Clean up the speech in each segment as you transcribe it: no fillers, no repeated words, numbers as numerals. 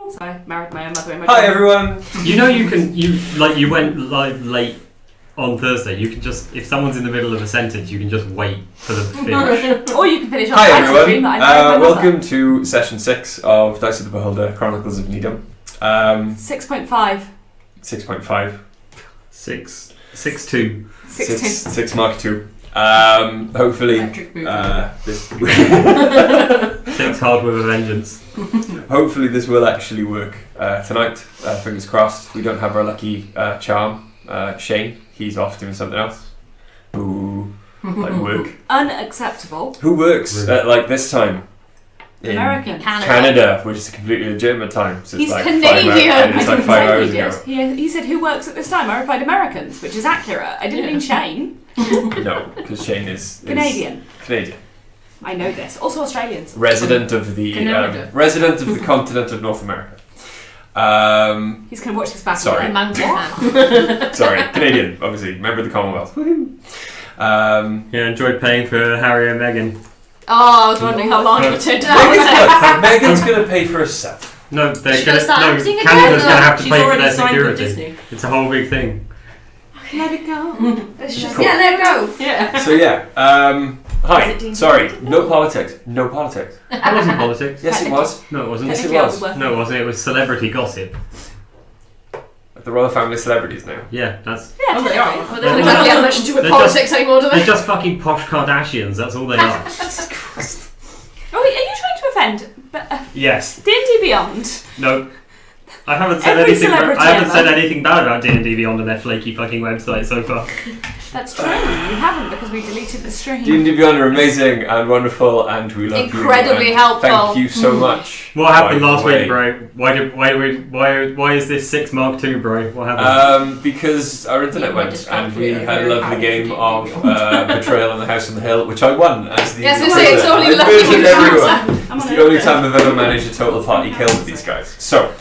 Sorry, married my own mother in my Hi everyone! You know you went live late on Thursday. You can just, if someone's in the middle of a sentence, you can just wait for them to finish. Or you can finish on Hi the stream everyone! that I married my Welcome mother. to session 6 of Dice of the Beholder, Chronicles of Nidum. 6.5. 6.5. 6.2. 6 Mark 2. Hopefully this 6 hard with a vengeance. hopefully this will actually work tonight. Fingers crossed. We don't have our lucky charm, Shane. He's off doing something else. Who like work? Unacceptable. Who works at like this time? In American. Canada, which is a completely legitimate time. So He's it's like Canadian. 5 hours, and it's like 5 hours He ago. did. He said, "Who works at this time?" I replied, "Americans," which is accurate. I didn't mean Shane. No, because Shane is Canadian. Canadian. I know this. Also Australians. Resident of the continent of North America. He's going to watch this back. Sorry. And what? Sorry, Canadian, obviously. Member of the Commonwealth. Yeah, enjoyed paying for Harry and Meghan. Oh, I was wondering how long it would take to Megan's going to pay for herself. No, they're She gonna. does that No, acting again? Canada's No, gonna have to she's pay for already their signed with security. Disney. It's a whole big thing. Let it go. Let's just Cool. let it go. Yeah. So yeah, hi. Is it Sorry, D&D? no politics. No politics. That wasn't politics. Yes, it was. No, it wasn't. Yes, it Technically, was. No, it wasn't. It was celebrity gossip. The royal family celebrities now. Yeah, that's. Yeah, Oh, they are. Well, they They're don't not- exactly have much to do with they're politics anymore, do They're they? just fucking posh Kardashians. That's all they are. Oh, are you trying to offend Yes. D&D Beyond? No. I haven't said Every anything. celebrity I haven't ever. said anything bad about D&D Beyond on their flaky fucking website so far. That's true. You haven't because we deleted the stream. D&D Beyond are amazing and wonderful, and we love you. Incredibly and helpful. Thank you so much. What happened By the last way. week, bro? Why is this 6 Mark II, bro? What happened? Because our internet Yeah, we're went just and we very had a lovely happy game to do of D&D Betrayal on the House on the Hill, which I won as the Yes, I say, it's only I lucky murdered you everyone. I'm It's on the only it. time I've ever managed a total party kill with these guys. So,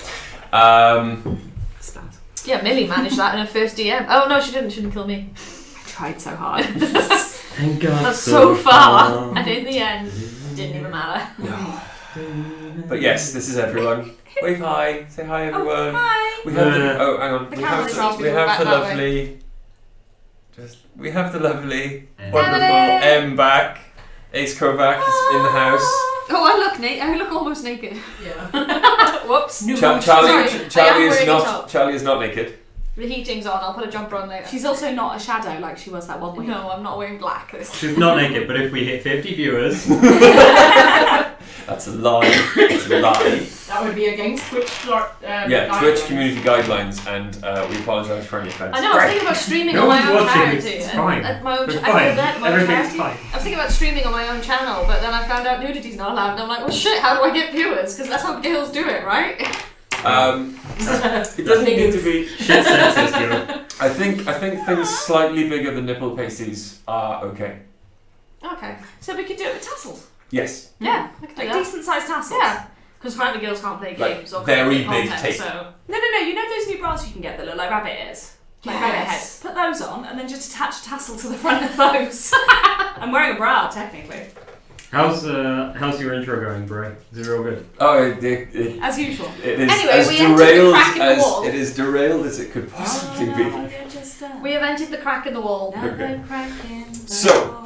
Yeah, Millie managed that in her first DM. Oh no, she didn't. She didn't kill me. I tried so hard. Thank God. That's so far. And in the end, it didn't even matter. but yes, this is everyone. Wave hi, say hi everyone. Hi. We have the, oh hang on, The we camera's have off, the, we we go have back the that way. lovely, we have the lovely, Emily. wonderful M back. Ace Kovac is in the house. Oh, I look naked. I look almost naked. Yeah. Whoops. Charlie Sorry, I am is wearing a not. top. Charlie is not naked. The heating's on. I'll put a jumper on later. She's also not a shadow like she was that one week. No, I'm not wearing black this time. She's not naked, but if we hit 50 viewers, That's a lie. That's a lie. That would be against Twitch. Yeah, Twitch community guidelines, and we apologise for any offence. I know. I was thinking about streaming No on my one's own watching, charity. it's and fine. at my own It's I feel fine. that my own Everything's charity. fine. I was thinking about streaming on my own channel, but then I found out nudity's not allowed, and I'm like, well, shit. How do I get viewers? Because that's how girls do it, right? It doesn't need to be. shit sexist, you. I think things slightly bigger than nipple pasties are okay. Okay. So we could do it with tassels. Yes. Yeah, I could do Like that. decent sized tassels. Yeah. Because apparently girls can't play Like, games or very create big content, tape. So No. You know those new bras you can get that look like rabbit ears? Like rabbit heads. Put those on and then just attach a tassel to the front of those. I'm wearing a bra, technically. How's your intro going, bro? Is it real good? Oh, it As usual. is Anyway, as we entered the derailed crack in the as wall. it is derailed as it could possibly be. we have entered the crack in the wall. Okay. Crack in the So- wall.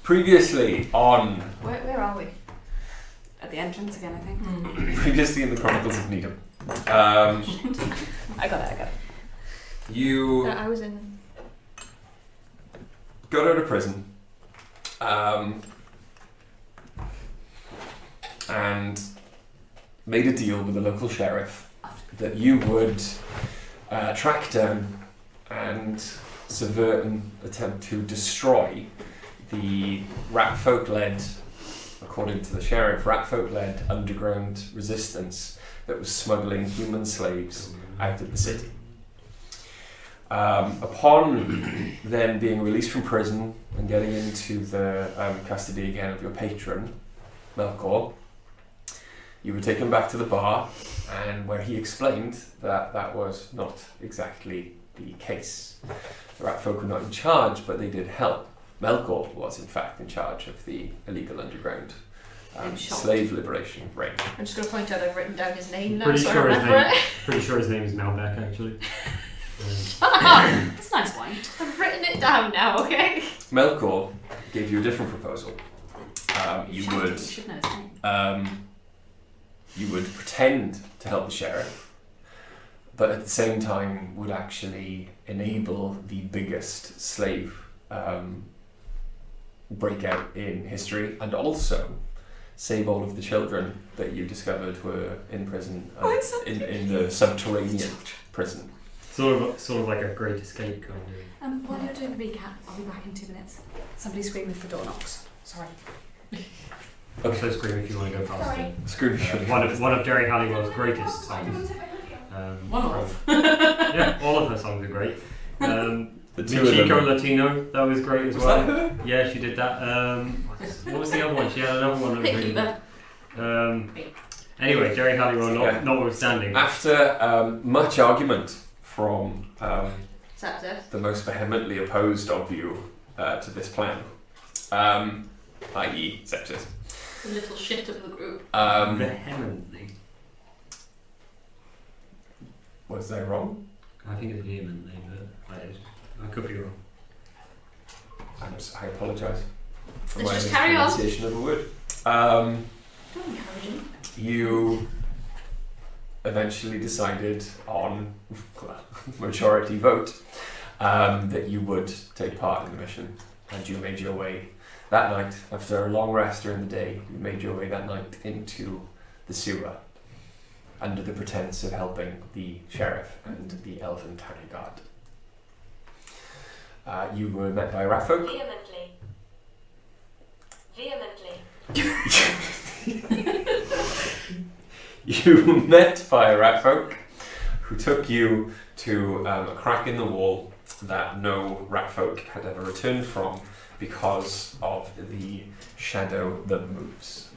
Previously on, Where are we? At the entrance again, I think. previously in the Chronicles of Nidum, I got it. you I was in. got out of prison, and made a deal with the local sheriff that you would track down and subvert and attempt to destroy the rat folk-led, according to the sheriff, rat folk-led underground resistance that was smuggling human slaves out of the city. Upon then being released from prison and getting into the custody again of your patron, Melkor, you were taken back to the bar, and where he explained that that was not exactly the case. The rat folk were not in charge, but they did help. Melkor was in fact in charge of the illegal underground I'm shocked. slave liberation reign. I'm just going to point out I've written down his name now, Pretty so I sure his remember name. it. Pretty sure his name is Malbec actually. That's nice wine. I've written it down now, okay? Melkor gave you a different proposal. You should know his name. would pretend to help the sheriff, but at the same time would actually enable the biggest slave breakout in history, and also save all of the children that you discovered were in prison in the subterranean prison. Sort of like a Great Escape kind of. While you're doing the recap, I'll be back in 2 minutes. Somebody's screaming for door knocks. Sorry. Also scream if you want to go faster. Screw One of Jerry Halliwell's greatest songs. One of. Yeah, all of her songs are great. The two of Chico them. Latino, that was great as Was well. that her? Yeah, she did that. What was the other one? She had another one that was really good. Anyway, Jerry Halliwell notwithstanding. After much argument from Sepsis. the most vehemently opposed of you to this plan, i.e. Sepsis, The little shit of the group. Vehemently. was I wrong? I think it's vehemently, but I could be wrong. I apologise for Let's my just carry on. mispronunciation of a word. Don't encourage him. You eventually decided on majority vote that you would take part in the mission, and you made your way that night, after a long rest during the day, you made your way that night into the sewer under the pretense of helping the sheriff and the elven town guard. You were met by Raffolk. Vehemently. You were met by Ratfolk, who took you to a crack in the wall that no Ratfolk had ever returned from because of the shadow that moves.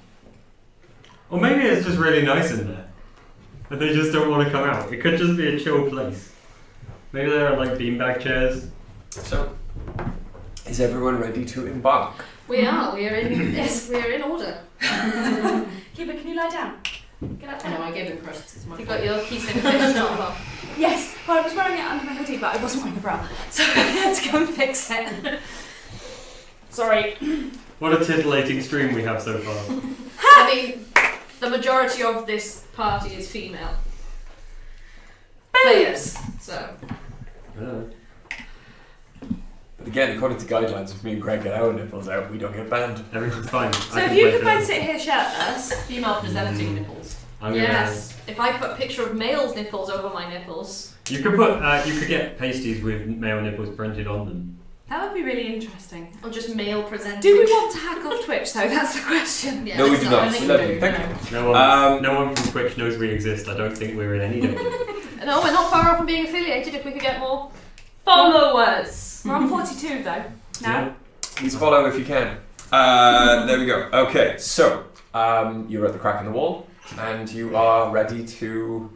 Or maybe it's just really nice in there, and they just don't want to come out. It could just be a chill place. Maybe there are like beanbag chairs. So, is everyone ready to embark? We are in order. Keeper, can you lie down? Get up I know, down. I gave it crusts. It's my You've got your keys in the fish not Yes, well, I was wearing it under my hoodie, but I wasn't wearing a bra, so I had to go and fix it. Sorry. What a titillating stream we have so far. I mean, the majority of this party is female players, so. But again, according to guidelines, if me and Greg get our nipples out, we don't get banned. Everything's fine. So if you could both sit here shirtless. female presenting nipples. I'm gonna, Yes. If I put a picture of male's nipples over my nipples. You could get pasties with male nipples printed on them. That would be really interesting. Or just male presenting. Do we want to hack off Twitch though? That's the question. Yeah, No, we let's do not. not. I think Lovely, we do, thank you. No one from Twitch knows we exist. I don't think we're in any danger. No, we're not far off from being affiliated if we could get more followers. We're on 42 though. Now. Yeah. Please follow if you can. There we go. Okay, so you're at the crack in the wall, and you are ready to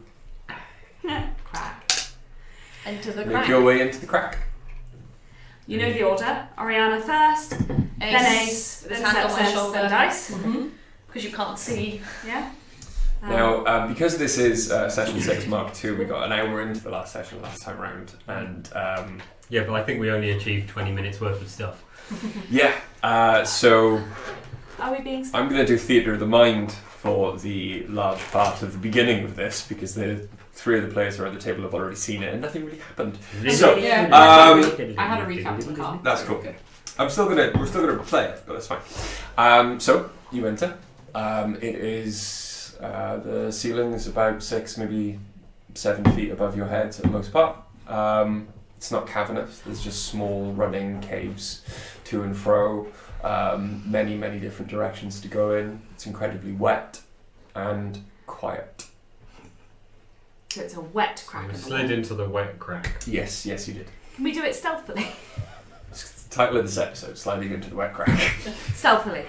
Crack. Enter the make crack. your way into the crack. You know the order. Oriana first, then Ace, With his then hand on my Sepsis, shoulder. then Dice. Because you can't see. Yeah. Now, because this is session 6 Mark II, we got an hour into the last session last time round, and Yeah, but I think we only achieved 20 minutes worth of stuff. so Are we being? I'm going to do Theatre of the Mind for the large part of the beginning of this, because the 3 of the players who are at the table have already seen it, and nothing really happened. So, Yeah. Um, I had a recap of the car. That's cool. We're still gonna play it, but that's fine. So you enter. It is the ceiling is about 6, maybe 7 feet above your head for the most part. It's not cavernous. There's just small running caves to and fro. Many different directions to go in. It's incredibly wet and quiet. So it's a wet crack. We in the slid wall. into the wet crack. Yes, you did. Can we do it stealthily? It's the title of this episode: Sliding into the Wet Crack. Stealthily.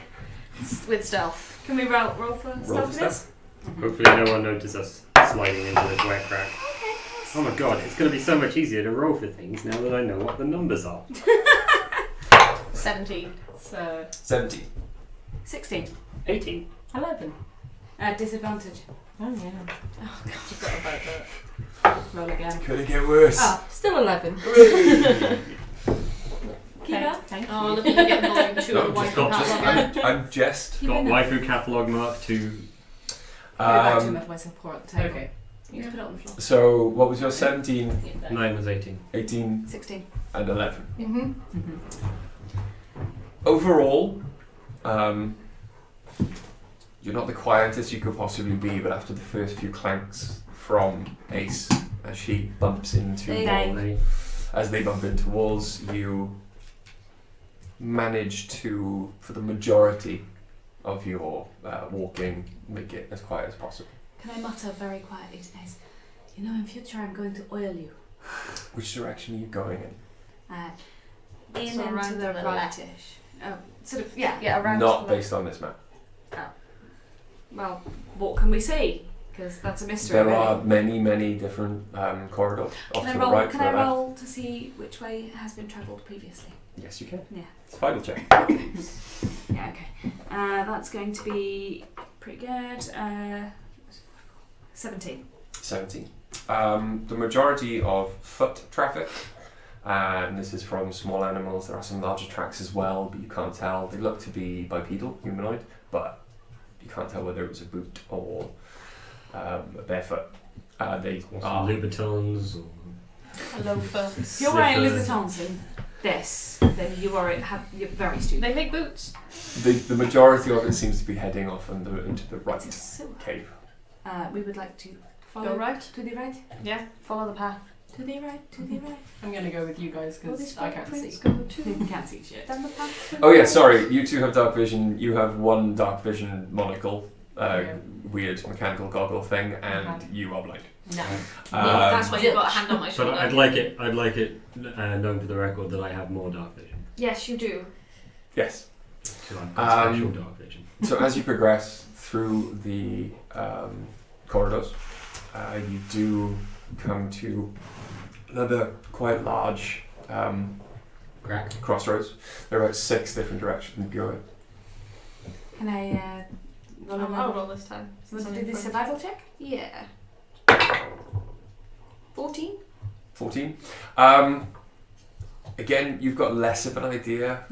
With stealth. Can we roll for Roll for stealthiness? Hopefully no one noticed us sliding into this wet crack. Oh my god, it's going to be so much easier to roll for things now that I know what the numbers are. 17. So 17. 16. 18. 11. Disadvantage. Oh, yeah. Oh, God. Forgot about that. Roll again. Could it get worse? Oh, still 11. Keep up. Thank Oh, you. look at you getting volume 2 No, of the just waifu got catalogue. I'm just. Keep Got it up. waifu catalogue mark 2. Go back to him, Um, otherwise I'll pour at the table. Okay. You just put it on the floor. so what was your 17, 9 was 18. 18, 16. and 11? Mm-hmm. Overall, you're not the quietest you could possibly be, but after the first few clanks from Ace, as she bumps into Bang. as they bump into walls, you manage to, for the majority of your walking, make it as quiet as possible. Can I mutter very quietly to Ace? You know, in future I'm going to oil you. Which direction are you going in? In So and around to the to the rightish. Oh, sort of, yeah. Yeah, around Not to the based on this map. Well, what can we see? Because that's a mystery. There really. are many, many different corridors off Can I to roll? the right, Can to I the left. roll to see which way has been travelled previously? Yes, you can. Yeah. It's a vital check. Yeah. Okay. That's going to be pretty good. 17. 17. The majority of foot traffic, and this is from small animals. There are some larger tracks as well, but you can't tell. They look to be bipedal, humanoid, but you can't tell whether it was a boot or a barefoot. They Or are. some Louboutins or... a loafer. If you're wearing Slippers. Louboutins in this, then you're very stupid. They make boots. The majority of it seems to be heading off into the right It's a silk. cave. We would like to follow Go right. to the right, Yeah, follow the path. to the right, to the right. I'm going to go with you guys Will this because I can't footprints see. go to? Can't see shit. Down the path. to Oh the yeah, right. sorry. You two have dark vision. You have one dark vision monocle, Yeah. weird mechanical goggle thing, and Uh-huh. you are blind. No. That's why you've got a hand on my But shoulder. I'd like it known for the record that I have more dark vision. Yes, you do. Yes. So I've got special dark vision. So as you progress through the corridors, you do come to another quite large Crack. crossroads. There are about 6 different directions you go in. Can I roll I'll another? roll this time. You want to It's do only the for- survival check? Yeah. 14? 14. Again, you've got less of an idea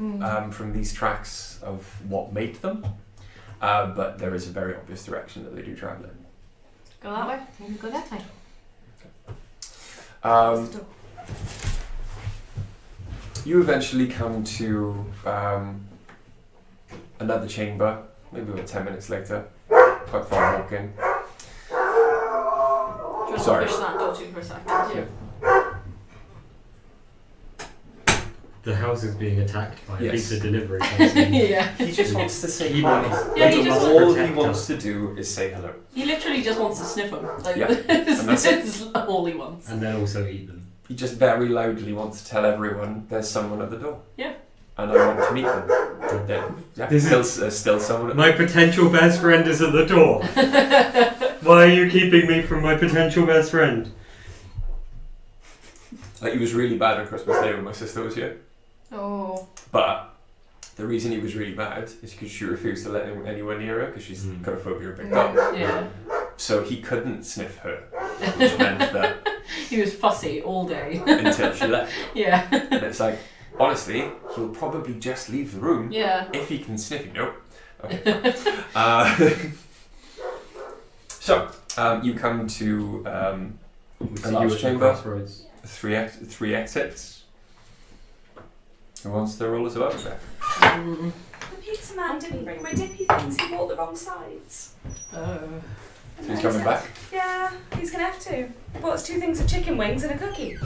from these tracks of what made them, but there is a very obvious direction that they do travel in. Go that way. Maybe go that way. You eventually come to another chamber, maybe about 10 minutes later, quite far walking. Just Sorry. push that door to for a second. Yeah. The house is being attacked by a Yes. pizza delivery company. Yeah. He just wants to say He hi. wants- Yeah, he he just must All he protect wants us. to do is say hello. He literally just wants to sniff them. Like, Yeah. this And that's it. is all he wants. And then also eat them. He just very loudly wants to tell everyone there's someone at the door. Yeah. And I want to meet them. Yeah, This is- there's still someone at the My potential best friend is at the door. Why are you keeping me from my potential best friend? Like, he was really bad on Christmas Day when my sister was here. Oh. But the reason he was really mad is because she refused to let anyone near her because she's got a phobia of big dogs. Yeah. So he couldn't sniff her, which meant that He was fussy all day. until she left. Yeah. And it's like, honestly, he'll probably just leave the room Yeah. if he can sniff you. Nope. Okay. fine. So you come to We see A you large at the chamber. crossroads. three exits. Who wants to roll us about there? The pizza man didn't bring my dippy things. He bought the wrong sides. Oh. So he's coming back. Yeah, he's gonna have to. He bought us 2 things of chicken wings and a cookie.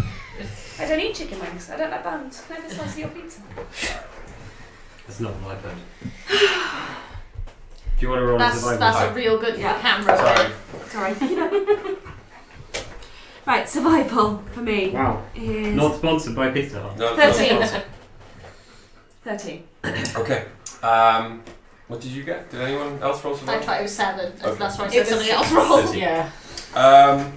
I don't eat chicken wings. I don't like bones. Can I have a slice of your pizza? That's not what I've heard. Do you want to roll a That's survival? a real good for Yeah. the camera. Sorry. Sorry. Right, survival for me Wow. is Not sponsored by Pizza Hut. No, 13. no, 13. okay. What did you get? Did anyone else roll I survival? thought it was 7. Okay. That's why I It said was somebody else 6. rolled. Yeah.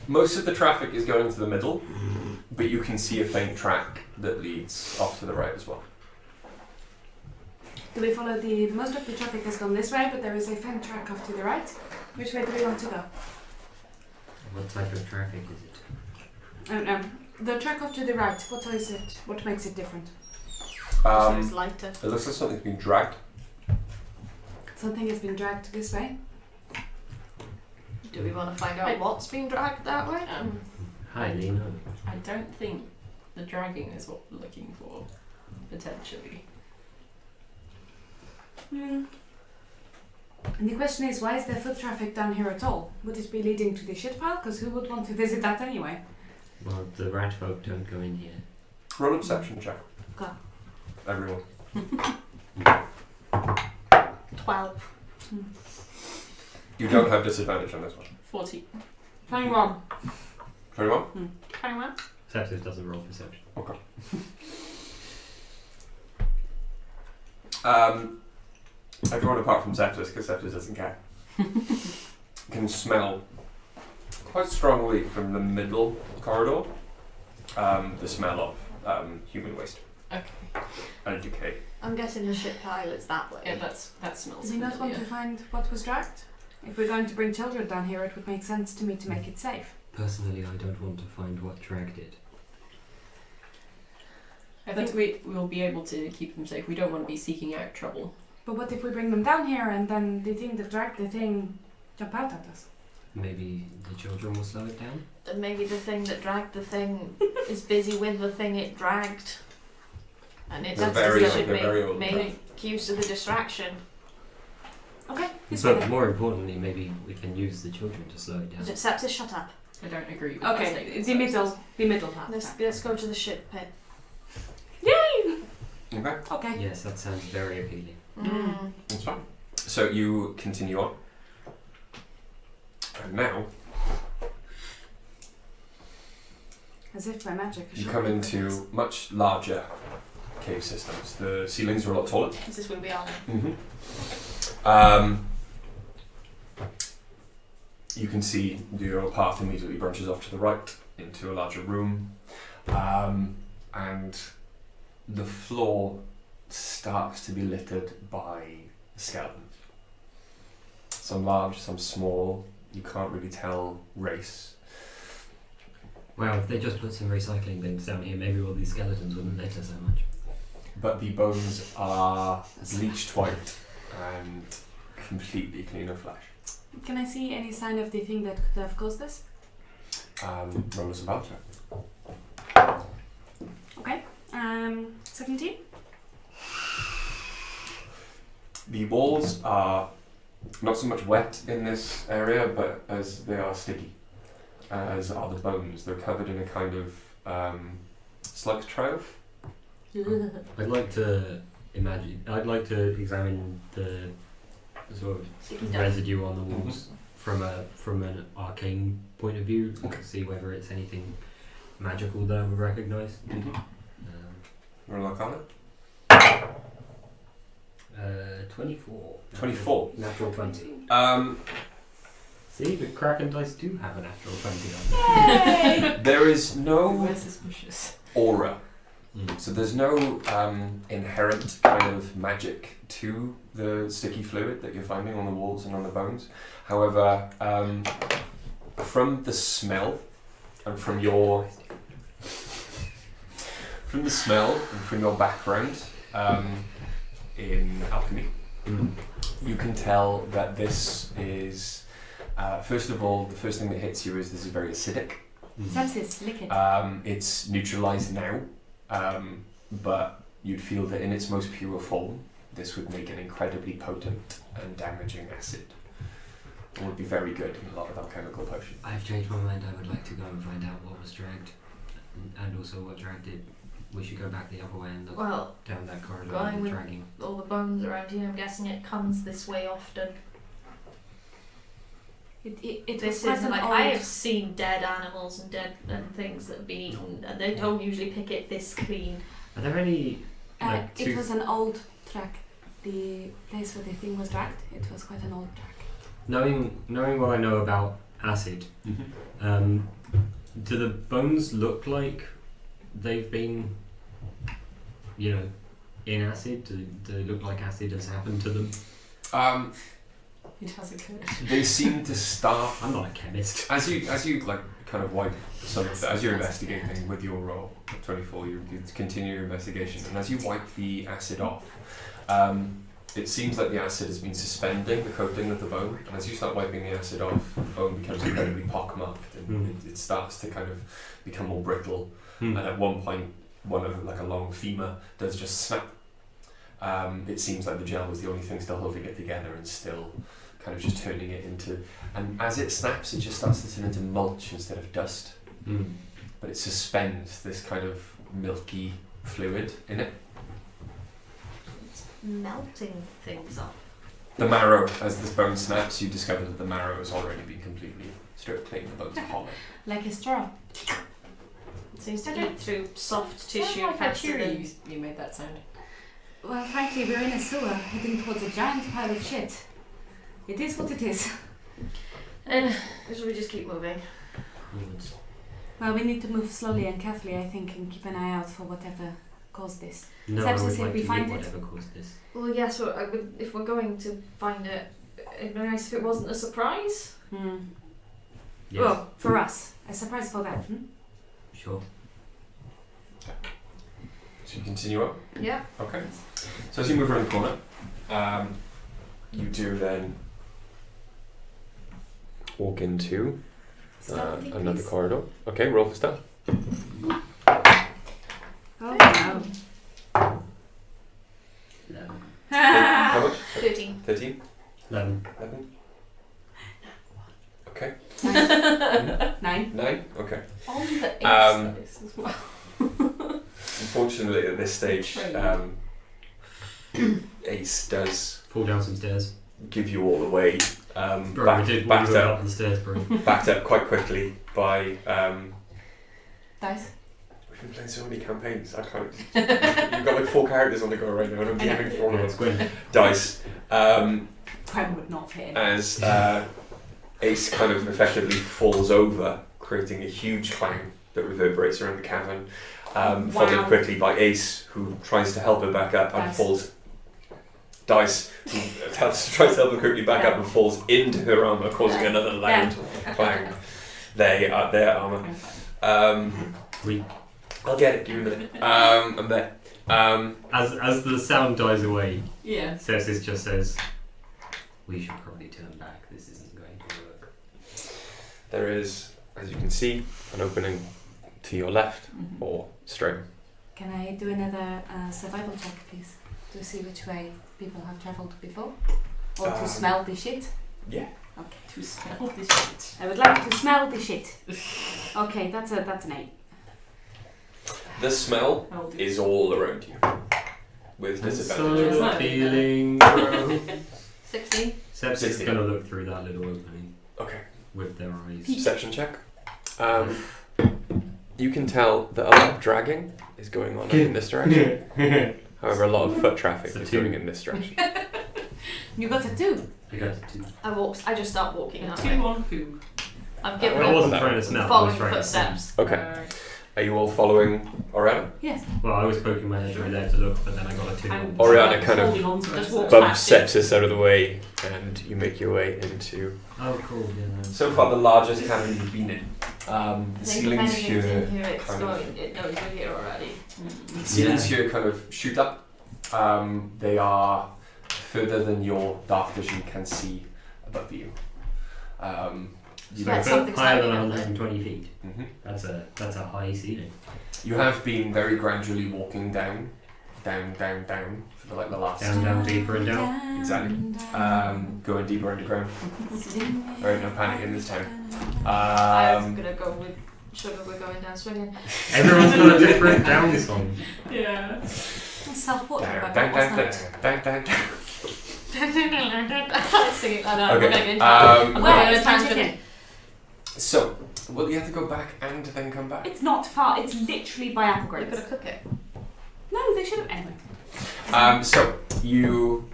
Most of the traffic is going to the middle, but you can see a faint track that leads off to the right as well. Do we follow the... Most of the traffic has gone this way, but there is a faint track off to the right. Which way do we want to go? What type of traffic is it? I don't know. The track off to the right, what is it? What makes it different? So it's lighter. It looks like something's been dragged. Something has been dragged this way. Do we want to find out what's being dragged that way? Highly no. I don't think the dragging is what we're looking for, potentially. And the question is, why is there foot traffic down here at all? Would it be leading to the shit pile? Because who would want to visit that anyway? Well, the rat folk don't go in here. Roll a perception check. Okay. Everyone. 12. You don't have disadvantage on this one. 40. 21. 21? 21? Sepsis doesn't roll perception. Okay. Everyone apart from Sepsis, because Sepsis doesn't care, can smell quite strongly from the middle corridor the smell of human waste. Okay. And decay. I'm guessing the shit pile is that way. Yeah, that smells Do we not want to find what was dragged? If we're going to bring children down here, it would make sense to me to make it safe. Personally, I don't want to find what dragged it. I think we will be able to keep them safe. We don't want to be seeking out trouble. But what if we bring them down here and then the thing that dragged the thing jump out at us? Maybe the children will slow it down? And maybe the thing that dragged the thing is busy with the thing it dragged. And it's should make use of the distraction. Okay, this But way. more importantly, maybe we can use the children to slow it down. Is it Sepsis? Shut up. I don't agree with Okay, that the middle part. Let's go to the shit pit. Yay! Okay, Okay. Yes, that sounds very appealing. that's fine. So you continue on. And now As if by magic. you come into much larger cave systems. The ceilings are a lot taller. Is this where we are now? Mm-hmm. You can see your path immediately branches off to the right into a larger room, and the floor starts to be littered by skeletons. Some large, some small. You can't really tell race. Well, if they just put some recycling bins down here, maybe all these skeletons wouldn't litter so much. But the bones are bleached white and completely clean of flesh. Can I see any sign of the thing that could have caused this? Roll us about it. Okay. 17? The walls are not so much wet in this area, but as they are sticky, as are the bones. They're covered in a kind of slug trail. I'd like to examine the sort of residue on the walls from an arcane point of view, see whether it's anything magical that I would recognise. Roll Arcana. 24. 24. Natural 20. See, the Kraken dice do have a natural 20 on them. There is no Where's suspicious? aura. So there's no inherent kind of magic to the sticky fluid that you're finding on the walls and on the bones. However, from the smell and from your background in alchemy, you can tell that this is, first of all, the first thing that hits you is this is very acidic. Sepsis, lick it. It's neutralized now, but you'd feel that in its most pure form, this would make an incredibly potent and damaging acid. It would be very good in a lot of alchemical potions. I've changed my mind. I would like to go and find out what was dragged, and also what dragged it. We should go back the other way and look down that corridor going and with dragging. all the bones around here, I'm guessing it comes this way often. It This was quite isn't an like old... I have seen dead animals and dead and things that have been eaten, and they don't usually pick it this clean. Are there any it was an old track. The place where the thing was dragged, it was quite an old track. knowing what I know about acid, do the bones look like they've been, in acid? Do they look like acid has happened to them? It has occurred. They seem to start I'm not a chemist. as you like kind of wipe some of the, as you're investigating with your roll at 24. You continue your investigation, and as you wipe the acid off, it seems like the acid has been suspending the coating of the bone, and as you start wiping the acid off, the bone becomes incredibly pockmarked, and it starts to kind of become more brittle. And at one point, one of like a long femur does just snap. It seems like the gel was the only thing still holding it together and still kind of just turning it into. And as it snaps, it just starts to turn into mulch instead of dust. But it suspends this kind of milky fluid in it. Melting things up. The marrow, as this bone snaps, you discover that the marrow has already been completely stripped clean. The bone's hollow. Like a straw. Seems to get through soft tissue Like faster than... you made that sound. Well, frankly, we're in a sewer heading towards a giant pile of shit. It is what it is. Should we just keep moving? Well, we need to move slowly and carefully, I think, and keep an eye out for whatever caused this. No, Sepsis, I would if like we to find meet it. whatever caused this. Well, yes, if we're going to find it, it'd be nice if it wasn't a surprise. Hmm. Yes. Well, for us. A surprise for them. Hmm? Sure. So you continue up? Yeah. Okay. So as you move around the corner, you do then walk into Stealthily, another please. corridor. Okay, roll for stealth. Oh, no. How much? 13. 13? 11. 11? Okay. 9. 9? Okay. On the ace dice as well. Unfortunately, at this stage, Ace does Fall down some stairs. give you all the way Bro, we did backed go up up the stairs, bro. backed up quite quickly by Dice. we've been playing so many campaigns. I can't. You've got like 4 characters on the go right now, and I'm giving 4 of It's them Gwen. dice. Gwen would not fit in. As Ace kind of effectively falls over, creating a huge clang that reverberates around the cavern. Followed quickly by Ace, who tries to help her back up and Dice. falls. Dice, who tries to help her quickly back up and falls into her armor, causing another loud clang. Their armor. I'll get it. Give me a minute. I'm there. As the sound dies away, Yeah. Sepsis just says, "We should probably turn back. This isn't going to work." There is, as you can see, an opening to your left or straight. Can I do another survival check, please? To see which way people have travelled before? Or to smell the shit? Yeah. Okay. To smell this shit. I would like to smell the shit. Okay, that's an 8. The smell I'll do is all around you, with And disadvantage. so Disadvantage. the feeling grows. 16. Sepsis is 16. going to look through that little opening Okay. with their eyes. Perception check. You can tell that a lot of dragging is going on in this direction. However, a lot of foot traffic It's a is 2. going in this direction. You got a 2. I got it too. I just start walking that 2 way. on poo. I've given I up wasn't trying to smell. I was following trying to footsteps. Okay. Are you all following Oriana? Yes. Well, I was poking my head through there to look, but then I got a 2. And Oriana kind of holding on to just it. walks Bump past it. Sepsis out of the way, and you make your way into. Oh, cool. Yeah. So far, the largest cavern you've been in. The I think if ceilings anything's here. in here, it's kind of- going. It knows we're here already. The ceilings here kind of shoot up. They are further than your dark vision can see above you. You, Yeah, know, it's something Higher than exciting, isn't 120 feet. Mhm. That's a high ceiling. You have been very gradually walking down for like the last. Down, deeper and down. Exactly. Going deeper underground. There ain't no panic in this town. I'm gonna go with Sugar. We're going down swinging. Everyone's got a different down song. Yeah. Self-portrait. Down. I started singing. I know. Okay, I'm going into um, I'm Where going is into my tangent. chicken? So, will you have to go back and then come back? It's not far. It's literally by apple We're grapes. gonna cook it. No, they should have. Anyway. So you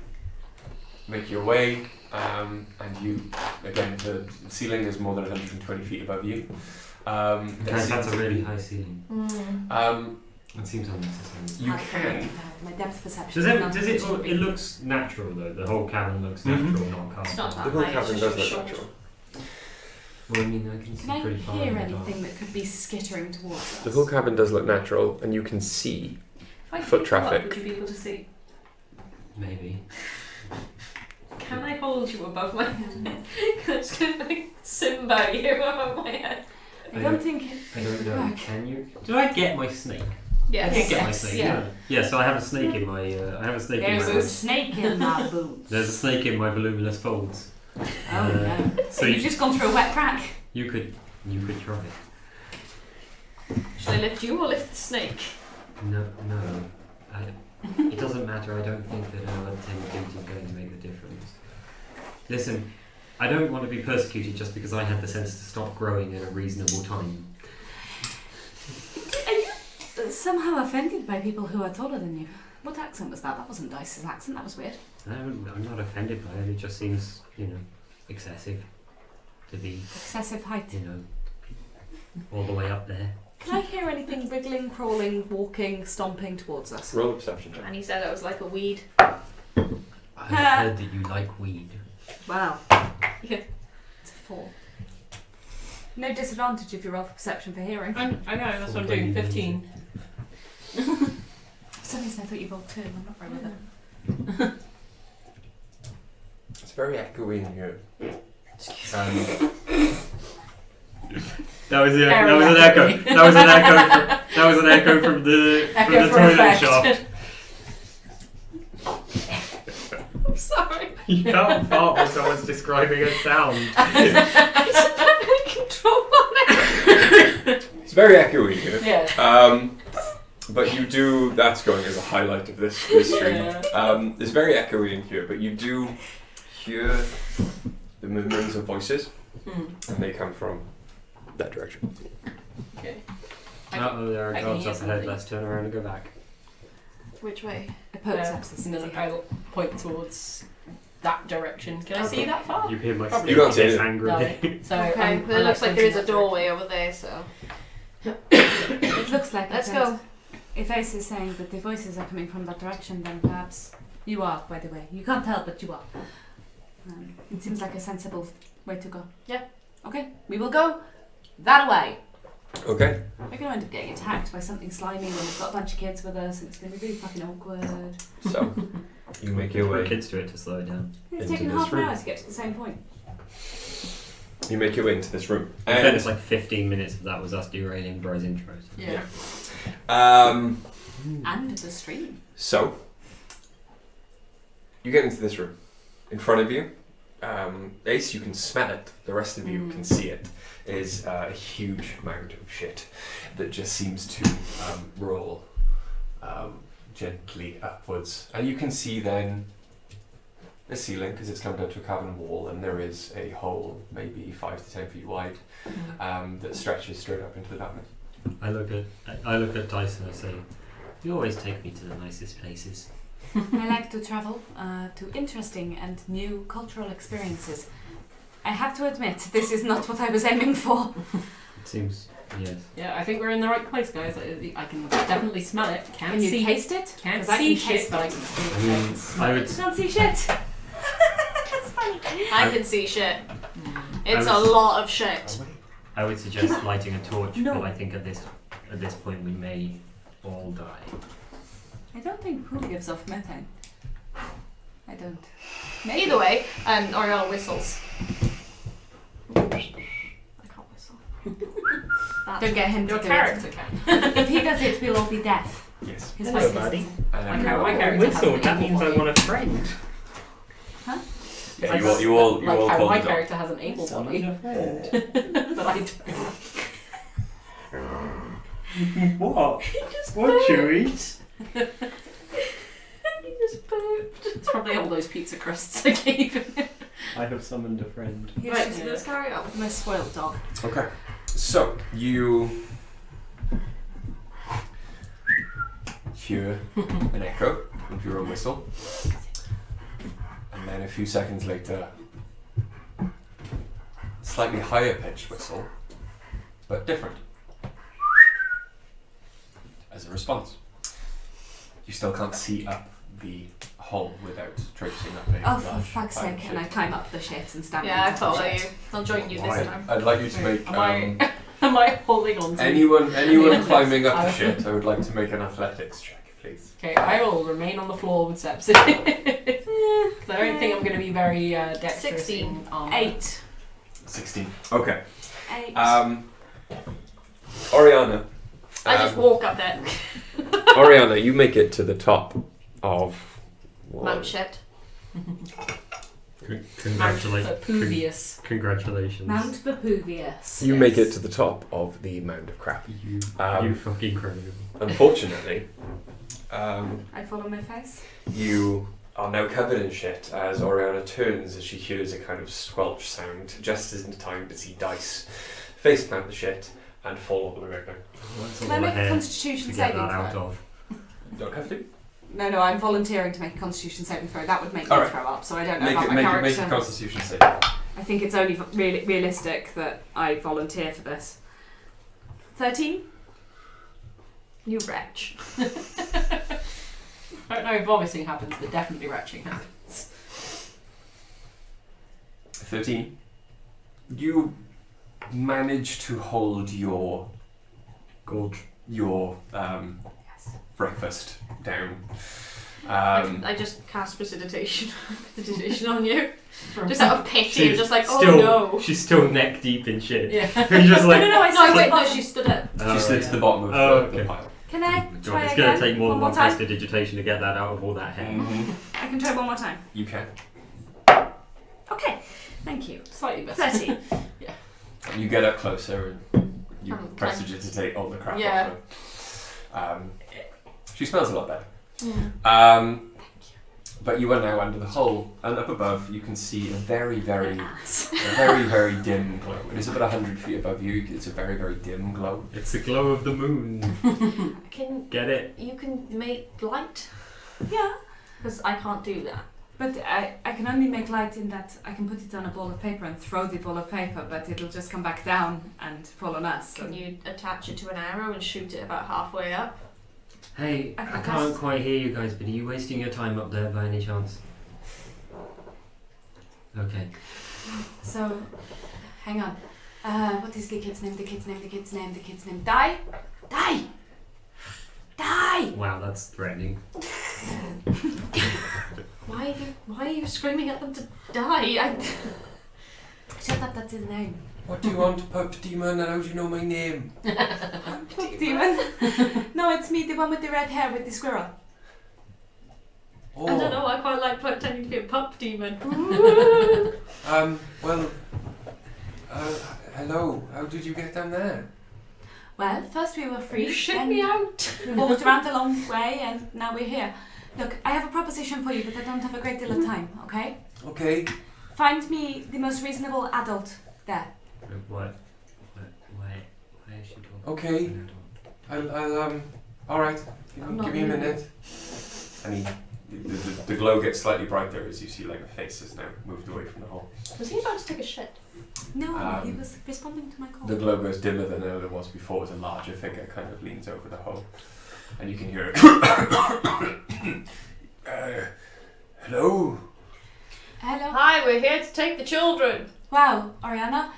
make your way, and you again the ceiling is more than 120 feet above you. Guys, that's a really high ceiling. It seems unnecessary. You can. My depth perception. Does it? It looks natural though. The whole cavern looks natural, not cast. It's not The that whole high, cavern it's does just look short. natural. Well, I mean, I can see Can I pretty far. hear in the dark. anything that could be skittering towards us? The whole cavern does look natural, and you can see If I foot pick you up, traffic. would you be able to see? Maybe. Can I hold you above my head? It's kind of like Simba you above my head. I don't think I don't know. work. Can you? Did I get my snake? Yes. I did get my Yes. snake. Yeah. Yeah. So I have a snake in my. I have a snake There's in my. a snake in my boots. There's a snake in my voluminous folds. Oh no. So You've just gone through a wet crack. you could try it. Should I lift you or lift the snake? No. It doesn't matter. I don't think that our 10 duty is going to make the difference. Listen, I don't want to be persecuted just because I had the sense to stop growing at a reasonable time. Are you somehow offended by people who are taller than you? What accent was that? That wasn't Dice's accent. That was weird. I'm not offended by it. It just seems, excessive to be, Excessive height. all the way up there. Can I hear anything wriggling, crawling, walking, stomping towards us? roll a perception check. And he said I was like a weed. I heard that you like weed. Wow. Yeah. It's a 4. No disadvantage if you roll for perception for hearing. I know, that's what I'm doing. 15. For some reason I thought you rolled 2. I'm not right with it. It's very echoey in here. That was an Very echo. lucky. That was an echo from the Echo for toilet effect. shaft. I'm sorry. You can't fart when someone's describing a sound. I didn't have any control on it. It's very echoey here. Yeah. But you do. That's going as a highlight of this stream. Yeah. It's very echoey in here, but you do hear the murmurings of voices, and they come from that direction. Okay. There are I can guards hear up ahead. something. Let's turn around and go back. Which way? It pokes up And then I'll point towards that direction. Can I see that far? You hear my Probably You can't see snake it. angrily. So Okay, I'm it looks like there is a pointing doorway over there, so. It looks like Let's it. go. If Ace is saying that the voices are coming from that direction, then perhaps you are, by the way. You can't tell, but you are. It seems like a sensible way to go. Yeah. Okay, we will go that way. Okay. We're going to end up getting attacked by something slimy when we've got a bunch of kids with us, and it's going to be really fucking awkward. So you make your Put way. kids to it to slow it down. It's Into taken this half an room. hour to get to the same point. You make your way into this room, In fairness, and like 15 minutes of that was us derailing Bro's intro. So. Yeah. And the stream. So you get into this room. In front of you, Ace, you can smell it. The rest of you can see it. Is a huge amount of shit that just seems to roll gently upwards, and you can see then the ceiling because it's come down to a cavern wall, and there is a hole, maybe 5 to 10 feet wide, that stretches straight up into the darkness. I look at Tyson and I say, "You always take me to the nicest places." I like to travel to interesting and new cultural experiences. I have to admit, this is not what I was aiming for. It seems, yes. Yeah, I think we're in the right place, guys. I can definitely smell it. Can't Can you see. taste it? Can't 'Cause I see can taste shit, but I it. can see I it. mean, I would. Can't see shit. That's funny. I can see shit. Mm. It's I a was- lot of shit. I would suggest lighting a torch, No. but I think at this point we may all die. I don't think poo gives off methane. I don't. Either way, Oriana whistles. I can't whistle. Don't get him to Your do character can. it. If he does it, we'll all be deaf. Yes. His Hello, voice buddy. isn't. And then Okay, you all- my character has Whistle, an that able means I body. want a friend. Yeah, you all Like how call my the dog. character has an able body, but I don't. What? just What, Chewie? He just pooped. It's probably all those pizza crusts I gave him. I have summoned a friend. He's Right, just let's carry on. my spoiled dog. Okay. So you hear an echo of your own whistle, and then a few seconds later, slightly higher pitched whistle, but different. as a response. You still can't see up the hole without traipsing up a Oh, for large fuck's pile of sake, shit. and I climb up the shit and stand Yeah, I on top of follow the you. shit. I'll join you Why? this time. I'd like you to make Am I holding on to anyone climbing up the I- shit. I would like to make an athletics check, please. Okay, I will remain on the floor with Sepsis. I don't think I'm going to be very dexterous. 16. in armor. 8. 16. Okay. 8. Oriana. I just walk up there. Oriana, you make it to the top of Mount shit. Puvius. Congratulations. Mount Vepuvius. You make it to the top of the mound of crap. You fucking criminal. Unfortunately, I fall on my face. you are now covered in shit as Oriana turns as she hears a kind of squelch sound just in time to see Dice face plant the shit and fall all the way back down. Can I make a Constitution to get saving that out throw? of. You don't have to. No, I'm volunteering to make a Constitution saving throw. That would make me Alright. throw up, so I don't know Make about it, my make, it, character. make a Constitution save. I think it's only realistic that I volunteer for this. 13? You wretch. I don't know if vomiting happens, but definitely retching happens. 13. You manage to hold your Gorge. breakfast down. I just cast precipitation on you. From Just out of pity. She's Just like, still, oh no. She's still neck deep in shit. Yeah. You're just like, No, I No, wait, no, stood she stood up. She slid to the bottom of Oh, the okay. pile. Can I God, try it's again? going to take more than one time? prestidigitation to get that out of all that hair. Mm-hmm. I can try one more time. You can. Okay, thank you. Slightly better. 13. You get up closer and you Oh, prestidigitate all the crap Yeah. off her. She smells a lot better. Yeah. But you are now under the hole, and up above you can see a very, very, Ass. a very, very dim glow. It is about 100 feet above you. It's a very, very dim glow. It's the glow of the moon. Get it? You can make light? Yeah, Because I can't do that. but I can only make light in that I can put it on a ball of paper and throw the ball of paper, but it'll just come back down and fall on us. Can you attach it to an arrow and shoot it about halfway up? Hey, I I think can't that's- quite hear you guys, but are you wasting your time up there by any chance? Okay. So, hang on. What is the kid's name? The kid's name? The kid's name? The kid's name? Die! Die! Die! Wow, that's threatening. Why are you screaming at them to die? Shut up, that's his name. What do you want, Pup Demon? And how do you know my name? Fuck demon. No, it's me, the one with the red hair with the squirrel. Oh, I don't know, I quite like pretending to be a pup demon. Well, hello. How did you get down there? Well, first we were free. You shit then me out. We walked around a long way and now we're here. Look, I have a proposition for you, but I don't have a great deal of time, okay? Okay. Find me the most reasonable adult there. What? Why is she talking? Okay. I'll all right. I'm not Give me a moving. minute. And the glow gets slightly brighter as you see like a face has now moved away from the hole. Was he about to take a shit? No, he Um, was responding to my call. The glow goes dimmer than it was before as a larger figure kind of leans over the hole. And you can hear it. Hello? Hello. Hi, we're here to take the children. Wow, Ariana.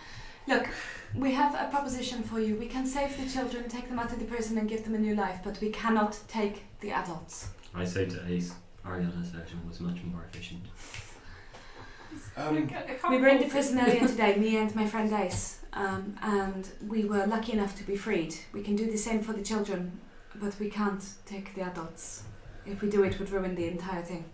Look, we have a proposition for you. We can save the children, take them out of the prison and give them a new life, but we cannot take the adults. I say to Ace, Ariana's version was much more efficient. We were in the prison earlier today, me and my friend Ace, and we were lucky enough to be freed. We can do the same for the children, but we can't take the adults. If we do, it would ruin the entire thing.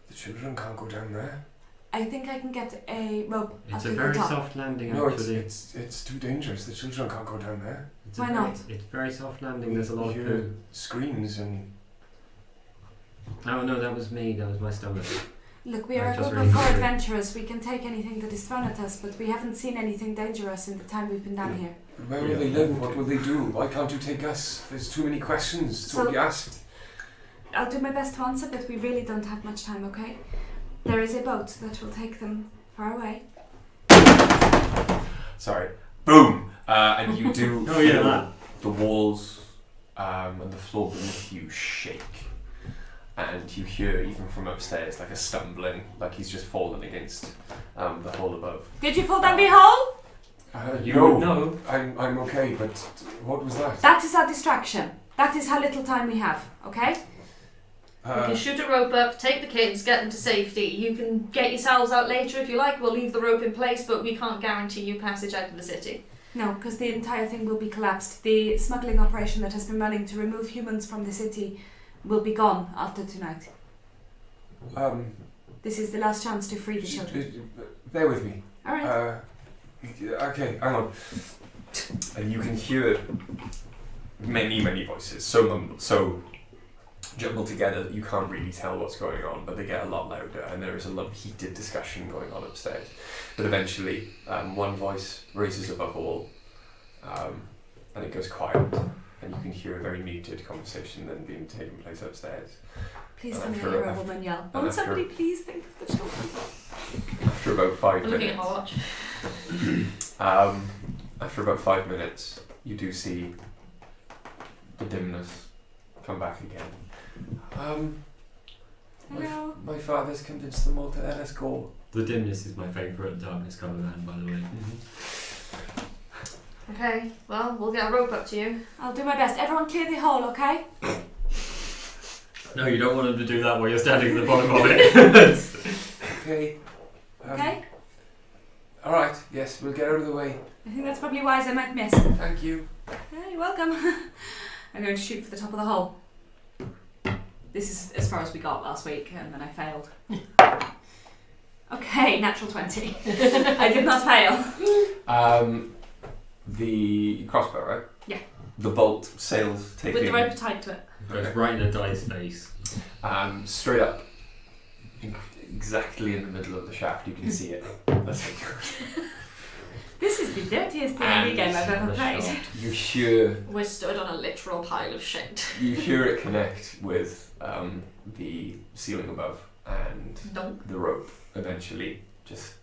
The children can't go down there. I think I can get a rope It's up a to very the top. soft landing, No, actually. it's too dangerous. The children can't go down there. It's Why not? It's very soft landing. There's a lot of You poo. hear screams and Oh no, that was me. That was my stomach. Look, we are a Just group really of four hungry. adventurers. We can take anything that is thrown at us, but we haven't seen anything dangerous in the time we've been down here. where will they live? What will they do? Why can't you take us? There's too many questions to So- be asked. I'll do my best to answer, but we really don't have much time, okay? There is a boat that will take them far away. Sorry. Boom! And you do Oh, yeah, feel that. the walls and the floor beneath you shake. And you hear, even from upstairs, like a stumbling, like he's just fallen against the hole above. Did you fall down the hole? No, I'm okay, but what was that? That is our distraction. That is how little time we have, okay? We can shoot a rope up, take the kids, get them to safety. You can get yourselves out later if you like. We'll leave the rope in place, but we can't guarantee you passage out of the city. No, because the entire thing will be collapsed. The smuggling operation that has been running to remove humans from the city will be gone after tonight. This is the last chance to free the children. Bear with me. Alright. Okay, hang on. And you can hear many voices, so jumbled together that you can't really tell what's going on, but they get a lot louder, and there is a lot of heated discussion going on upstairs. But eventually, one voice raises above all, and it goes quiet, and you can hear a very muted conversation then being taken place upstairs. Please tell me I hear a woman yell. Won't somebody please think of the children? After about 5 I'm minutes. looking at my watch. After about 5 minutes, you do see the dimness come back again. Hello? My father's convinced them all to let us go. The dimness is my favourite darkness colour band, by the way. Okay, well, we'll get a rope up to you. I'll do my best. Everyone clear the hole, okay? No, you don't want them to do that while you're standing at the bottom of it. Okay. Okay? Alright, yes, we'll get out of the way. I think that's probably wise. I might miss. Thank you. Yeah, you're welcome. I'm going to shoot for the top of the hole. This is as far as we got last week, and then I failed. Okay, natural 20. I did not fail. The crossbow, right? Yeah. The bolt sails taking... With the rope tied to it. Goes right in the guy's face. Straight up. Exactly in the middle of the shaft, you can see it. That's it. This is the dirtiest D&D game I've ever played. You hear... We're stood on a literal pile of shit. You hear it connect with the ceiling above, and Dunk. the rope eventually just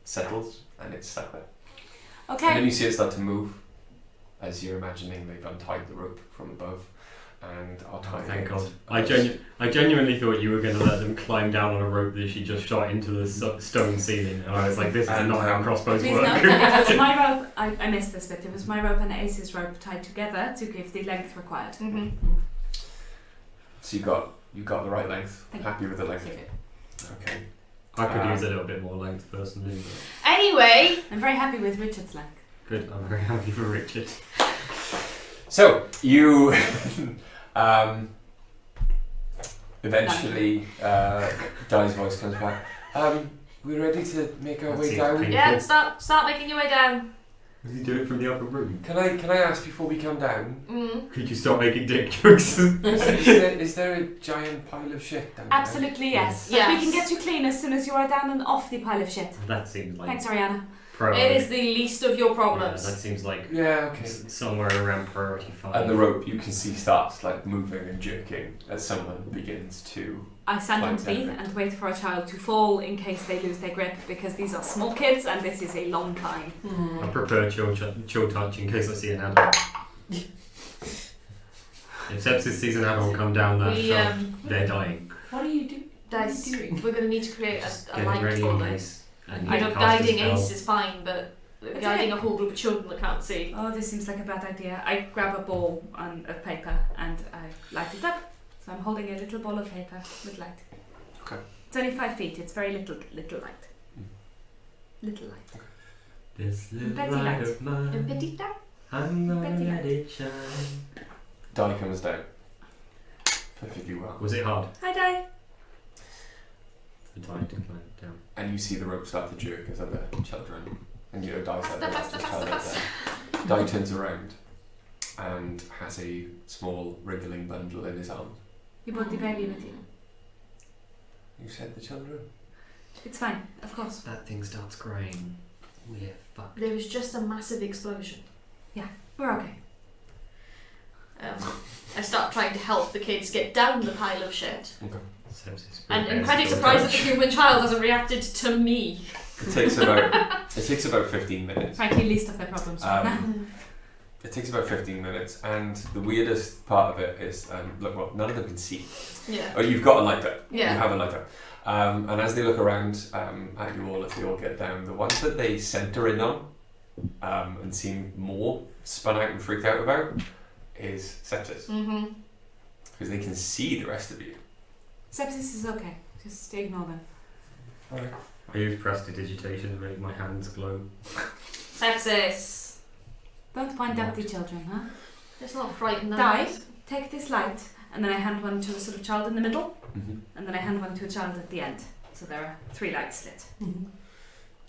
settles, and it's stuck there. Okay. And then you see it start to move, as you're imagining they've untied the rope from above, and are tying Thank it. God. I genuinely thought you were going to let them climb down on a rope that she just shot into the stone ceiling, and I was like, this is not how crossbows Please work. note that it was my rope, I missed this bit, it was my rope and Ace's rope tied together to give the length required. Mm-hmm. So you got the right length. Happy with the length. Okay. I could use a little bit more length personally. But Anyway, I'm very happy with Richard's length. good, I'm very happy for Richard. So you eventually Di's voice comes back. We're ready to make our That way seems down. painful. yeah, start making your way down. Does he do it from the upper room? Can I ask before we come down? Mm. Could you stop making dick jokes? is there a giant pile of shit down there? Absolutely yes. Yes. But we can get you clean as soon as you are down and off the pile of shit. That seems like Thanks, Ariana. priority. It is the least of your Yeah, problems. that seems like Yeah, okay. somewhere around priority 5. And the rope you can see starts like moving and jerking as someone begins to... I stand on Fine, speed perfect. and wait for a child to fall in case they lose their grip because these are small kids and this is a long climb. I prefer chill touch in case I see an adult. If Sepsis sees an adult come down that shot, they're dying. What are you doing? Dice. We're going to need to create a Getting light ready for in them. case. And I know you cast a guiding spell. Ace is fine, but It's guiding okay. a whole group of children that can't see. Oh, this seems like a bad idea. I grab a ball of paper and I light it up. So I'm holding a little ball of paper with light. Okay. It's only 5 feet. It's very little light. Little light. This little Petty light light. of mine, Petita? I'm gonna Petty let light. it shine. Di comes down. Perfectly well. Was it hard? Hi, Di. The time to climb down. And you see the rope start to jerk as other children. And you know Di's like Faster, faster, faster, Di turns around and has a small wriggling bundle in his arms. You brought the baby with you. You said the children? It's fine, of course. That thing starts growing. We're fucked. There was just a massive explosion. We're okay. I start trying to help the kids get down the pile of shit. Sepsis. And prepares incredibly to go surprised that down. the human child hasn't reacted to me. It takes about 15 minutes. Frankly, least of their problems right now. It takes about 15 minutes, and the weirdest part of it is, look, well, none of them can see. Yeah. Oh, you've got a lighter. Yeah. You have a lighter. And as they look around at you all, as they all get down, the ones that they centre in on and seem more spun out and freaked out about is Sepsis. Mm-hmm. Because they can see the rest of you. Sepsis is okay. Just ignore them. Alright. I use prestidigitation to make my hands glow. Sepsis. Don't point at the children, huh? It's not frightening them. Di, take this light, and then I hand one to a sort of child in the middle, Mm-hmm. and then I hand one to a child at the end. So there are 3 lights lit,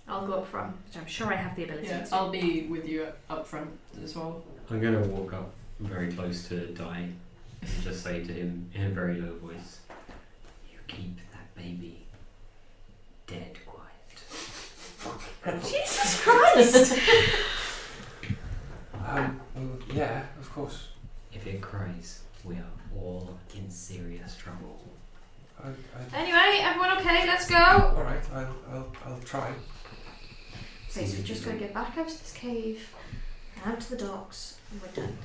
I'll go up front. which I'm sure I have the ability Yeah, to. I'll be with you up front as well. I'm going to walk up very close to Di and just say to him in a very low voice, "You keep that baby dead quiet." Jesus Christ! Yeah, of course. If it cries, we are all in serious trouble. Anyway, everyone okay? Let's go. Alright, I'll try. So we just gotta get back out of this cave, and out to the docks, and we're done.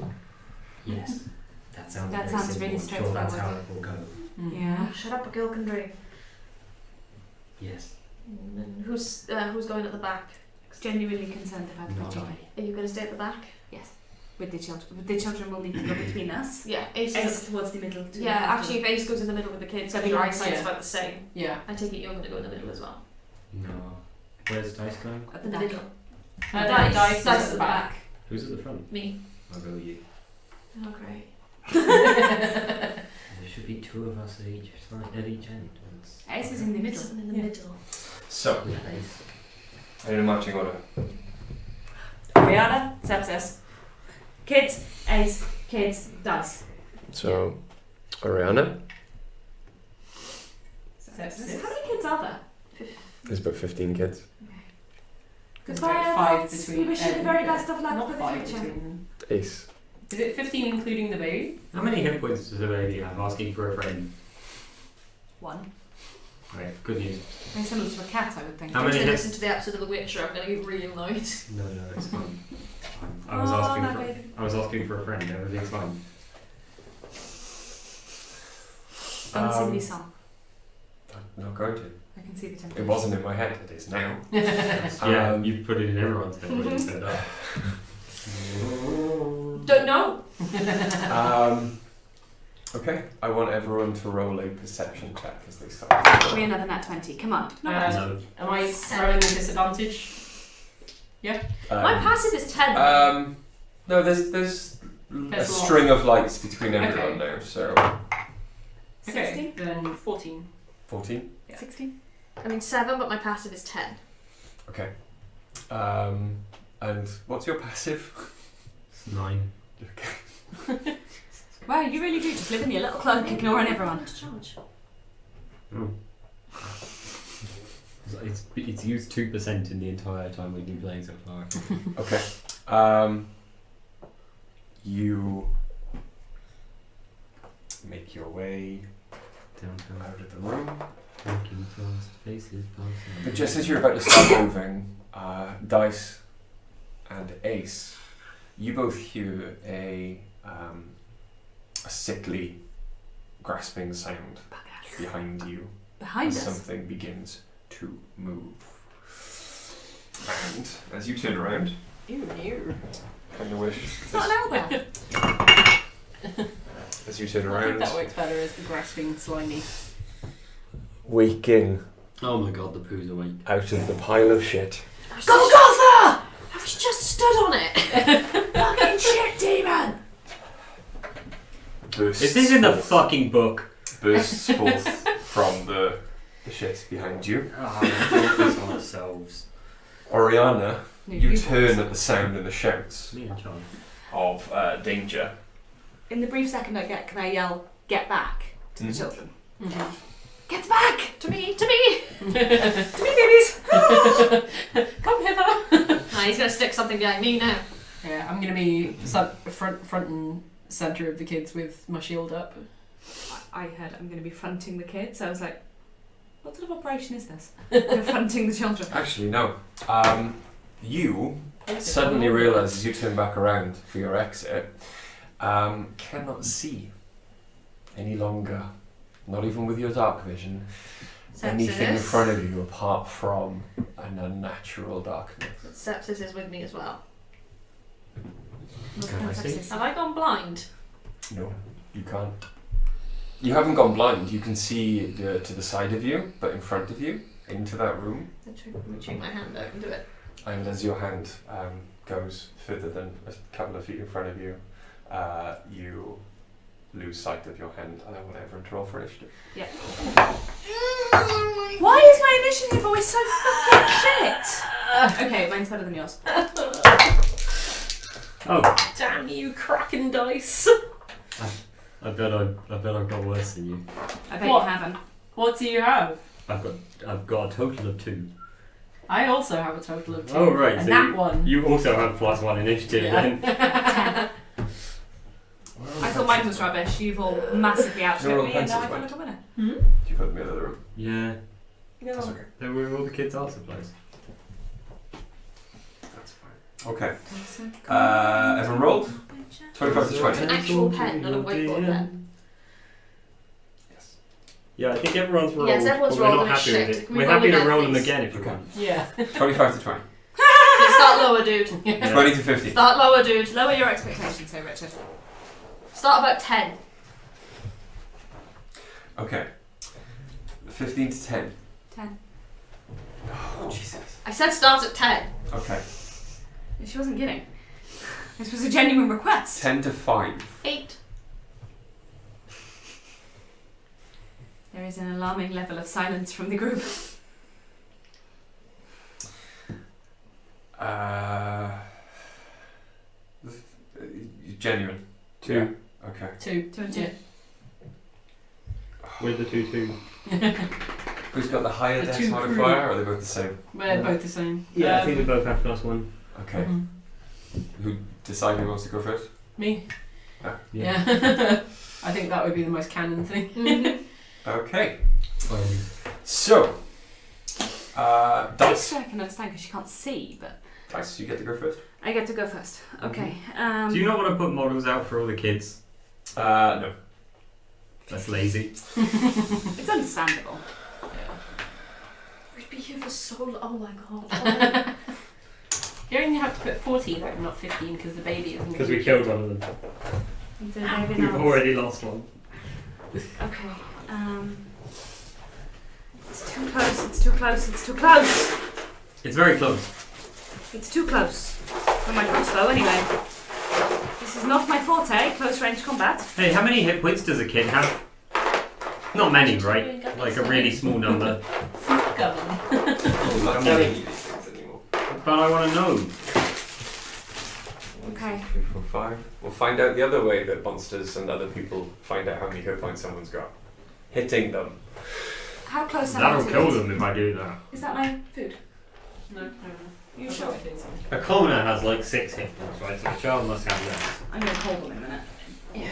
Yes, that sounds That very sounds simple. really I'm sure that's how straightforward. it will go. Yeah. Shut up, a girl can dream. Yes, And who's going at the back? Genuinely concerned about the not children. I. Are you gonna stay at the back? With the children. The children will need to go between us. Yeah, Ace is. Ace towards the middle. To Yeah, the left. actually, if Ace goes in the middle with the kids, That'd be your nice, eyesight's yeah. about the same. Yeah. I take it you're gonna go in the middle as well. No. Where's Dice going? At In the the back. middle. Dice Dice is at the back. Who's at the front? Me. I'll go with you. Oh, great. There should be 2 of us at each end. Ace is in the middle. Someone in the Yeah. middle. So, With Ace. in a marching order. Rihanna, Sepsis. Kids, Ace, kids, Dice. So, Ariana, Sepsis. How many kids are there? there's about 15 kids. There's Goodbye, about 5 lads. between. We wish you the very best of luck Not for the 5 future. between them. Ace. Is it 15 including the baby? How many hit points does a baby have asking for a friend? 1. Right, good news. Very similar to a cat, I would think. How Don't many you hits? listen to the episode of The Witcher, I'm gonna get really annoyed. No, it's fine. I Oh, was asking for a friend. Everything's fine. Don't sing this song. I'm not going to. I can see the temptation. It wasn't in my head, it is now. Yeah, you put it in everyone's head when you said that. Don't know. Okay, I want everyone to roll a perception check as they start. Give me another nat 20. Come on. No. Am I rolling with disadvantage? My passive is 10. No, there's There's a a lot. string of lights between everyone Okay. now, so Okay, then 14. 14. Yeah. 16. I mean 7, but my passive is 10. Okay. And what's your passive? It's 9. Wow, you really do just live in your little cloak, ignoring everyone. Charge. Oh. It's used 2% in the entire time we've been playing so far. Okay. You make your way Downtown. out of the room. Walking fast, faces passing. But just as you're about to start moving, Dice and Ace, you both hear a sickly, grasping sound behind you Behind as us. something begins to move. And as you turn around, Ew, ew. kind of wish It's not an owlbear. as you turn I think around, that works better as the grasping slimy. waking Oh my god, the poo's awake. out of the pile of shit. Golgotha! I was just stood on it. Fucking shit demon! Bursts Is this in the forth- fucking book? bursts forth from the shit behind you. Ah, we'll focus on ourselves. Oriana, No, you you turn at the sound and the shouts Me and Charlie. of danger. In the brief second I get, can I yell, get back to the Mhm. children? Mm-hmm. Get back! To me, to me. To me, babies! Come hither! He's gonna stick something behind me now. Yeah, I'm gonna be front and centre of the kids with my shield up. I heard I'm going to be fronting the kids. I was like, what sort of operation is this? You're fronting the children. Actually, no. You suddenly realise as you turn back around for your exit, cannot see any longer, not even with your dark vision, anything in front of you apart from an unnatural darkness. Sepsis is with me as well. Can I see? Have I gone blind? No, you can't. You haven't gone blind. You can see to the side of you, but in front of you, into that room. I'm reaching my hand out and do it. And as your hand goes further than a couple of feet in front of you, you lose sight of your hand. And I want everyone to roll for initiative. Yeah. Why is my initiative always so fucking shit? Okay, mine's better than yours. Oh, Damn you, cracking dice! I bet I've got worse than you. I bet What? you haven't. What do you have? I've got a total of 2. I also have a total of 2. Oh right, And so that one. you also have +1 initiative then. I thought mine was rubbish. You've all massively You're outstripped all me, and now I pencils, feel right? like a winner. Do you put them in the other room? Yeah, That's okay. they were all the kids' art supplies. That's fine. Okay. Everyone rolled? 25 to 20. An actual pen, not a whiteboard pen. Yes. Yeah, I think everyone's rolled. Yes, everyone's but we're rolled not and it's happy with shit. it. Can we We're roll happy to again, roll them please? again if you Okay. want. Yeah. 25 to 20. Start lower, dude. 20 to 50. Start lower, dude. Lower your expectations here, Richard. Start about 10. Okay. 15 to 10. 10. Oh, Jesus. I said start at 10. Okay. She wasn't kidding. This was a genuine request. 10 to 5. 8. There is an alarming level of silence from the group. Genuine. 2 Yeah. Okay. 2. 2 and 2. Yeah. with the 2. Who's got the higher The dex two modifier, crew. or are they both the same? We're both the same. Yeah, I think we both have +1. Okay. Mhm. Who decide who wants to go first? Me. Ah. Yeah. I think that would be the most canon thing. Okay. So, Dice. I can understand because she can't see, but Dice, you get to go first. I get to go first. Okay. Do you not want to put models out for all the kids? No. That's lazy. It's understandable. We'd be here for so long. Oh my god. You only have to put 14 out, not 15, because the baby isn't. Because we killed one of them. We've already lost one. Okay. It's too close. It's too close. It's too close. It's very close. It's too close for my crossbow. Anyway, this is not my forte. Close range combat. Hey, how many hit points does a kid have? Not many, right? Like a really small number. Govern. Oh, I don't need these things anymore. But I want to know. Okay. 3, 4, 5. We'll find out the other way that monsters and other people find out how many hit points someone's got. Hitting them. How close am I That'll to kill it? them if I do that. Is that my food? No. You sure? A commoner has like 6 hit points, right? So a child must have less. I'm going to call them in a minute. Yeah.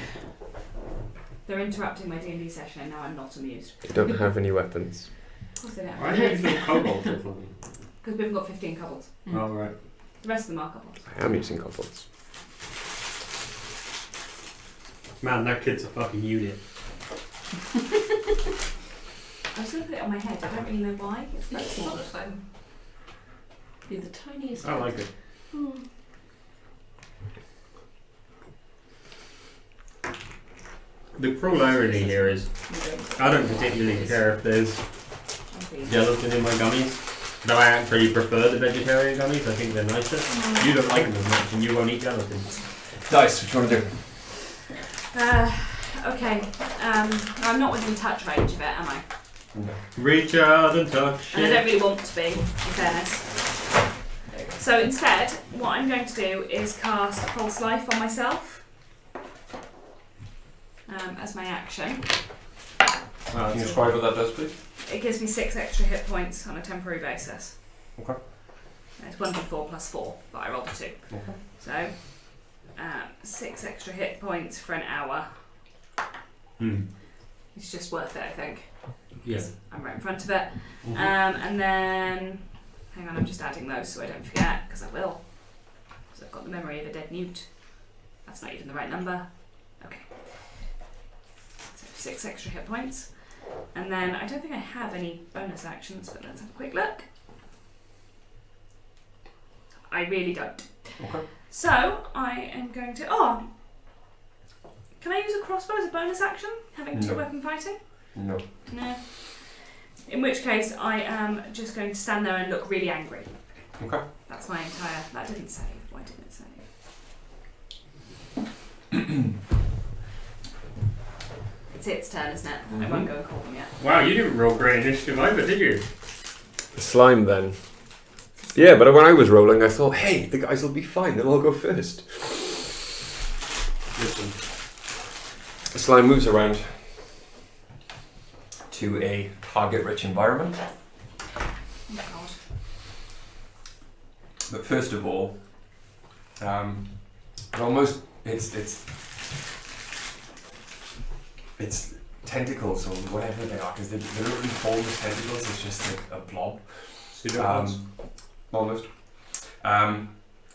They're interrupting my D&D session and now I'm not amused. They don't have any weapons. Of course they don't. Why don't you use cobalt or something? Because we've got 15 kobolds. Oh, right. The rest of them are kobolds. I am using kobolds. Man, that kid's a fucking unit. I was going to put it on my head. I don't really know why. It's that It's small. not fun. Be the tiniest. I like it. The cruel irony here is I don't particularly care if there's gelatin in my gummies, though I actually prefer the vegetarian gummies. I think they're nicer. You don't like them as much and you won't eat gelatin. Dice, what do you want to do? Okay. I'm not within touch range of it, am I? No. Reach out and touch And I don't it. really want to be, in fairness. So instead, what I'm going to do is cast False Life on myself as my action. Can you describe what that does, please? It gives me 6 extra hit points on a temporary basis. Okay. And it's 1d4 plus 4, but I rolled a 2. Okay. So, 6 extra hit points for an hour. It's just worth it, I think. Yeah. I'm right in front of it. And then, hang on, I'm just adding those so I don't forget, because I will. So I've got the memory of a dead newt. That's not even the right number. Okay. So 6 extra hit points. And then I don't think I have any bonus actions, but let's have a quick look. I really don't. Okay. So I am going to. Oh! Can I use a crossbow as a bonus action? Having 2 weapon fighting? No. No. In which case, I am just going to stand there and look really angry. Okay. That's my entire. That didn't save. Why didn't it save? It's its turn, isn't it? I won't go and call them yet. Wow, you didn't roll great initiative either, did you? Slime then. Yeah, but when I was rolling, I thought, hey, the guys will be fine. They'll all go first. Listen. The slime moves around to a target-rich environment. Oh God. But first of all, it's tentacles or whatever they are, because they don't really form as tentacles. It's just like a blob.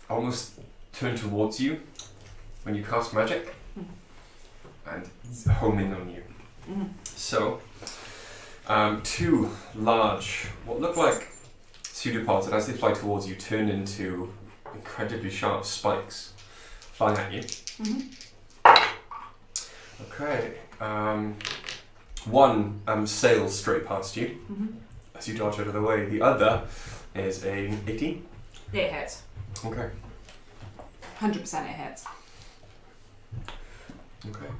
Almost turn towards you when you cast magic and hone in on you. So, 2 large, what look like pseudopods, and as they fly towards you, turn into incredibly sharp spikes flying at you. Okay. One sails straight past you as you dodge out of the way. The other is an 18. Yeah, it hits. Okay. 100% it hits. Okay.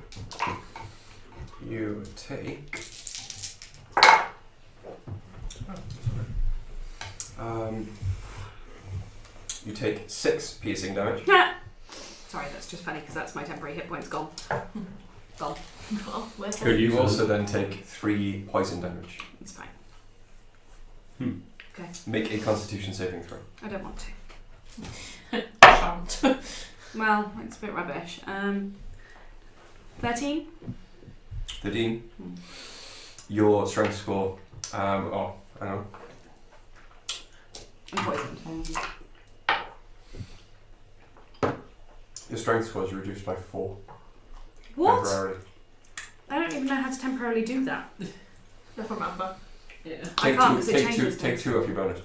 You take. You take 6 piercing damage. Sorry, that's just funny because that's my temporary hit points gone. Gone. Oh, where's that? Could You also then take 3 poison damage. It's fine. Okay. Make a Constitution saving throw. I don't want to. Shan't. Well, it's a bit rubbish. 13? 13. Your strength score. Hang on. I'm poisoned. Your strength score is reduced by 4. What? Temporarily. I don't even know how to temporarily do that. Don't remember. Yeah. I can't because it changes Take things. 2 off your bonus.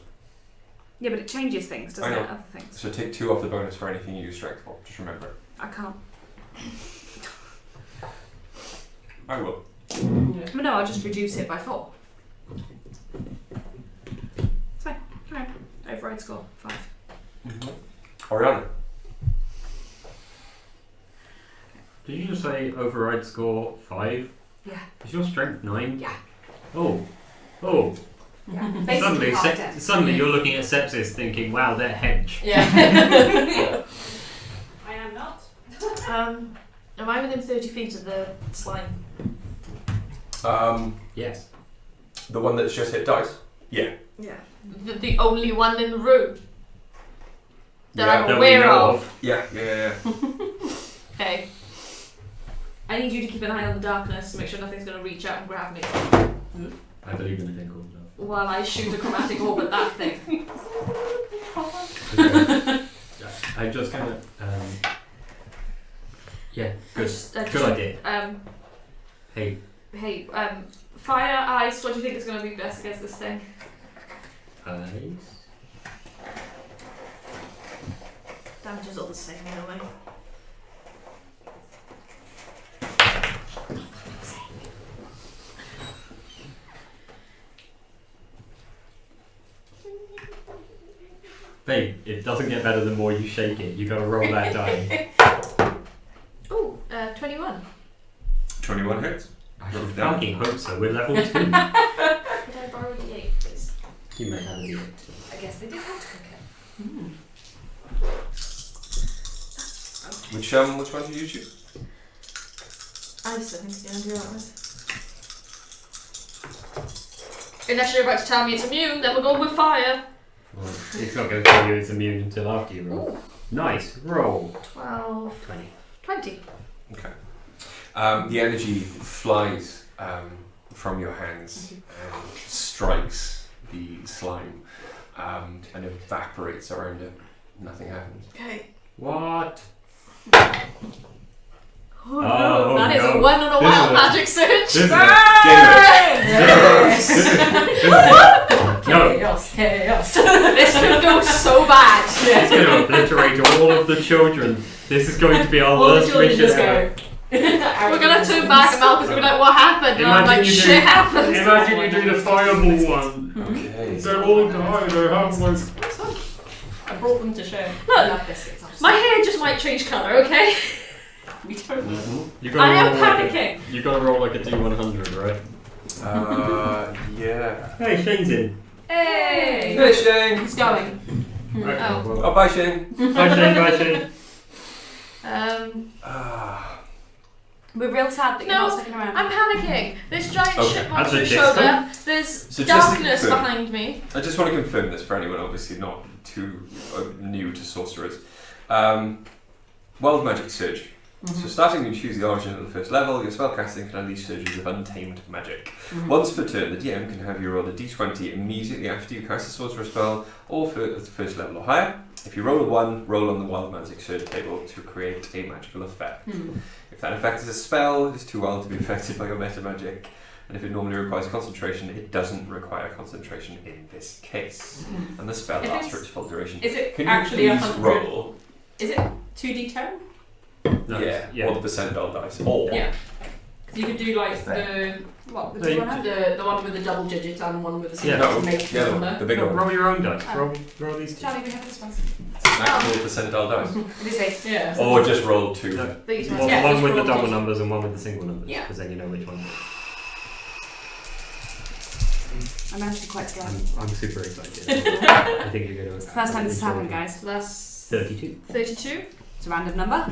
Yeah, but it changes things, doesn't I it? know. Other things. So take 2 off the bonus for anything you use strength for. Just remember it. I can't. I will. But no, I'll just reduce it by 4. It's fine. Alright. Override score 5. Oriana. Did you just say override score 5? Yeah. Is your strength 9? Yeah. Oh. Yeah. Basically half dead. Suddenly you're looking at sepsis thinking, wow, they're hench. Yeah. I am not. Am I within 30 feet of the slime? Yes. The one that's just hit dice? Yeah. Yeah. The only one in the room that Yeah, I'm that we aware know of. Yeah. Okay. I need you to keep an eye on the darkness to make sure nothing's going to reach out and grab me I believe in a thing called love. while I shoot a chromatic orb at that thing. Okay. I'm just gonna. Yeah, good. Good idea. Hey. Hey, fire, ice, what do you think is going to be best against this thing? Ice. Damage is all the same anyway. Babe, it doesn't get better the more you shake it. You gotta roll that die. Ooh, 21. 21 hits. I should fucking hope so. We're level 2. Could I borrow a D8, please? You may have a D8. I guess they did have to cook it. Which one did you choose? Ice, I think, yeah, do that with. Unless you're about to tell me it's immune, then we'll go with fire. Well, it's not going to tell you it's immune until after you roll. Ooh. Nice. Roll. 12. 20. 20. Okay. The energy flies from your hands and strikes the slime and evaporates around it. Nothing happens. Okay. What? Oh, no. That is a 1 on a This wild is magic search. This is Chaos. This could go so bad. It's going to obliterate all of the children. This is going to be our All the worst children mission just ever. go. We're gonna turn back and Malcolm's gonna be like, what happened? And I'm like, shit happened. Imagine you do the fireball one. Okay. They're all dying. They have like. I brought them to share. I love biscuits. My hair just might change colour, okay? We don't know. You I gotta am roll like panicking. you gotta roll like a D100, right? Yeah. Hey, Shane's in. Hey! Hey, Shane. He's going. Okay, Oh. well. Oh, bye, Shane. Bye, Shane. Bye, Shane. We're real sad that you're No, not sticking around. I'm panicking. This giant Okay. shit That's a monster disco. showed up. There's So just to darkness confirm- behind me. I just want to confirm this for anyone obviously not too new to sorcerers. Wild Magic Surge. So starting you choose the origin at the first level, your spellcasting can unleash surges of untamed magic. Once per turn, the DM can have you roll a d20 immediately after you cast a sorcerer spell, or for the first level or higher. If you roll a 1, roll on the Wild Magic Surge table to create a magical effect. If that effect is a spell, it is too wild to be affected by your meta magic. And if it normally requires concentration, it doesn't require concentration in this case. And the spell If lasts it's- for its full duration. Is it Can you actually please 100? roll? Is it 2d10? No, Yeah, or the percentile dice. Or Yeah. Because you could do like the What? No, The you- 200? the one with the double digits and one with the Yeah. single No, to make the other one, number. the big No, one. roll your own dice. Oh. Roll these two. Charlie, we have this one. It's an actual percentile dice. What is it? Yeah. Or just roll 2. No. These One, ones. Yeah, one just with the roll double two. numbers and one with the single numbers. Yeah. Because then you know which one. I'm actually quite scared. I'm super excited. I think you're going to. It's the first time this has happened, guys. So that's 32. 32. It's a random number.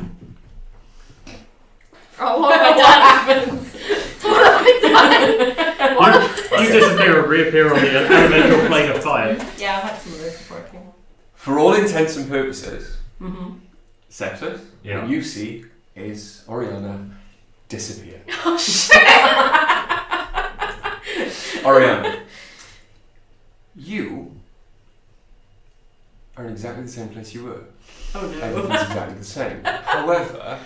Oh, what have I done? What have I done? You disappear and reappear on the elemental plane of fire. Yeah, I've had some of those before I came. For all intents and purposes, Mm-hmm. Scepter, Yeah. what you see is Oriana disappear. Oh shit! Oriana, you are in exactly the same place you were. Oh no. Everything's exactly the same. However,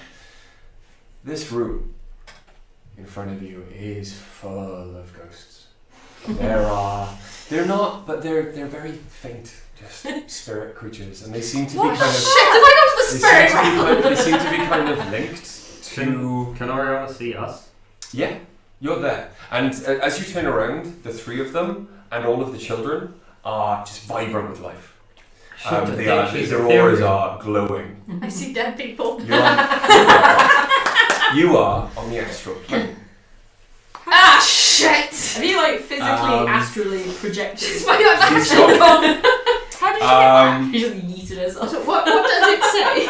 this room in front of you is full of ghosts. They're not, but they're very faint, just spirit creatures, and they seem to be What kind the of. shit? Did I go to the spirit realm? They seem to be kind of linked to. Can Oriana see us? Yeah, you're there, and as you turn around, the three of them and all of the children are just vibrant with life. Their auras are glowing. I see dead people. You are on the astral plane. Ah shit! Have you like physically, astrally projected? It's funny like She's that. got- How did you get back? He just yeeted us. So what does it say?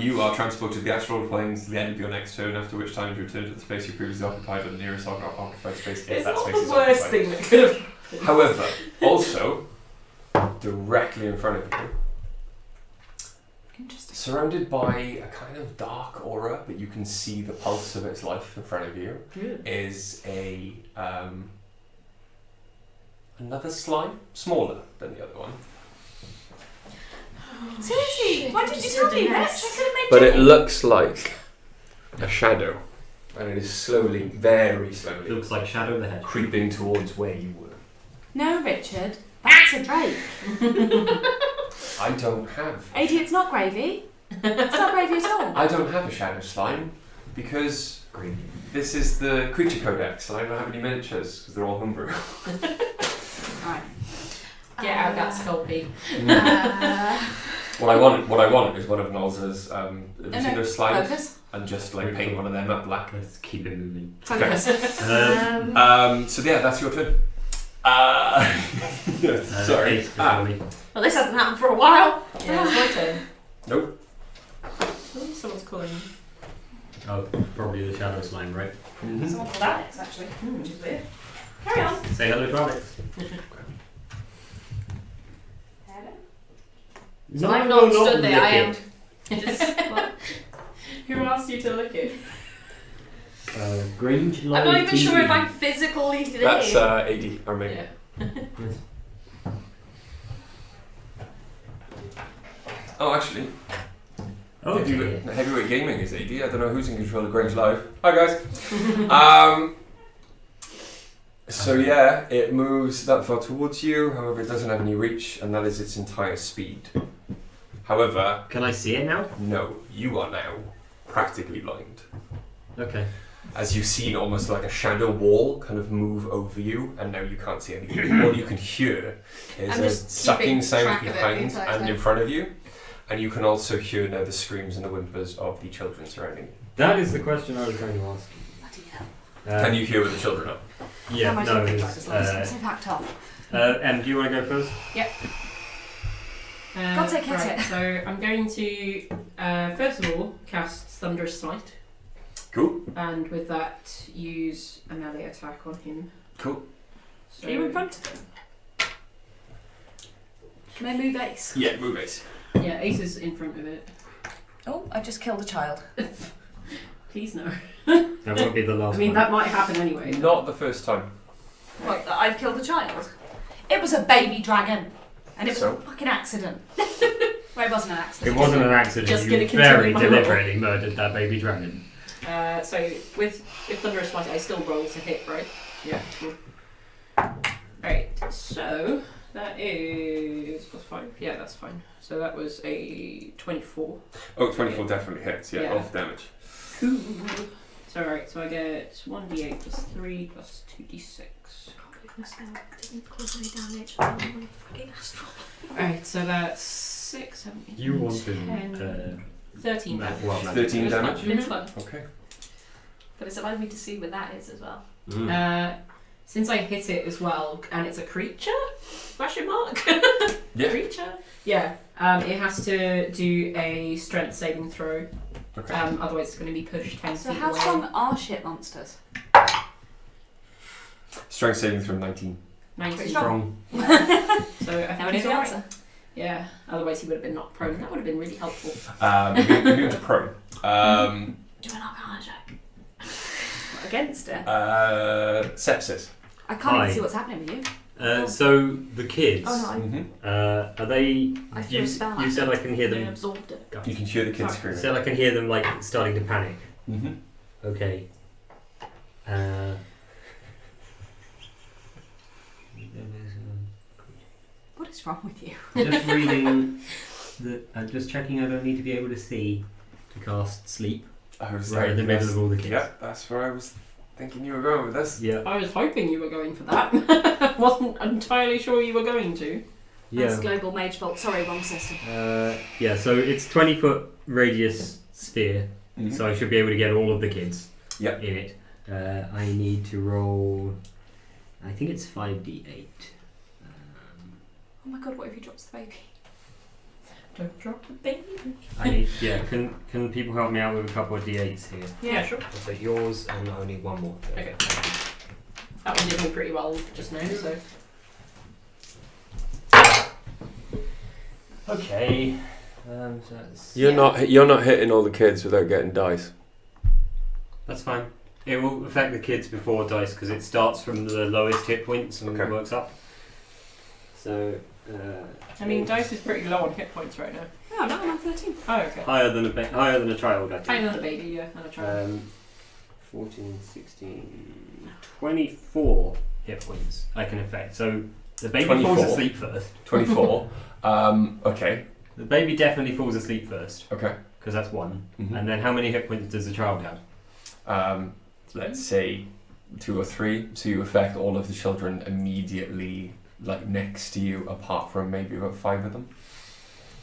You are transported to the astral planes to the end of your next turn, after which time you return to the space you previously occupied, or the nearest occupied space if It's that not space the is worst occupied. thing that could have. However, also, directly in front of you, Interesting. surrounded by a kind of dark aura, but you can see the pulse of its life in front of you, is a another slime, smaller than the other one. Seriously, why did you tell me, Rex? I could have made But it Jenny. looks like a shadow, and it is slowly, very It slowly, looks like Shadow the Hedgehog. creeping towards where you were. No, Richard. That's a Drake. I don't have. AD, it's not gravy. It's not gravy at all. I don't have a shadow slime because this is the creature codex, and I don't have any miniatures because they're all homebrew. Alright. Get out that Sculpey. What I want is one of Nolza's have you seen those slimes, Focus. and just like paint one of them up black. Let's keep it moving. Focus. So yeah, that's your turn. Sorry. Eight before me. Well, this hasn't happened for a while. Yeah, it's my turn. Nope. Oh, someone's calling me. Oh, probably the Shadow Slime, right? Someone called Alex, actually, which is weird. Carry on. Say hello to Alex. Hello. So I'm not stood there, I am. Who asked you to lick it? Grange I'm not even sure if I'm physically there. That's 80 or maybe. Yeah. Oh, actually, Oh, heavyweight gaming is AD. I don't know who's in control of Grange Live. Hi guys. So yeah, it moves that far towards you. However, it doesn't have any reach, and that is its entire speed. However, can I see it now? no, you are now practically blind. Okay. As you've seen almost like a shadow wall kind of move over you, and now you can't see anything. All you can hear is I'm a just sucking keeping sound track of it the behind entire and time. in front of you, and you can also hear now the screams and the whimpers of the children surrounding you. That is the question I was going to ask. Bloody hell. Can you hear where the children are? Yeah, How much no, do you it think is, I'm so packed off. Em, do you want to go first? God take hit right, it. so I'm going to first of all cast Thunderous Smite, Cool. and with that use a melee attack on him. Cool. So Are you in front of him? Can I move Ace? Yeah, move Ace. Yeah, Ace is in front of it. Oh, I just killed a child. Please no. That won't be the last I mean one. that might happen anyway. Not the first time. What, that I've killed a child? It was a baby dragon. And it was So? a fucking accident. Well, it wasn't an accident. It wasn't an accident. Just You gonna continue very my roll. deliberately murdered that baby dragon. So with Thunderous Smite, I still roll to hit, right? Yeah. Cool. Right. So that is +5. Yeah, that's fine. So that was a 24. Oh, 24 definitely hits, yeah, Yeah. off damage. Cool. So right. So I get 1d8 +3 +2d6. Didn't cause any damage. I don't want to fucking ask for. Alright. So that's 6, 7, 8, You 9, wanted 10, 13 damage. well, 13 damage? It's fun. Okay. But it's allowed me to see where that is as well. Since I hit it as well, and it's a creature? Question mark? Yeah. Creature? Yeah. It has to do a strength saving throw. Okay. Otherwise it's going to be pushed 10 So feet how away. strong are shit monsters? Strength saving throw 19. 19. Strong. So I Now think we know he's the alright. answer. Yeah. Otherwise he would have been knocked prone. That would have been really helpful. Move to prone. Do an arcana check. Against it. Sepsis. I can't Hi. even see what's happening with you. So the kids. Oh no, Mm-hmm. Are they? I feel a spell. You said I can hear They them. absorbed it. You can hear the kids You screaming. said I can hear them like starting to panic. Mm-hmm. Okay. What is wrong with you? Just reading. I'm just checking. I don't need to be able to see to cast sleep. I was Right in the middle of all the kids. Yeah, that's where I was thinking you were going with this. Yeah. I was hoping you were going for that. Wasn't entirely sure you were going to. That's Yeah. global mage bolt. Sorry, wrong system. Yeah. So it's 20-foot radius sphere. Mhm. So I should be able to get all of the kids. Yep. In it. I need to roll. I think it's 5d8. Oh my god, what if he drops the baby? Don't drop the baby. I need. Yeah. Can people help me out with a couple of d8s here? Yeah, sure. So yours and only one more. Okay. That one did me pretty well just now, so. Okay. So that's, You're not hitting all the kids without getting dice. that's fine. It will affect the kids before dice because it starts from the lowest hit points and Okay. works up. So. I mean, Dice is pretty low on hit points right now. No, no, I'm on 13. Oh, okay. higher than a child, I I think. know the baby, yeah, and a child. 14, 16, 24 hit points I can affect. So the baby 24? falls asleep first. 24. Okay. The baby definitely falls asleep first Okay. because that's one. Mhm. And then how many hit points does the child have? Let's say 2 or 3. So you affect all of the children immediately, like next to you, apart from maybe about 5 of them.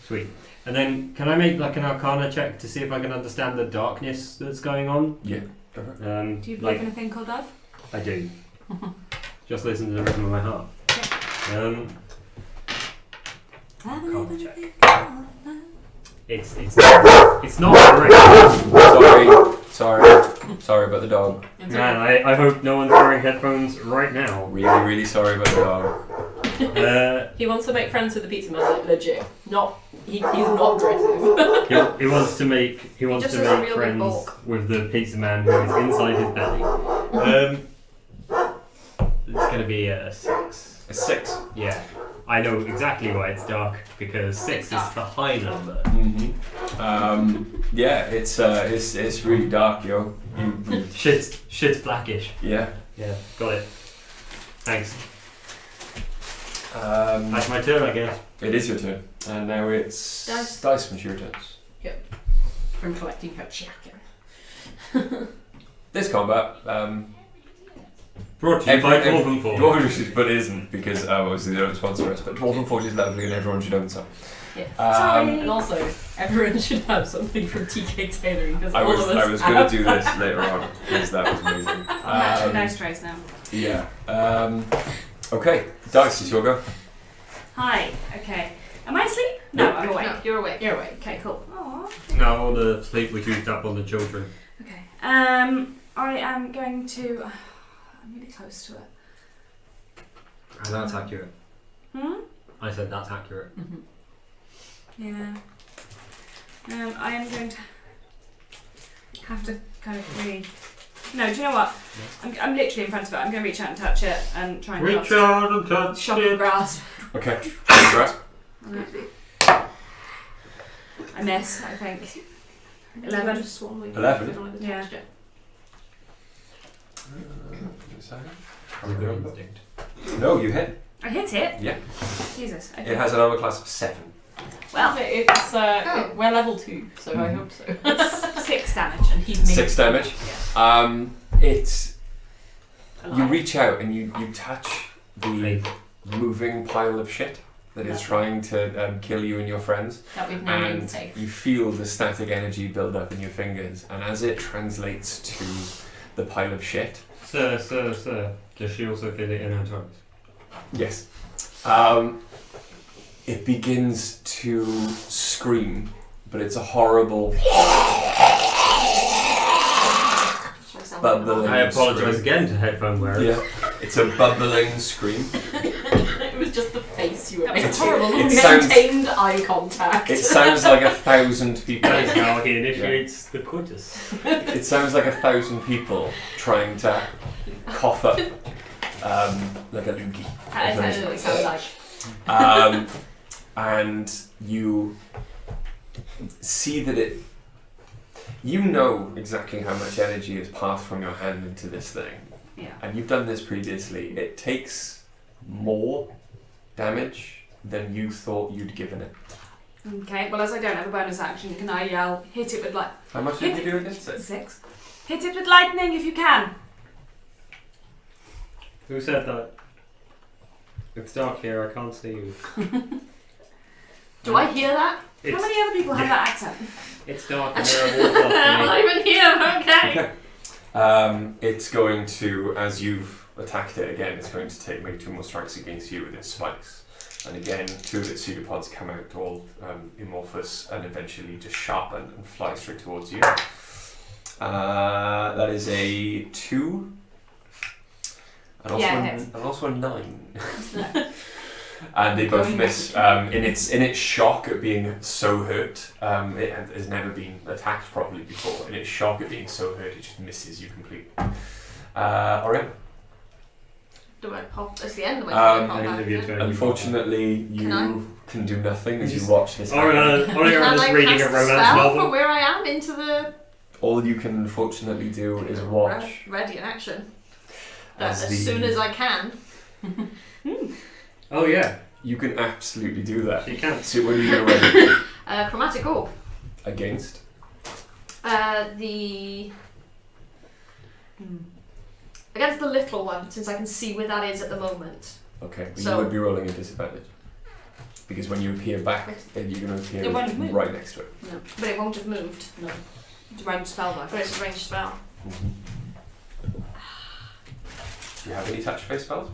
Sweet. And then can I make like an Arcana check to see if I can understand the darkness that's going on? Yeah. Go for it. Do you believe Like in a thing called love? I do. Just listen to the rhythm of my heart. I Arcana believe in a check. thing called love. It's not great. Sorry about the dog. Man, I hope no one's wearing headphones right now. Really, really sorry about the dog. He wants to make friends with the pizza man, like legit. Not he's not aggressive. He wants to make Just has a real big friends bulk. with the pizza man who is inside his belly. It's gonna be a 6. A 6. Yeah. I know exactly why it's dark, because 6 is the high number. Yeah, it's really dark, yo. Shit's blackish. Yeah. Yeah, got it. Thanks. That's That's my turn, I guess. It is your turn, and now it's Dice from your turn. I'm collecting her jacket. This combat, Brought to you by Dwarven Forge. Dwarven, but it isn't because obviously they don't sponsor us. But Dwarven Forge is lovely, and everyone should own some. Yeah. Sorry. And also, everyone should have something from TK Tailoring because I all of us was going to do this later on because that was amazing. I'm matching dice trays now. Yeah. Okay, Dice, it's your go. Hi. Okay. Am I asleep? No, I'm awake. No, you're awake. You're awake. Okay, cool. Aww. No, all the sleep was used up on the children. Okay. I am going to. I'm really close to it. And that's accurate. I said that's accurate. Yeah. I am going to have to kind of really. No, do you know what? I'm literally in front of it. I'm going to reach out and touch it and try and Reach out and touch shock it. and grasp. Okay. Grasp. I miss, I think. 11. 11? Yeah. No, you hit. I hit it? Yeah. Jesus. Okay. It has an armor class of 7. Well, it's we're level 2, so I hope so. it's 6 damage. And he's made 6 damage. It's you reach out and you touch the moving pile of shit that is trying to kill you and your friends, that we've now made and safe. you feel the static energy build up in your fingers, and as it translates to the pile of shit. Sir, does she also feel it in her tongues? Yes. It begins to scream, but it's a horrible bubbling I apologise scream. again to headphone wearers. Yeah, it's a bubbling scream. It was just the face you were That was making. horrible. It sounds- maintained eye contact. It sounds like 1,000 people. That is how he initiates the coitus. It sounds like 1,000 people trying to cough up like a loogie. That is what it sounds like. And you see that it. You know exactly how much energy is passed from your hand into this thing. Yeah. And you've done this previously. It takes more damage than you thought you'd given it. Okay, well, as I don't have a bonus action, can I yell, hit it with light? How much did you do against it? 6. Hit it with lightning if you can. Who said that? It's dark here, I can't see you. Do I hear that? How many other people have that accent? It's dark and there are walls I'm off not even here, okay. It's going to, as you've attacked it again, it's going to make 2 more strikes against you with its spikes. And again, 2 of its pseudopods come out all amorphous and eventually just sharpen and fly straight towards you. That is a 2. And also, Yeah, it hits. and also a 9. And they both miss. In its shock at being so hurt, it has never been attacked properly before. In its shock at being so hurt, it just misses you completely. Orion? Do I pop? That's the end of my Um, turn. I End of your pop turn. Unfortunately, you can do nothing as you watch this happen. Orion Can is I reading cast a a romance spell novel. from where I am into the All you can unfortunately do is watch ready in action? as As the. soon as I can. Oh yeah, You can absolutely do that. she can. So what are you going to ready Chromatic orb. against? Against the little one, since I can see where that is at the moment. Okay, but So- you would be rolling a disadvantage. Because when you appear back, then you're going to appear It won't move. right next to it. No, but it won't have moved. No. It's a ranged spell though. But it's a ranged spell. Do you have any touch face spells?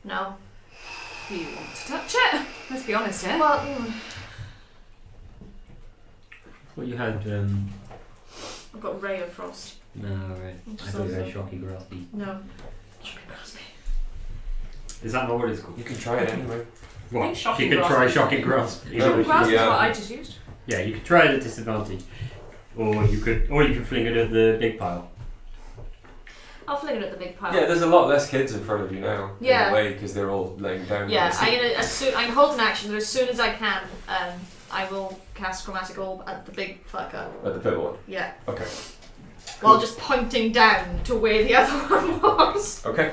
No. Do you want to touch it? Let's be honest here. Well, What you had, I've got Ray of Frost. no, right. I thought you had Shocky Graspy. No. Is that not what it's called? You can try it anyway. What? think Shocking She could Grasp try is Shocking fine. Grasp. No, Either way. Grasp is Yeah. what I just used. Yeah, you could try it at disadvantage, or you could fling it at the big pile. I'll fling it at the big pile. Yeah, there's a lot less kids in front of you now. Yeah. In a way, because they're all laying down. Yeah, I'm gonna hold an action, but as soon as I can, I will cast Chromatic Orb at the big fucker. At the purple one. Yeah. Okay. While just pointing down to where the other one was. Okay.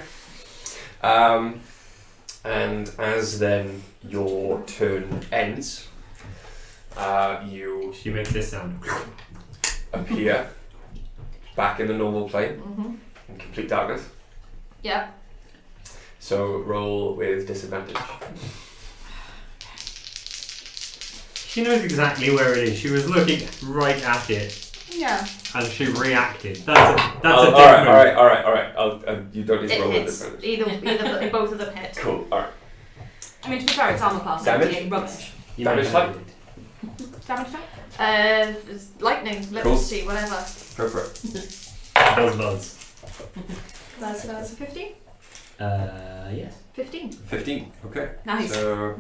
And as then your turn ends, you She makes this sound. appear back in the normal plane Mm-hmm. in complete darkness. Yeah. So roll with disadvantage. She knows exactly where it is. She was looking right at it, Yeah. and she reacted. That's a all dick right, move. all right. You don't need to It roll with hits. disadvantage. Either both of them hit. Cool. All right. I mean, to be fair, it's armor class. Damage? 78 rubbish. You Damage might type? have it. Damage type? It's lightning, Cool. electricity, whatever. Go for it. Buzz. That's a 15? Yes. 15. 15. Okay. Nice. So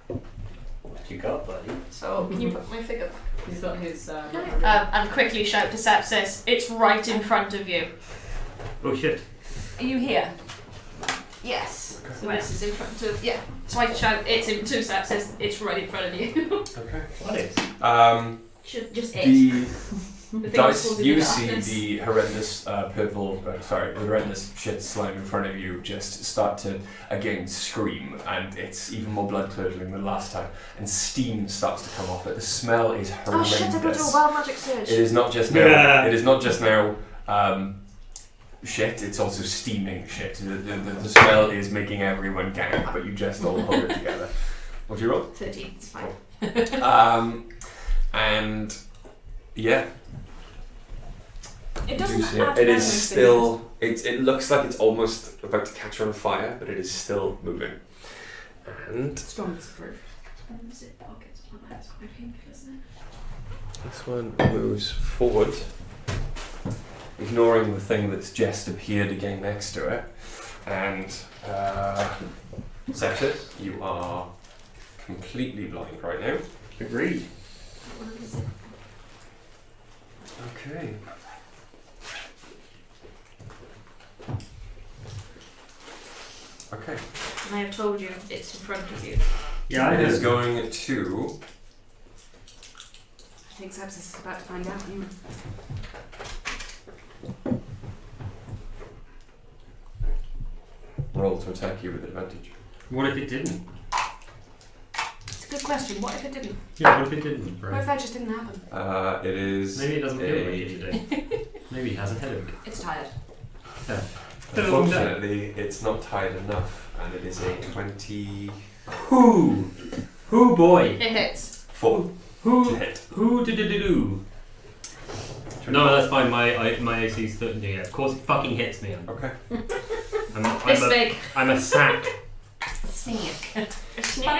What you got, buddy? So, can you put my figure back? He's got his. And quickly shout to Sepsis, it's right in front of you. Oh shit. Are you here? Yes. Okay. So this is in front of, yeah. So I shout, it's in two Sepsis, it's right in front of you. okay. What is? Should just it. The The thing dice, was you in the see darkness. the horrendous the horrendous shit slime in front of you just start to again scream, and it's even more blood curdling than last time, and steam starts to come off it. The smell is Oh horrendous. shit, I got to do a wild magic surge. It is not just now. Yeah. It is not just now. Shit. It's also steaming shit. The smell is making everyone gag, but you just all hold it together. What do you roll? 13, it's fine. And yeah. It You doesn't see add it is damage, still. It looks like it's almost about to catch on fire, but it is still moving. And Strong disapprove. Zip pockets. Oh, that's quite painful, isn't it? this one moves forward, ignoring the thing that's just appeared again next to it. And Sepsis, you are completely blind right now. Agreed. What is it? Okay. Okay. And I have told you it's in front of you. Yeah, I It is know. going to. I think Sepsis is about to find out anyway. Roll to attack you with advantage. What if it didn't? It's a good question. What if it didn't? Yeah, what if it didn't, What if right? that just didn't happen? It is. Maybe it doesn't feel like it today. Maybe he has a headache. It's tired. Unfortunately, it's not tied enough, and it is a 24 Who boy? It hits. to Who hit. who do? No, that's fine. My AC is 13. Yeah, of course it fucking hits me. Okay. This big. I'm a sack. Snake. Fun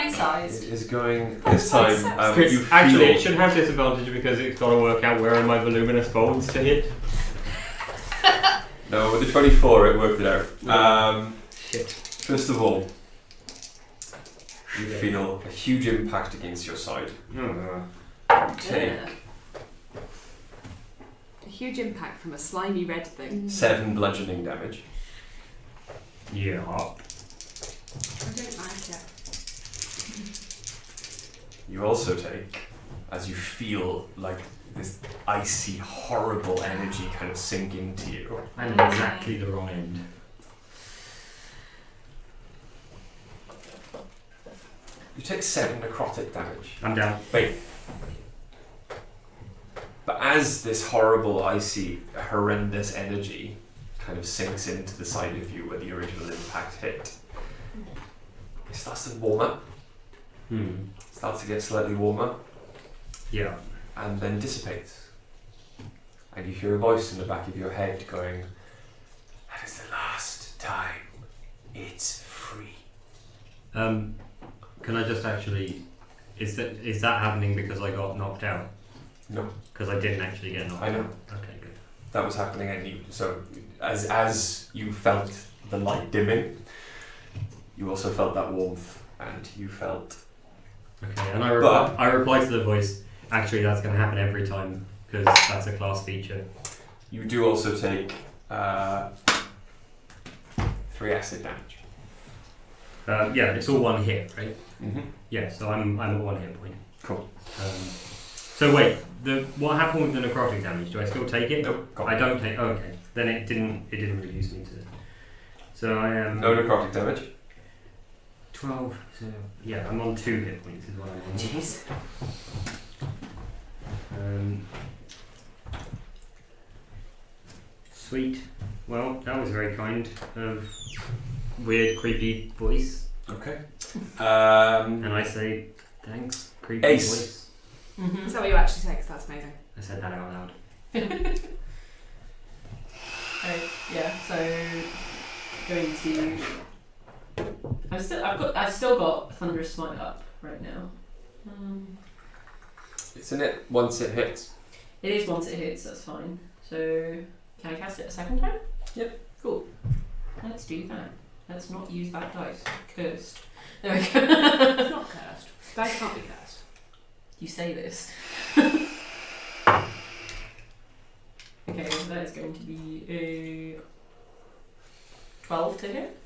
It sized. is going this time. You Actually, feel it should have disadvantage because it's got to work out where are my voluminous folds to hit. no, with the 24, it worked it out. Shit. First of all, you feel a huge impact against your side. You take A huge impact from a slimy red thing. 7 bludgeoning damage. Yeah. I don't like it. You also take, as you feel like this icy, horrible energy kind of sink into you. I'm exactly the wrong end. You take 7 necrotic damage. I'm down. Wait. But as this horrible, icy, horrendous energy kind of sinks into the side of you where the original impact hit, it starts to warm up, starts to get slightly warmer, Yeah. and then dissipates. And you hear a voice in the back of your head going, "That is the last time. It's free." Can I just actually? Is that happening because I got knocked out? No, Because I didn't actually get knocked I know. out. Okay, good. that was happening at you. So as you felt the light dimming, you also felt that warmth, and you felt Okay, and I But- reply to the voice. Actually, that's going to happen every time because that's a class feature. You do also take 3 acid damage. Yeah, it's all one hit, right? Mm-hmm. Yeah, so I'm at 1 hit point. Cool. So wait, what happened with the necrotic damage? Do I still take it? Nope. I don't take. Oh, okay. Then it didn't reduce me to. So I am. No necrotic damage. 12. So yeah, I'm on 2 hit points is what I'm on. Jeez. Sweet. Well, that was very kind of weird, creepy voice. Okay. And I say thanks, creepy Ace. voice. Mm-hmm. Is that what you actually say? 'Cause that's amazing. I said that out loud. Yeah. So going to. I've still got Thunderous Smite up right now. Isn't it once it hits? It is once it hits. That's fine. So can I cast it a second time? Yep. Cool. Let's do that. Let's not use that dice. Cursed. There we go. It's not cursed. Dice can't be cursed. You say this. Okay, so that is going to be a 12 to hit.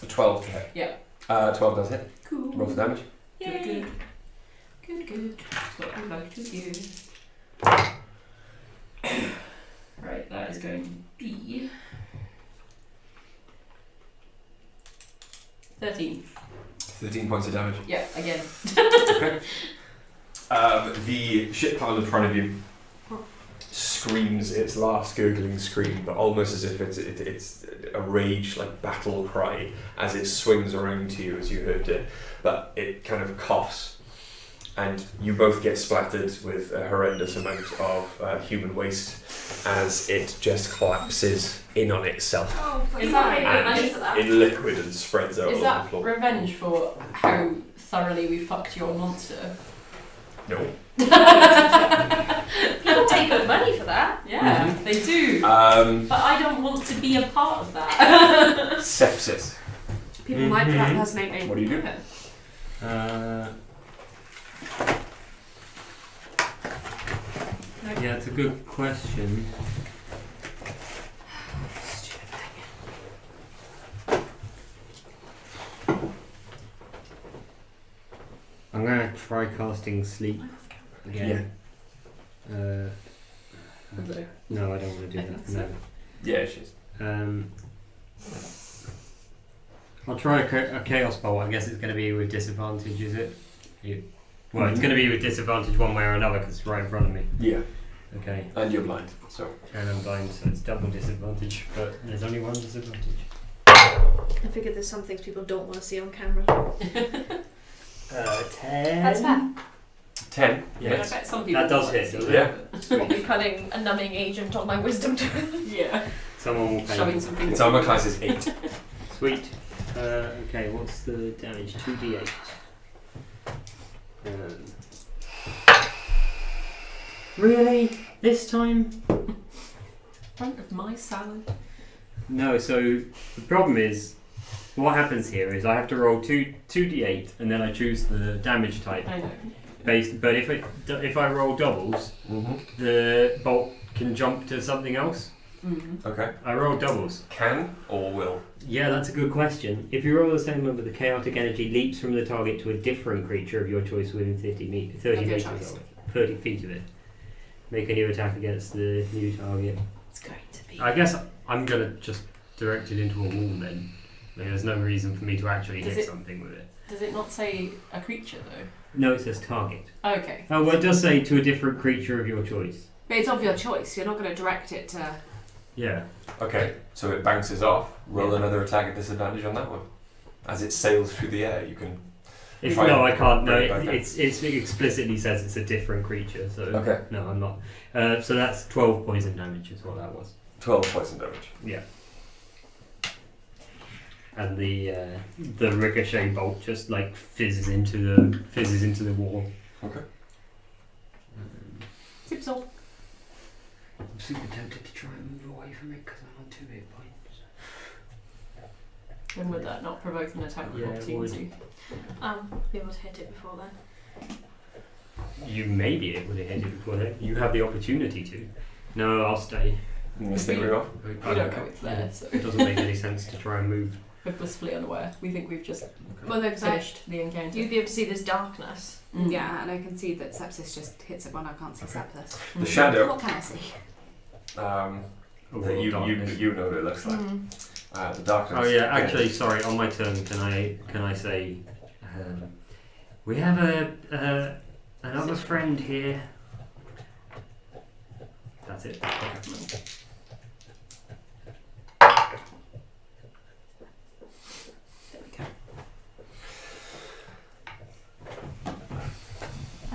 A 12 to hit. Yeah. 12 does hit. Cool. Roll for damage. Good. That's what we like to hear. Right, that is going to be 13. 13 points of damage. Yeah, again. Okay. The ship pile in front of you screams its last gurgling scream, but almost as if it's a rage, like battle cry, as it swings around to you as you heard it. But it kind of coughs, and you both get splattered with a horrendous amount of human waste as it just collapses in on itself Oh, Is that and in liquid and spreads out Is over that the floor. revenge for how thoroughly we fucked your monster? No. People take good money for that. Yeah, they do. But I don't want to be a part of that. Sepsis. People might put that impersonate me. What do you do? Yeah, it's a good question. I'm gonna try casting sleep again. No, I don't want to do that. No. Yeah, she's. I'll try a chaos bolt. I guess it's going to be with disadvantage, is it? Well, it's going to be with disadvantage one way or another because it's right in front of me. Yeah. Okay. And you're blind, so. And I'm blind, so it's double disadvantage, but there's only one disadvantage. I figured there's some things people don't want to see on camera. 10. That's fair. 10. Yes. I bet some people That does want hit, to doesn't see it? that. Probably putting a numbing agent on my wisdom tooth. Yeah. Someone will pay. Shoving some things. Its armor class is 8. Sweet. Okay, what's the damage? 2d8. Really? This time? Front of my salad. No, so the problem is, what happens here is I have to roll 2d8 and then I choose the damage type. I know. But if I roll doubles, the bolt can jump to something else. Mm-hmm. Okay. I roll doubles. Can or will? Yeah, that's a good question. If you roll the same number, the chaotic energy leaps from the target to a different creature of your choice within 30 meters of it. 30 feet of it. Make a new attack against the new target. It's going to be. I guess I'm going to just direct it into a wall then. I mean, there's no reason for me to actually hit something with it. Does it not say a creature though? No, it says target. Okay. Oh, well, it does say to a different creature of your choice. But it's of your choice. You're not going to direct it to. Yeah. Okay, so it bounces off. Roll Yeah. another attack at disadvantage on that one. As it sails through the air, you can. No, I can't. No, Right, okay. it explicitly says it's a different creature. So Okay. no, I'm not. So that's 12 poison damage is what that was. 12 poison damage. Yeah. And the ricochet bolt just like fizzes into the wall. Okay. Zips up. I'm super tempted to try and move away from it because I'm on 2 hit points. And would that not provoke an attack of Yeah, it would. opportunity? Be able to hit it before then. You may be able to hit it before then. You have the opportunity to. No, I'll stay. You want to stay where you are? We don't know it's there, so It doesn't make any sense to try and move. we're blissfully unaware. We think we've just Well, they've finished the encounter. You'd be able to see this darkness. Mm. Yeah, and I can see that sepsis just hits it when I can't see sepsis. The shadow What can I see? that Overall you darkness. know what it looks like. The darkness. Oh yeah, actually, sorry. On my turn, can I say, we have another friend here. That's it. I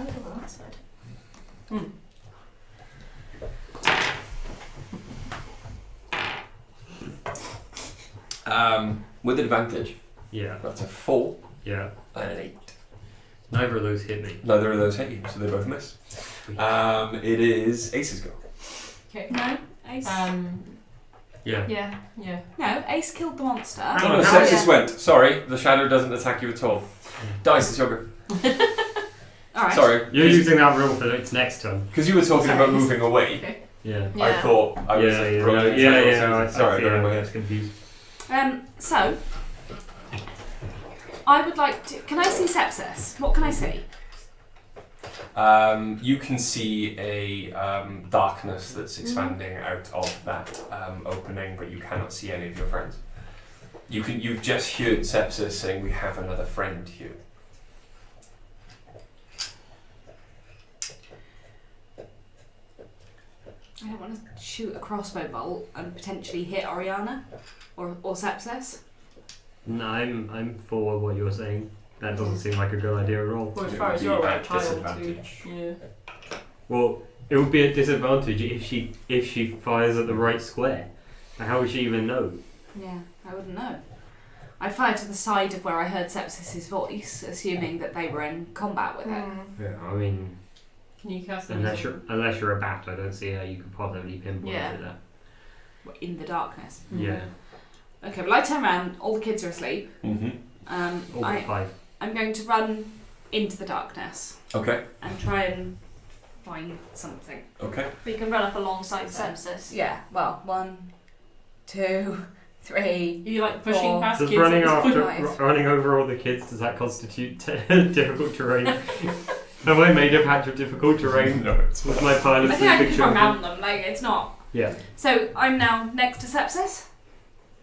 would have on that side. With advantage, Yeah, that's a 4 yeah. and an 8. Neither of those hit me. Neither of those hit you, so they both miss. It is Ace's go. Okay. No, Ace. Yeah. Yeah. Yeah. no, Ace killed the monster. Oh no, sepsis went. Sorry, the shadow doesn't attack you at all. Dice, it's your go. Alright. Sorry. You're using that rule for its next turn. Because you were talking Sorry. about moving away. Yeah. Yeah. I thought I was rolling attack. Sorry, I got in my I head. was confused. So, I would like to. Can I see sepsis? What can I see? You can see a darkness that's expanding out of that opening, but you cannot see any of your friends. You've just heard Sepsis saying, "We have another friend here." I don't want to shoot a crossbow bolt and potentially hit Oriana or Sepsis. No, I'm for what you're saying. That doesn't seem like a good idea at all. Well, as It far would as be you're aware, at child too. disadvantage. Yeah. Well, it would be a disadvantage if she fires at the right square. How would she even know? Yeah, I wouldn't know. I fired to the side of where I heard Sepsis's voice, assuming that they were in combat with it. Yeah, I mean, Can you cast them? unless you're a bat, I don't see how you could possibly pinpoint Yeah. it there. In the darkness. Yeah, Okay, well I turn around, all the kids are asleep. Mm-hmm. all but 5. I'm going to run into the darkness Okay. and try and find something. Okay. We can run up alongside sepsis. Yeah, well, 1, 2, 3. You like pushing Or- past Does kids? running at this after point? running over all the kids, does that constitute difficult terrain? Am I made of hatch of difficult terrain? No, it's With my pile of I think I can pictures. just run around them, like it's not. Yeah. So I'm now next to Sepsis.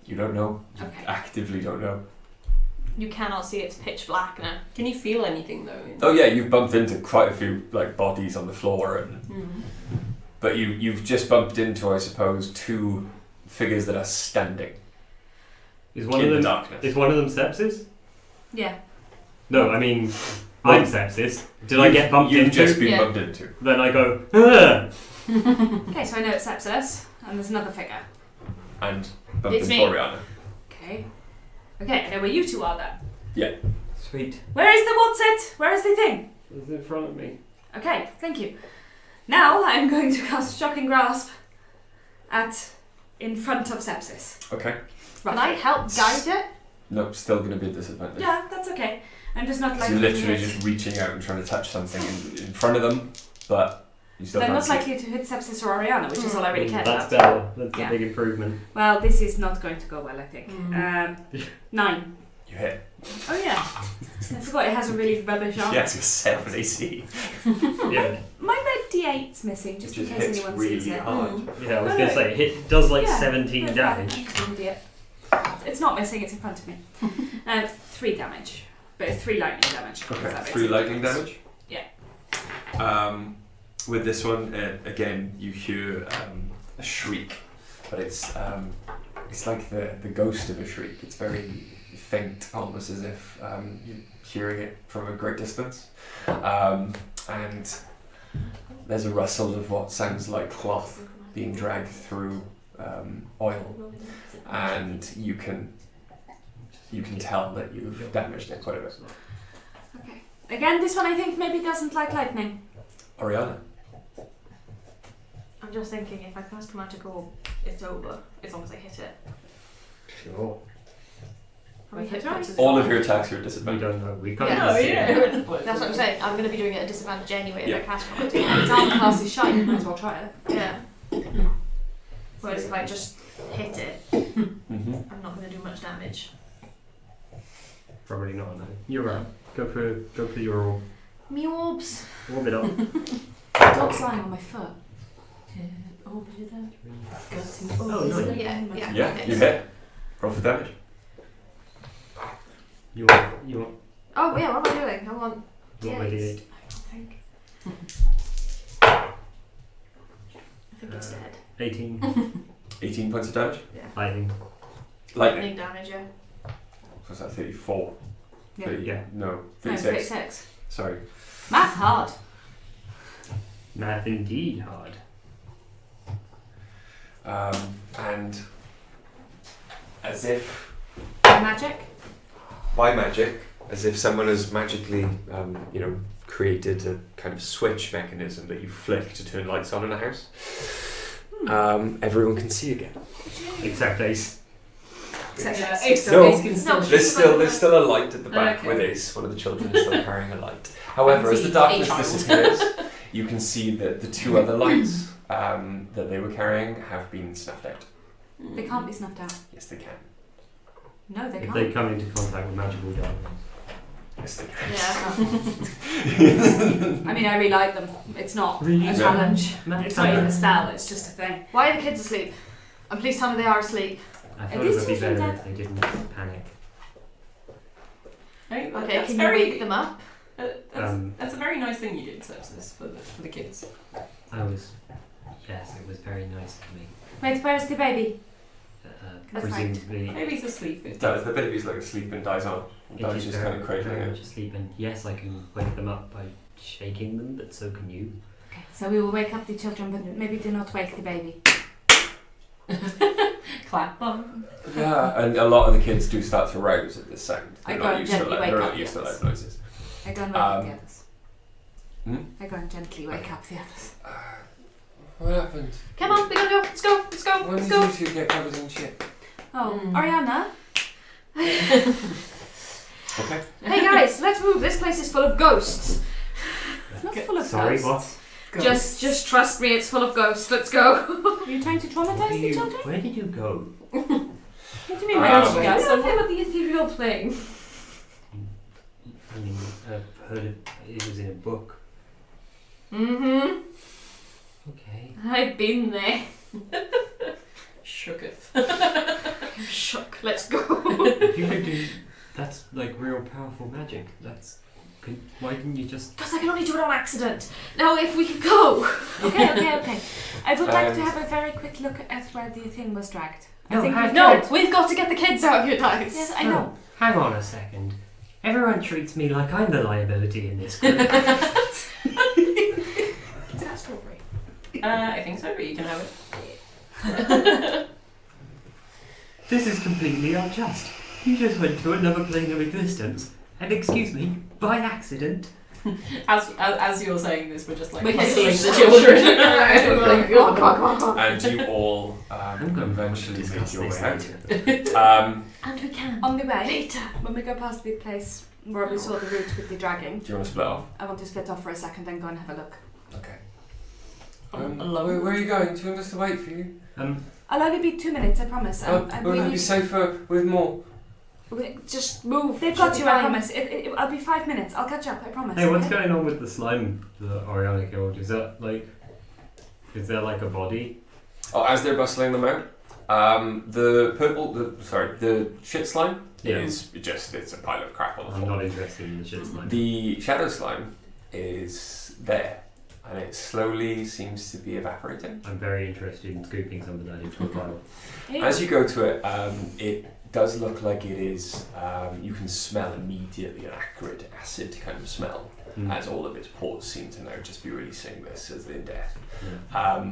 You don't know. You Okay. actively don't know. You cannot see, it's pitch black now. Can you feel anything though? Oh yeah, you've bumped into quite a few like bodies on the floor, and Mm. but you've just bumped into, I suppose, 2 figures that are standing Is one in of the them darkness. is one of them sepsis? Yeah. No, I mean I'm sepsis. Did I get bumped You've into? just been Yeah. bumped into. Then I go, "Ah!" Okay, so I know it's Sepsis, and there's another figure. And bumped It's into me. Oriana. Okay. Okay, I know where you two are then. Sweet. Where is the what's it? Where is the thing? It's in front of me. Okay, thank you. Now I'm going to cast Shocking Grasp in front of Sepsis. Okay. Can I help guide it? No, still going to be a disadvantage. Yeah, that's okay. I'm just not So likely you're literally to hit. just reaching out and trying to touch something in front of them, but you still They're can't not see. likely to hit Sepsis or Oriana, which is all I really care That's about. better. That's Yeah. a big improvement. Well, this is not going to go well, I think. Mm. 9. You hit. Oh yeah. I forgot it has a really rubbish arm. Yes, you're 7 AC. Yeah. My red D8's missing, just It in just case hits anyone really sees it. hard. Yeah, I was Oh, gonna no. say it does like Yeah, 17 There's that. damage. I'm just an idiot. It's not missing, it's in front of me. 3 damage. But it's 3 lightning damage. if Okay, that makes 3 any lightning difference. damage? Yeah. With this one, again, you hear a shriek, but it's like the ghost of a shriek. It's very faint, almost as if you're hearing it from a great distance. And there's a rustle of what sounds like cloth being dragged through oil, and you can tell that you've damaged it quite a bit. Okay. Again, this one I think maybe doesn't like lightning. Oriana. I'm just thinking if I cast Chronicles, it's over as long as I hit it. Sure. How many hit points is it? All of your attacks are at We disadvantage. don't know. We can't Yeah. even see it. That's what I'm saying. I'm going to be doing it at disadvantage anyway if Yeah. I cast Chronicles. Its armor class is shite, you might as well try it. Yeah. Whereas if I just hit it, Mm-hmm. I'm not going to do much damage. Probably not. No. You're right. Go for your orb. Me orbs. Warm it up. Dog's lying on my foot. Oh, Oh, no. Yeah. Yeah, you hit. Roll for damage. You want Oh yeah, what am I doing? I want my D8. D8. I think it's dead. 18. 18 points of damage. Lightning. Lightning. Lightning damage, yeah. What's that, 34? Yeah. 30, Yeah. No, No, 36. 36. Sorry. Math hard. Math indeed hard. And as if Magic? by magic, as if someone has magically, created a kind of switch mechanism that you flick to turn lights on in a house. Everyone can see again. Except Ace. Yeah, Ace No. can still There's still a light at the back Okay. with Ace. One of the children is still carrying a light. However, as the See darkness a child. disappears, you can see that the two other lights that they were carrying have been snuffed out. They can't be snuffed out. Yes, they can. No, they If can't. they come into contact with magical darkness. Yes, they can. Yeah. I mean, I relight them. It's not Really? a Yeah. challenge. Magic It's not even a darkness. spell, it's just a thing. Why are the kids asleep? And please tell me they are asleep. I Are thought it these would be children better dead? if they didn't panic. Okay, Okay, can you wake them up? That's a very nice thing you did, Sepsis, for the kids. Yes, it was very nice of me. Wait, where's the baby? That's right. Presumably, Baby's asleep. It does. The baby's like asleep and dies on. it Dies is just very, kind of cradling very it. much asleep, and yes, I can wake them up by shaking them, but so can you. Okay, so we will wake up the children, but maybe do not wake the baby. Clap on. Yeah, and a lot of the kids do start to rouse at this sound. I They're go not and used to gently wake they're up not used to the loud others. noises. I go and wake up the Um, others. Hmm? I go and gently wake up the others. What happened? Come on, we gotta go. Let's go. Let's go. When Let's did go. you two get covered in shit? Oh, Mm. Ariana? Okay. Hey guys, let's move. This place is full of ghosts. It's not full of Sorry, ghosts. Just trust me. It's full of ghosts. Let's go. Are you trying to traumatize the children? Where did you go? What do you mean, Um, where did you Guys, go? I'm playing with the ethereal plane. I mean, I've heard it was in a book. Mm-hmm. Okay. I've been there. Shooketh. I'm shook. Let's go. If you could do, that's like real powerful magic. Why didn't you just? Because I can only do it on accident. Now, if we could go. Okay. I would like to And- have a very quick look at where the thing was dragged. No, I think have- we've No, got- we've got to get the kids out of your dice. Yes, I know. Hang on a second. Everyone treats me like I'm the liability in this group. Is that strawberry? I think so, but you can have it. This is completely unjust. You just went to another plane of existence, and excuse me, by accident. As you're saying this, we're just like We're hustling just- the children. Come on. And you all I'm going to eventually make discuss your way this out. later. And we can. On the way, Later. when we go past the place where we saw the route with the dragging, Do you want to split off? I want to split off for a second, then go and have a look. Okay. Alone. Where are you going? Do you want us to wait for you? I'll only be 2 minutes, I promise. Will that be safer with more? Just move. They've got you, I promise. I'll be 5 minutes. I'll catch up, I promise. Hey, what's okay? going on with the slime that Oriana killed? Is there like a body? Oh, as they're bustling them out, the shit slime Yeah. is just, it's a pile of crap on the I'm floor. not interested in the shit slime. The shadow slime is there, and it slowly seems to be evaporating. I'm very interested in scooping some of that into a pile. As you go to it, it does look like it is, you can smell immediately an acrid acid kind of smell, as all of its pores seem to now just be releasing this as in death. Yeah.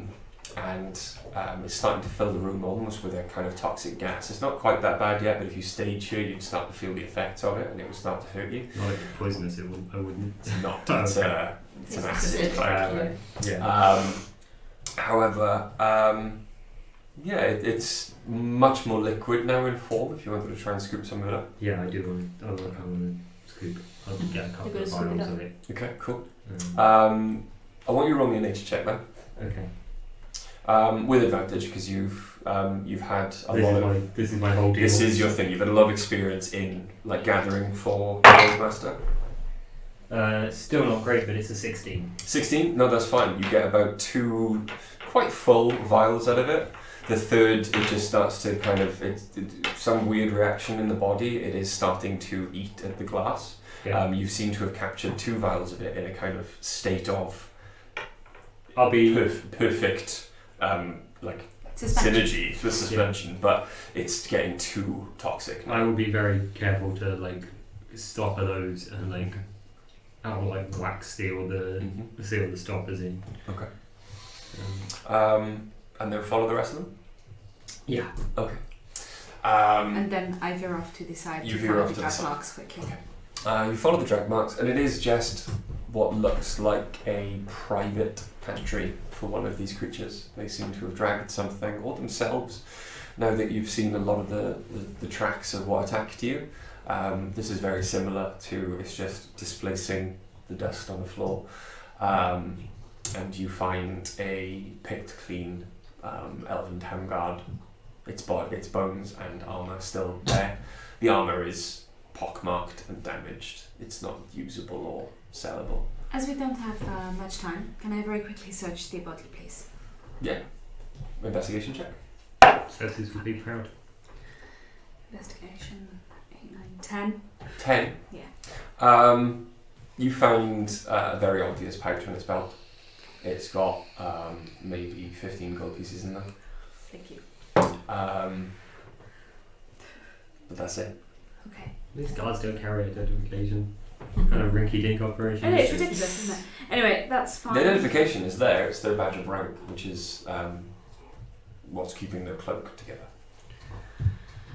It's starting to fill the room almost with a kind of toxic gas. It's not quite that bad yet, but if you stayed here, you'd start to feel the effects of it, and it would start to hurt you. Not if it's poisonous, I wouldn't. It's not. Oh, It's, okay. it's an acid. Yeah. Yeah. However, Yeah, it's much more liquid now in form. If you wanted to try and scoop some of it up. Yeah, I do want. I want to scoop. I'll get a couple You're of gonna scoop it vials up. of it. Okay, cool. Um, I want you to roll me a nature check, man. okay. With advantage because you've had a lot of. This is my whole deal. This is your thing. You've had a lot of experience in like gathering for Gold Master. Still not great, but it's a 16. 16? No, that's fine. You get about 2 quite full vials out of it. The third, it just starts to kind of, some weird reaction in the body. It is starting to eat at the glass. Yeah. You seem to have captured 2 vials of it in a kind of state of I'll be perfect like Suspension. synergy with suspension, but it's getting too toxic. I will be very careful to like stop those and like I will like wax seal the stoppers in. Okay. Um, And then follow the rest of them? yeah. Okay. And then I veer off to the side You to veer follow off the to the drag side. marks quickly. You follow the drag marks, and it is just what looks like a private pantry for one of these creatures. They seem to have dragged something, or themselves. Now that you've seen a lot of the tracks of what attacked you, this is very similar to, it's just displacing the dust on the floor. And you find a picked clean elven town guard. Its bones and armour still there. The armour is pockmarked and damaged. It's not usable or sellable. As we don't have much time, can I very quickly search the body, please? Yeah. Investigation check. Cersei's would be proud. Investigation 8, 9, 10. 10. Yeah. You found a very obvious pouch on its belt. It's got maybe 15 gold pieces in there. Thank you. But that's it. Okay. These guards don't carry a deadly occasion. Kind of rinky-dink operation. It's ridiculous, isn't it? Anyway, that's fine. The identification is there. It's their badge of rank, which is what's keeping their cloak together.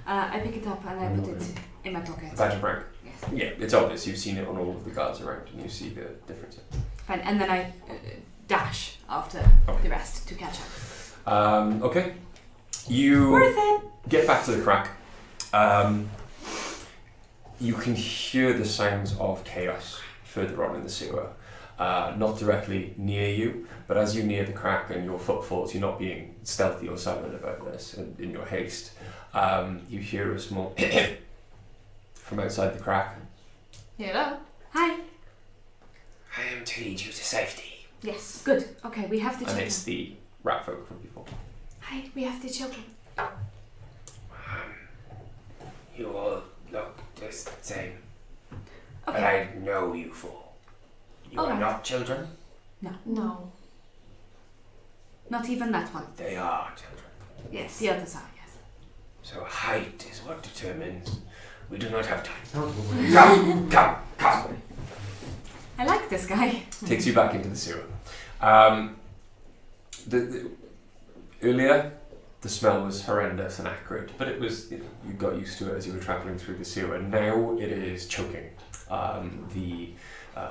I pick it up and I put it in my pocket. Badge of rank. Yes. Yeah, it's obvious. You've seen it on all of the guards around, and you see the difference. Fine. And then I dash after the rest to catch up. Okay. You Worth it. get back to the crack. You can hear the sounds of chaos further on in the sewer. Not directly near you, but as you near the crack and your footfalls, you're not being stealthy or silent about this in your haste. You hear a small from outside the crack. Hello. Hi. I am to lead you to safety. Yes. Good. Okay, we have the And children. it's the rat folk from before. Hi, we have the children. You all look the same. But Okay. I know you four. You All are right. not children? No. Not even that one. They are children. Yes. The others are, yes. So height is what determines. We do not have time. Come. Come. I like this guy. Takes you back into the sewer. Earlier, the smell was horrendous and acrid, but it was, you got used to it as you were travelling through the sewer. Now it is choking. The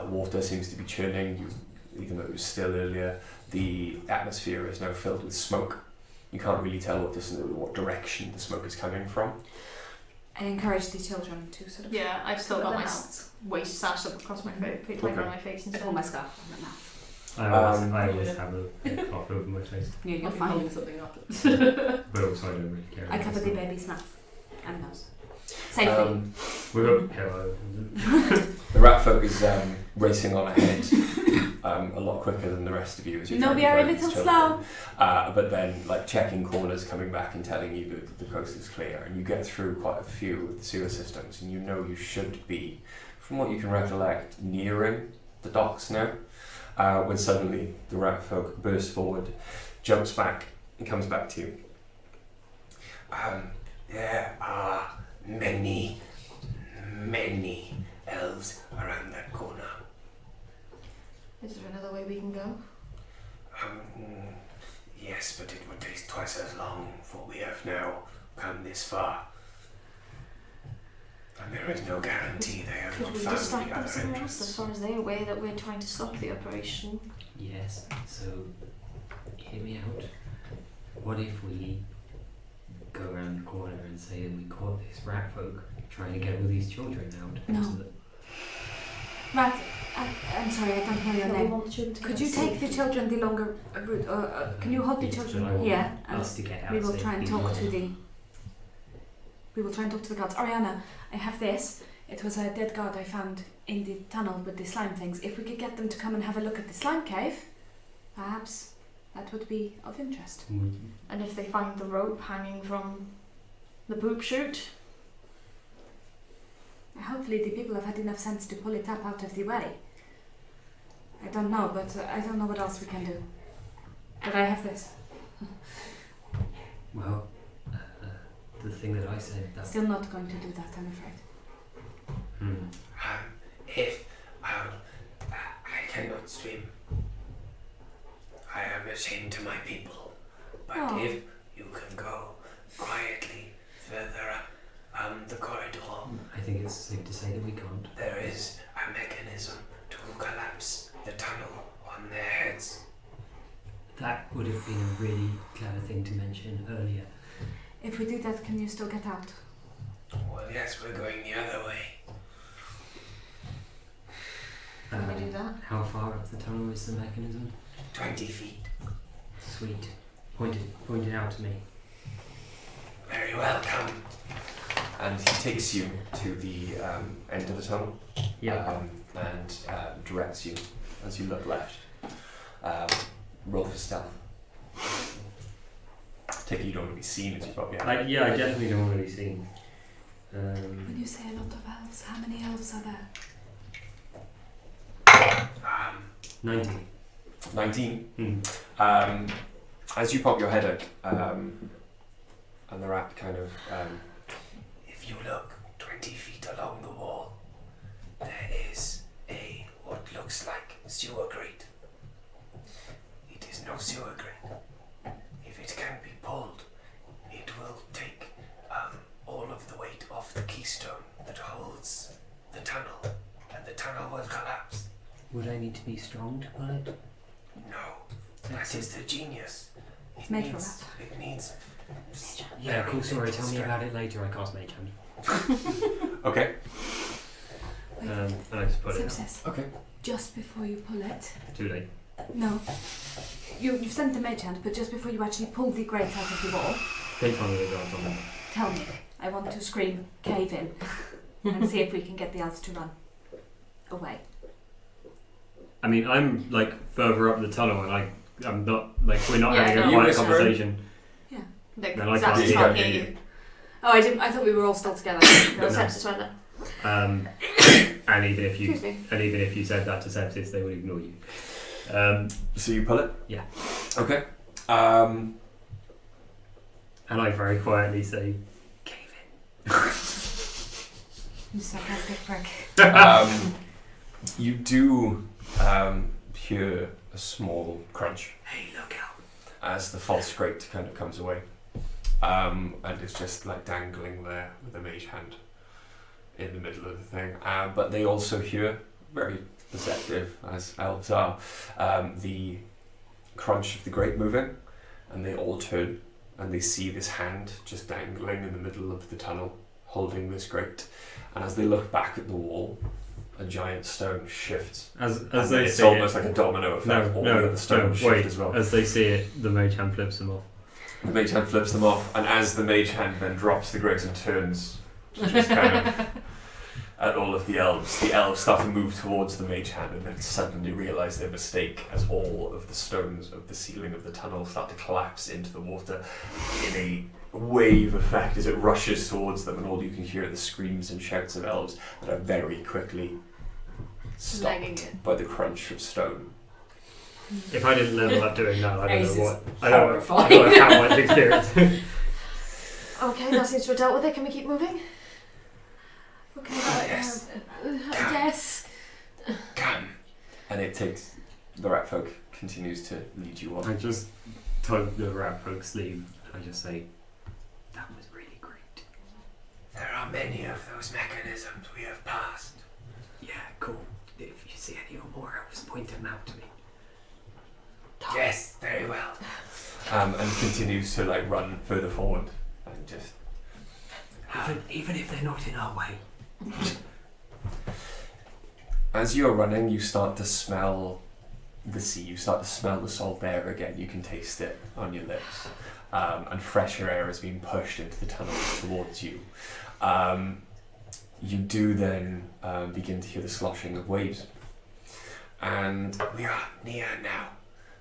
water seems to be churning, even though it was still earlier. The atmosphere is now filled with smoke. You can't really tell what direction the smoke is coming from. I encourage the children to sort of. Yeah, I've still got cover my their mouths. waist sashed up across my face, like Okay. around my face I instead. pull my scarf on my mouth. I always have a cough over my face, Yeah, you're I'll be fine. holding something up. but also I don't really care. I cover the baby's mouth and nose. Safely. With a pillow. The rat folk is racing on ahead a lot quicker than the rest of you as you're No, trying we to are a guide these little children. But then, like, checking corners, coming back and telling you that the coast is clear, and you get through quite a few of the sewer systems, and you know you should be, from what you can recollect, nearing the docks now, when suddenly the rat folk bursts forward, jumps back, and comes back to you. There are many elves around that corner. Is there another way we can go? Yes, but it would take twice as long, for we have now come this far. And there is no guarantee they have Could not we found distract the them other somewhere else as entrance. far as they're aware that we're trying to stop the operation? Yes, so hear me out. What if we corner and say that we caught this rat folk trying to get all these children out. No. into the- Right, I'm sorry, I don't know your name. Could you take the children the longer route, or can you hold the Yes, but I children want here? And us to get out we will safely. try and talk to the. We will try and talk to the guards. Ariana, I have this. It was a dead guard I found in the tunnel with the slime things. If we could get them to come and have a look at the slime cave, perhaps that would be of interest. And if they find the rope hanging from the poop chute, Hopefully the people have had enough sense to pull it up out of the way. I don't know, but I don't know what else we can do. But I have this. Well, the thing that I said, that's... Still not going to do that, I'm afraid. If I cannot swim, I am ashamed to my people. But if you can go quietly further up the corridor, I think it's safe to say that we can't. there is a mechanism to collapse the tunnel on their heads. That would have been a really clever thing to mention earlier. If we do that, can you still get out? Well, yes, we're going the other way. can we do that? How far up the tunnel is the mechanism? 20 feet. Sweet. Point it out to me. Very well, come. And he takes you to the end of the tunnel. Yeah. And directs you as you look left. Roll for stealth. Take it you don't want to be seen as you probably have. I definitely don't want to be seen. When you say a lot of elves, how many elves are there? 19. 19. As you pop your head out, and the rat kind of... If you look 20 feet along the wall, there is what looks like sewer grate. It is no sewer grate. If it can be pulled, it will take all of the weight off the keystone that holds the tunnel, and the tunnel will collapse. Would I need to be strong to pull it? No, that is the genius. It's made for that. It needs... Yeah, cool. Sorry, tell me about it later. I cast Mage Hand. Okay. And I just put it down. Success. Okay. Just before you pull it. Too late. No. You've sent the mage hand, but just before you actually pull the grate out of the wall, They tell me the guards on them. tell me. I want to scream, cave in, and see if we can get the elves to run away. I mean, I'm like further up the tunnel, and I'm not like we're not Yeah, having no. a You quiet whisper. conversation. Like, No, I Zaps can't can't hear hear you. you. Oh, I thought we were all still together. No, Sepsis went there. And even if Excuse me. you said that to Sepsis, they would ignore you. So you pull it? Yeah. Okay. And I very quietly say, "Cave in." You sarcastic prick. You do hear a small crunch. Hey, look out. As the false grate kind of comes away. And it's just like dangling there with a mage hand in the middle of the thing. But they also hear, very perceptive as elves are, the crunch of the grate moving, and they all turn and they see this hand just dangling in the middle of the tunnel holding this grate. And as they look back at the wall, a giant stone shifts. As And they it's see almost it, like a domino effect. All the other stones wait. shift as well. As they see it, the mage hand flips them off. The mage hand flips them off, and as the mage hand then drops the grate and turns, just kind of at all of the elves start to move towards the mage hand, and then suddenly realise their mistake as all of the stones of the ceiling of the tunnel start to collapse into the water in a wave effect as it rushes towards them, and all you can hear are the screams and shouts of elves that are very quickly Legging stopped it. by the crunch of stone. If I didn't level up doing that, I Ace don't know is what. I don't know horrifying. how much experience. Okay, that seems to have dealt with it. Can we keep moving? Okay, Yes. yes. Come. And it takes the rat folk continues to lead you on. I just tug the rat folk's sleeve. I just say, "That was really great." There are many of those mechanisms we have passed. Yeah, cool. If you see any more elves, point them out to me. Yes, very well. And continues to like run further forward and just Even if they're not in our way. As you're running, you start to smell the sea. You start to smell the salt air again. You can taste it on your lips. And fresher air is being pushed into the tunnels towards you. You do then begin to hear the sloshing of waves. And we are near now,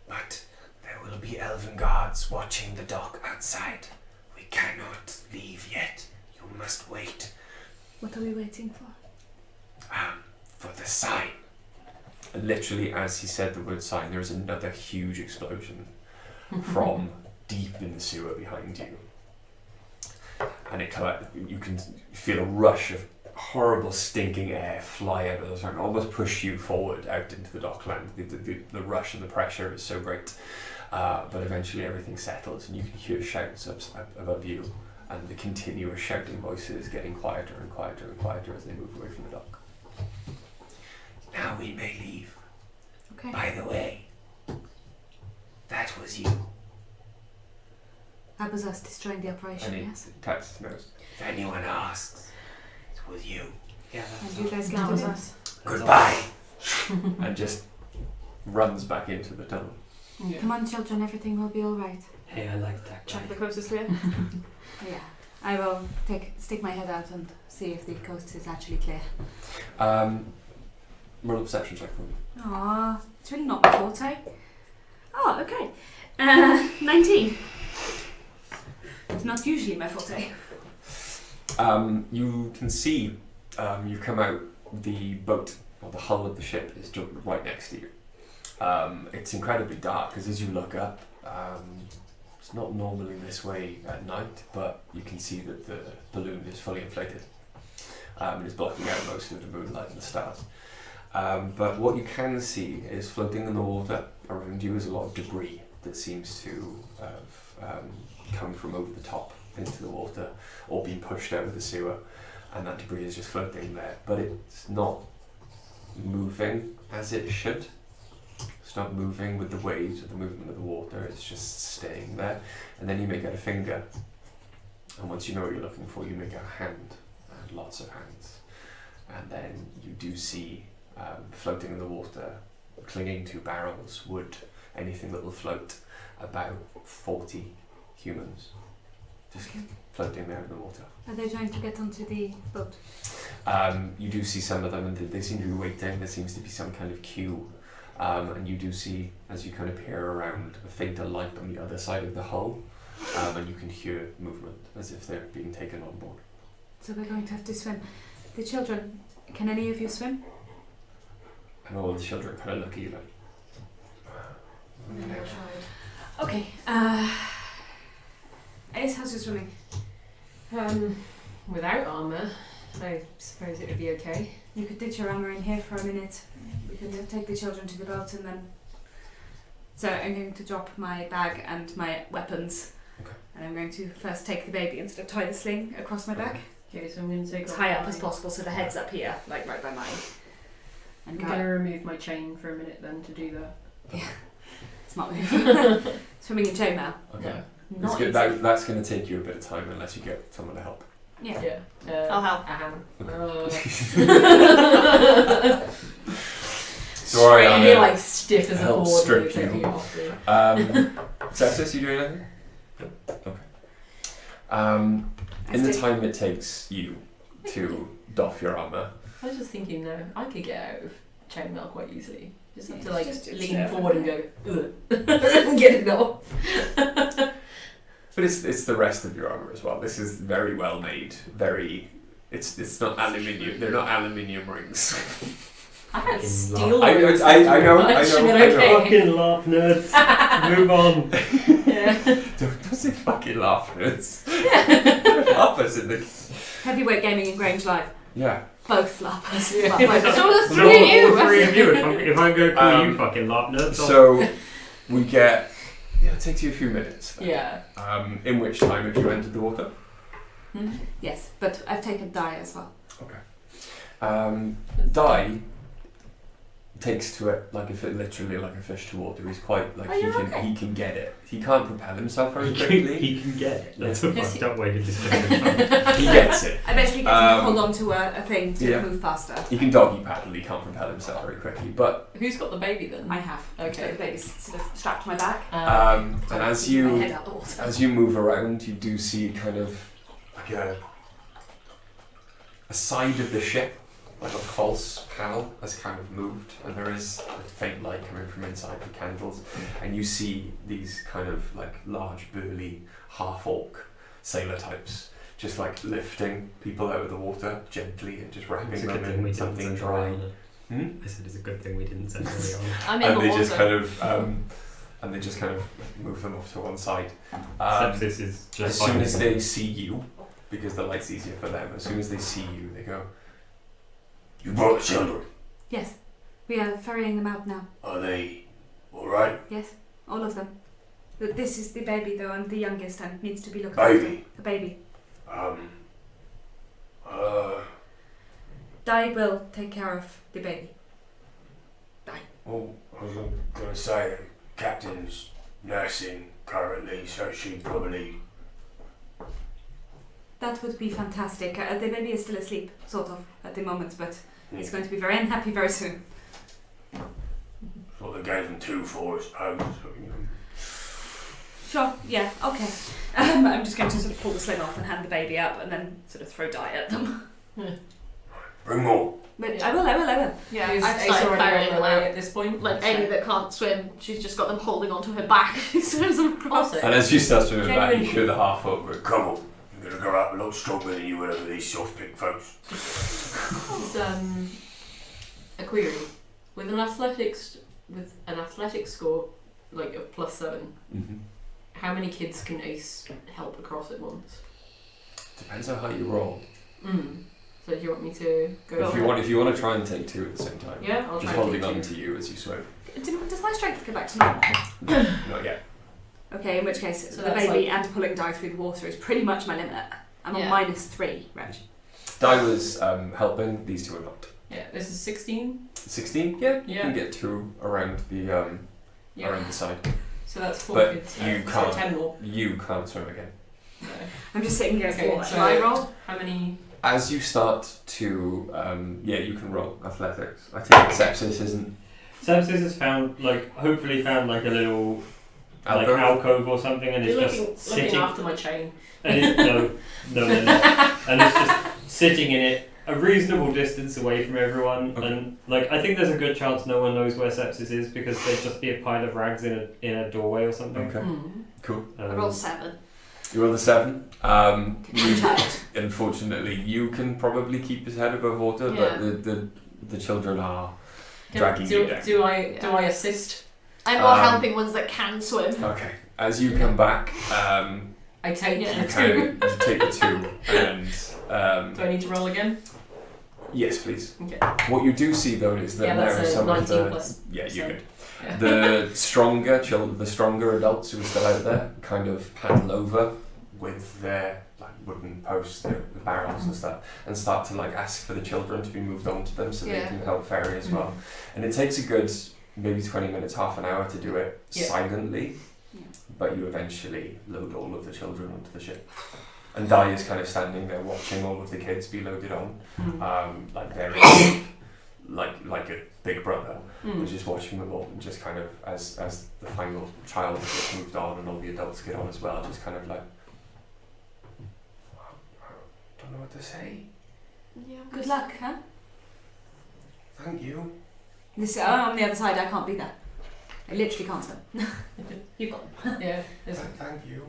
but there will be elven guards watching the dock outside. We cannot leave yet. You must wait. What are we waiting for? For the sign. And literally, as he said the word sign, there is another huge explosion from deep in the sewer behind you. And you can feel a rush of horrible stinking air fly out of the and almost push you forward out into the dockland. The rush and the pressure is so great. But eventually everything settles and you can hear shouts up above you and the continuous shouting voices getting quieter and quieter and quieter as they move away from the dock. Now we may leave. Okay. By the way, that was you. That was us destroying the operation, And yes? he taps his nose. If anyone asks, it was you. Yeah, And you guys get That to was live. us. Goodbye. And just runs back into the tunnel. Yeah. Come on, children, everything will be alright. Hey, I like that guy. Check the coast is clear. Yeah. I will stick my head out and see if the coast is actually clear. Roll a perception check for me. Aww, it's really not my forte. Oh, okay. 19. It's not usually my forte. You can see, you've come out, the boat, or the hull of the ship is right next to you. It's incredibly dark, because as you look up, it's not normally this way at night, but you can see that the balloon is fully inflated. It is blocking out most of the moonlight and the stars. But what you can see is floating in the water around you is a lot of debris that seems to have come from over the top into the water or been pushed out of the sewer, and that debris is just floating there. But it's not moving as it should. It's not moving with the waves or the movement of the water, it's just staying there. And then you make out a finger, and once you know what you're looking for, you make out a hand, and lots of hands. And then you do see floating in the water, clinging to barrels, wood, anything that will float, about 40 humans just floating there in the water. Are they trying to get onto the boat? You do see some of them, and they seem to be waiting. There seems to be some kind of queue, and you do see, as you kind of peer around, a fainter light on the other side of the hull, and you can hear movement as if they're being taken on board. So we're going to have to swim. The children, can any of you swim? And all the children kind of look at you like, Okay. Ace, how's your swimming? Without armour, I suppose it would be okay. You could ditch your armour in here for a minute. We could take the children to the boat and then... So I'm going to drop my bag and my weapons. Okay. And I'm going to first take the baby and sort of tie the sling across my back. Okay, so I'm going to take As off high up my- as possible so the head's up here, like right by mine. I'm And going to remove my chain for a minute then to do that. smart move. Swimming in chainmail. okay. Not easy. That's going to take you a bit of time unless you get someone to help. Yeah. Yeah. I'll help. A hand. Sorry, Straight, I'm you're like stiff as a help board. strip when you're taking you. it off, yeah. Sepsis, you doing anything? Okay. In the time it takes you to doff your armour, I was just thinking though, I could get out of chainmail quite easily. Just have to Yeah, like just lean step. forward and go, ugh, and get it off. but it's the rest of your armour as well. This is very well made. It's not aluminium. They're not aluminium rings. I had Fucking steel. I rings, know, thank you I know, very I much, know, but I know. okay. Fucking laugh, nerds. Move on. Yeah. Don't say fucking laugh, nerds. Laughers in the Heavyweight Gaming and Grange Live. yeah. Both lappers. Yeah. So the All three of you. three of you. If I'm going to call you Um, fucking laugh, nerds. So we get. Yeah, it takes you a few minutes. Then. Yeah. In which time have you entered the water? Yes, but I've taken Dye as well. Di, takes to it like literally like a fish to water. He's quite like Oh, he you're can okay. he can get it. He can't propel himself very quickly. He can get it. That's Yeah. a fucked up way to describe it. He gets it. I basically get him to hold on to a thing to yeah. move faster. He can doggy paddle. He can't propel himself very quickly. But Who's got the baby then? I have. So Okay. the baby's sort of strapped to my back. and as My you head out the water. as you move around, you do see kind of like a side of the ship, like a false panel, has kind of moved, and there is a faint light coming from inside the candles, and you see these kind of like large, burly, half-orc sailor types just like lifting people out of the water gently and just wrapping It's a good them thing we in didn't something send dry. Early on. I said it's a good thing we didn't send early on. I'm in And the they water. just kind of and they just kind of move them off to one side. Sepsis is just As soon fine. as they see you, because the light's easier for them, as soon as they see you, they go, "You brought the children. Yes. We are ferrying them out now. Are they alright? Yes. All of them. This is the baby though, and the youngest, and needs to be looked Baby? after. The baby. Di will take care of the baby. Well, I was going to say the captain's nursing currently, so she probably... That would be fantastic. The baby is still asleep, sort of, at the moment, but he's going to be very unhappy very soon. That's what they gave them two for, I suppose. Sure, yeah, okay. I'm just going to sort of pull the sling off and hand the baby up, and then sort of throw dye at them. Bring more. But Yeah. I will. Yeah, Is I've Ace started already on ferrying their them way out. at this point? Like So- Amy that can't swim, she's just got them holding onto her back. She swims them across. Also, And as you start swimming back, you Genuine- hear the half orc go, Come on, you're going to go out a lot stronger than you would over these soft-picked folks. It's, a query. With an athletics score like of +7, how many kids can Ace help across at once? Depends on how you roll. So do you want me to go? If you want to try and take two at the same time, Yeah, I'll just try and holding take on two. to you as you swim. Does my strength go back to normal? Not yet. Okay, in which case, So the that's baby and pulling Di through the water is pretty much my limit. I'm Yeah. on -3, Reg. Di was helping, these two are not. Yeah, this is 16. 16? Yeah, you Yeah. can get two around the around the side. So that's 4 But kids. you So can't. 10 more. You can't swim again. No. I'm just sitting here as Okay, the water. so- Shall I roll? How many? As you start to, you can roll athletics. I think sepsis isn't Sepsis has found, hopefully found a little alcove. alcove or something, and You're it's looking just sitting. after my chain. And it's, no, they're not. And it's just sitting in it a reasonable distance away from everyone. Okay. And I think there's a good chance no one knows where sepsis is because there'd just be a pile of rags in a doorway or something. Okay, cool. I rolled 7. You roll the 7. Child. Unfortunately, you can probably keep his head above water, Yeah. but the children are dragging you down. Do I assist? I'm more Um, helping ones that can swim. Okay. As you come back, I take Yeah. the you 2. take the 2 and Do I need to roll again? yes, please. Okay. What you do see though is that Yeah, there are that's a some of 19 the plus. yeah, you're so- good. Yeah. The stronger adults who are still out there kind of paddle over with their wooden posts, the barrels and stuff, and start to ask for the children to be moved on to them so they Yeah. can help ferry as well. And it takes a good maybe 20 minutes, half an hour to do it Yeah. silently, Yeah. but you eventually load all of the children onto the ship. And Di is kind of standing there watching all of the kids be loaded on, like they're like a big brother. And just watching them all, and just kind of as the final child gets moved on and all the adults get on as well, just kind of I don't know what to say. Yeah. Good luck, huh? Thank you. I'm on the other side, I can't be there. I literally can't swim. You've got them. Yeah. Thank you.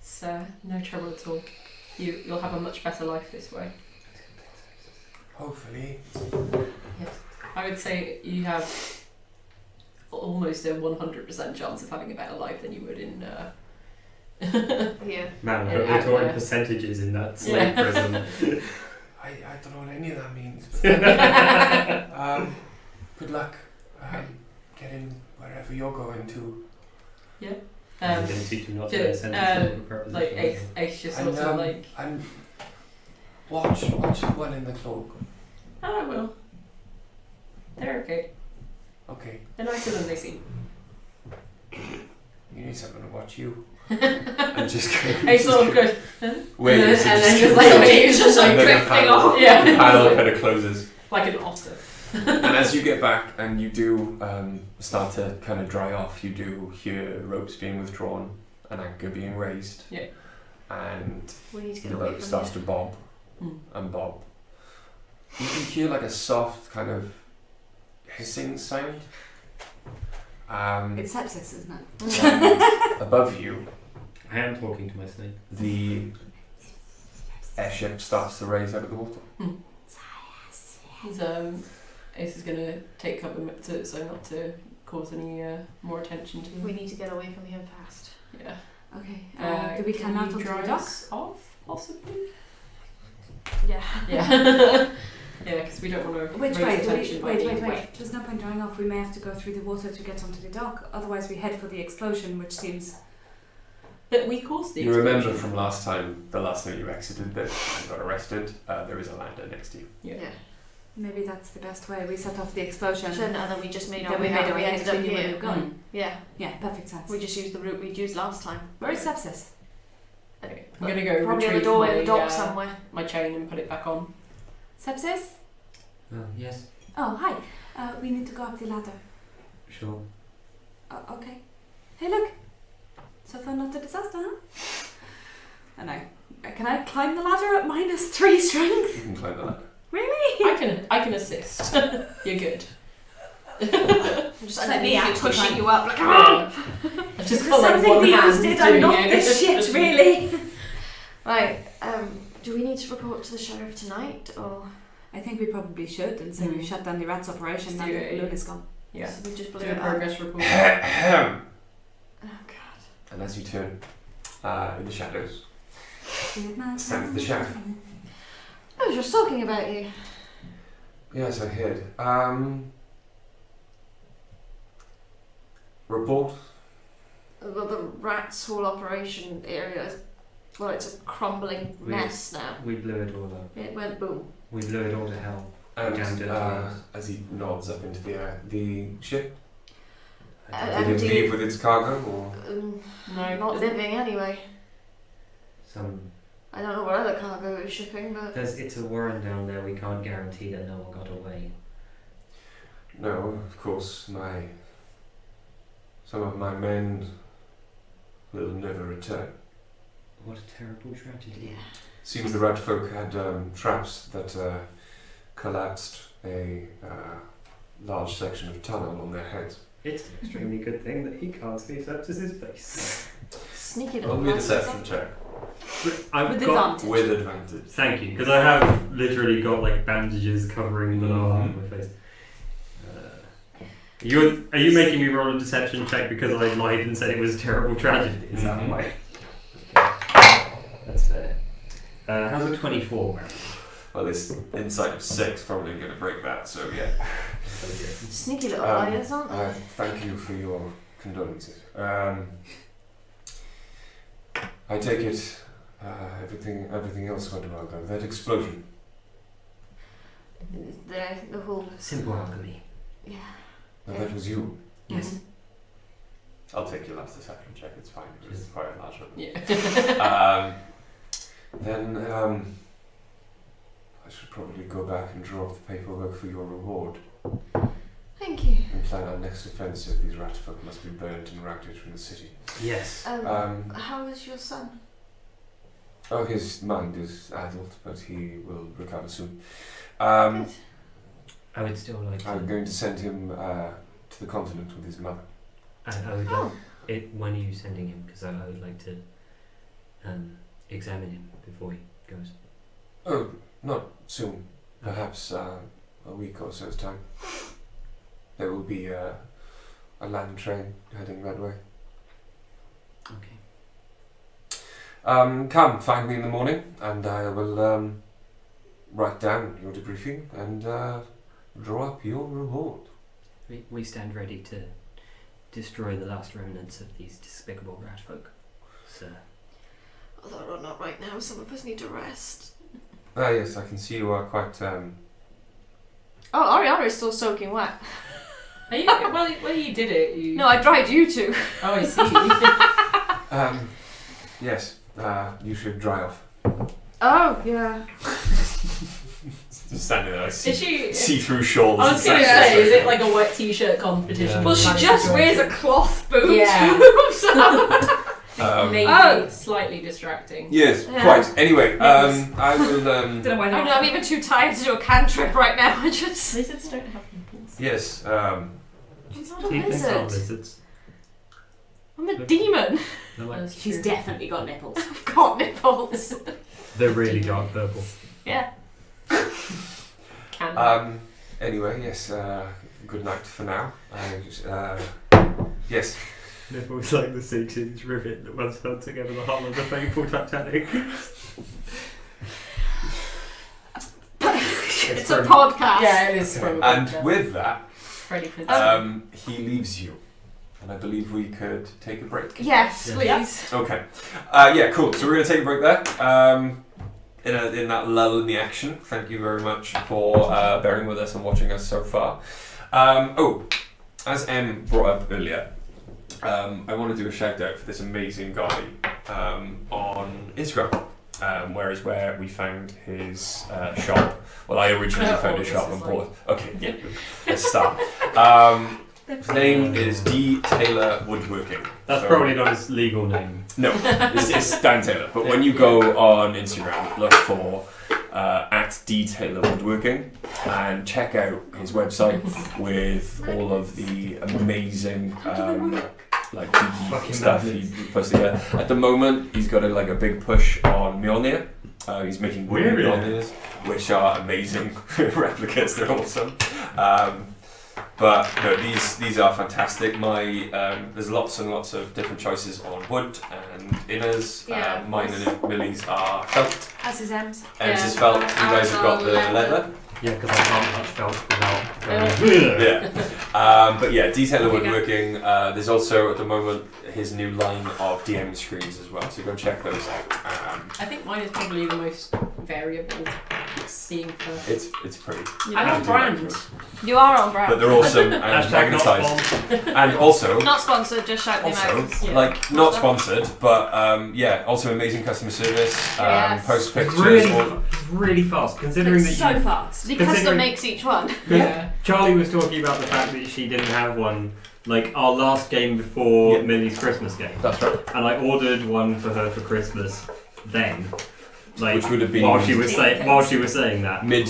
It's no trouble at all. You'll have a much better life this way. Hopefully. I would say you have almost a 100% chance of having a better life than you would in. Yeah. Man, I Yeah, hope we're talking yeah. percentages in that slave prison. I don't know what any of that means. But, good luck. Getting wherever you're going to. I'm going to teach you not to learn sentences with prepositions. Ace just And, sort of and watch the one in the cloak. Oh, I will. They're okay. Okay. They're nicer than they seem. You need someone to watch you. And just go. I sort of go, Wait, and so then just just like waves, just like and then the drifting panel- off. Yeah. The panel kind of closes. Like an otter. And as you get back and you do start to kind of dry off, you do hear ropes being withdrawn, an anchor being raised. Yeah. And We need to the get away boat from starts here. to bob and bob. You can hear like a soft kind of hissing sound. It's sepsis, isn't it? Above you, I am talking to my snake. the airship starts to raise out of the water. He's, Ace is going to take cover so not to cause any more attention to him. We need to get away from here fast. Yeah. Okay. Do we climb out onto the dry dock? us off, possibly? Yeah. Yeah. Yeah, because we don't want to Which raise way? attention by being Wait. wet. There's no point drying off. We may have to go through the water to get onto the dock. Otherwise, we head for the explosion, which seems. But we caused the You explosion. remember from the last time you exited that and got arrested, there is a lander next to you. Yeah. Maybe that's the best way. We set off the explosion. And then we just made our Then we way made out. our We way ended next up to where we here. were going. Yeah. Yeah, perfect sense. We just used the route we'd used last time. Where is sepsis? Okay. I'm going to go Probably on the retrieve doorway my, of the dock somewhere. my chain and put it back on. Sepsis? Yes, Oh, hi. We need to go up the ladder. sure. Okay. Hey, look. So far, not a disaster, huh? I know. Can I climb the ladder at -3 strength? You can climb the ladder. Really? I can assist. You're good. Just Let me underneath you, actually pushing climb. you up. Like, I just got like Something one the others hand did. I'm doing not it. this shit, really. right. Do we need to report to the sheriff tonight, or I think we probably should and say we've shut down the rats operation now Do the it. balloon is gone. Yeah. so we just blew Do a it up? progress report. And Oh god. as you turn in the shadows, stands the sheriff. I was just talking about you. Yes, I heard. Report? The rat's whole operation area is, well, it's a crumbling mess now. We blew it all up. It went boom. We blew it all to hell. Down to And the as he nods up into the air, the ship, Uh, did it empty. leave with its cargo, or? No, Not doesn't- living anyway. Some I don't know what other cargo is shipping, but it's a warren down there. We can't guarantee that no one got away. No, of course, some of my men will never return. What a terrible tragedy. yeah. Seems the rat folk had traps that collapsed a large section of tunnel on their heads. It's an extremely good thing that he can't see Sepsis' face. Sneaky little Roll me a bastard. deception check. I've With got. advantage. With advantage. Thank you, because I have literally got like bandages covering the lower half of my face. Are you making me roll a deception check because I lied and said it was a terrible tragedy? Is that Mhm. why? Okay. That's fair. How's a 24, Mary? Well, this insight of 6 probably going to break that, so yeah. Sneaky little liars, aren't they? Thank you for your condolences. I take it everything else went well though. That explosion. The whole, Simple alchemy. yeah. No, that was you. Yes. I'll take your last deception check. It's fine. It was quite a large number. Yeah. Then I should probably go back and draw up the paperwork for your reward Thank you. and plan our next offensive. These rat folk must be burnt and routed from the city. Yes. How is your son? Oh, his mind is addled, but he will recover soon. Good. I would still like to. I'm going to send him to the continent with his mother. I would. Oh. When are you sending him? Because I would like to examine him before he goes. Oh, not soon. Perhaps a week or so's time. There will be a land train heading that way. Okay. Come, find me in the morning, and I will write down your debriefing and draw up your reward. We stand ready to destroy the last remnants of these despicable rat folk, sir. Although not right now, some of us need to rest. Ah, yes, I can see you are quite Oh, Ariana is still soaking wet. Are you, well, you did it. You... No, I dried you two. Oh, I see. Yes, you should dry off. Oh, yeah. Just standing there, like Is she? see-through shawls. I was going to say, is it like a wet t-shirt competition? Yeah. Well, she just wears a cloth boob. Yeah. Maybe slightly distracting. Yes, Yeah. quite. Anyway, I will. Don't know why I don't know, I'm even too tired to do a cantrip right now. I just... Lizards don't have nipples. Yes. She's not a Tieflings are lizard. lizards. I'm a demon. They're, like, She's definitely got nipples. I've got nipples. they're really dark purple. Yeah. Can. Anyway, yes. Good night for now. Yes. Nipples like the 6-inch rivet that once held together the hull of the fateful Titanic. It's a podcast. Yeah, it is from. And with that, Ready for he leaves you, and I believe we could take a break. Yes, Yeah. please. Okay. Yeah, cool. So we're going to take a break there. In that lull in the action. Thank you very much for bearing with us and watching us so far. As Em brought up earlier, I want to do a shout out for this amazing guy on Instagram, where we found his shop. Well, I originally found his shop and bought. Okay, yeah, let's start. His name is D. Taylor Woodworking. That's So- probably not his legal name. No, it's Dan Taylor. But when you go on Instagram, look for at D Taylor Woodworking and check out his website with all of the amazing like Fucking stuff he puts together. At the moment, he's got a big push on Mjolnir. He's making wooden Really? Mjolnirs, which are amazing replicas. They're awesome. But no, these are fantastic. There's lots and lots of different choices on wood and inners. Yeah. Mine and Millie's are felt. As is M's. Em's is Yeah. felt. You guys have got the Leather. leather. Yeah, because I can't touch felt without going. Yeah. But yeah, Detailer Woodworking. There's also at the moment his new line of DM screens as well. So go check those out. I think mine is probably the most variable. Seeing perfect. It's pretty. I'm on brand. You are on brand. But they're awesome and Hashtag not magnetised. And also. Not sponsored, just shout them out. Also, Yeah. not sponsored, but also amazing customer service. Yes. Post It's pictures. really fast, considering It's that so fast. The custom Considering- makes each one. Yeah. Charlie was talking about the fact that she didn't have one, like our last game before Yeah. Millie's Christmas game, That's right. and I ordered one for her for Christmas. Then, like Which would have been while she was saying that. mid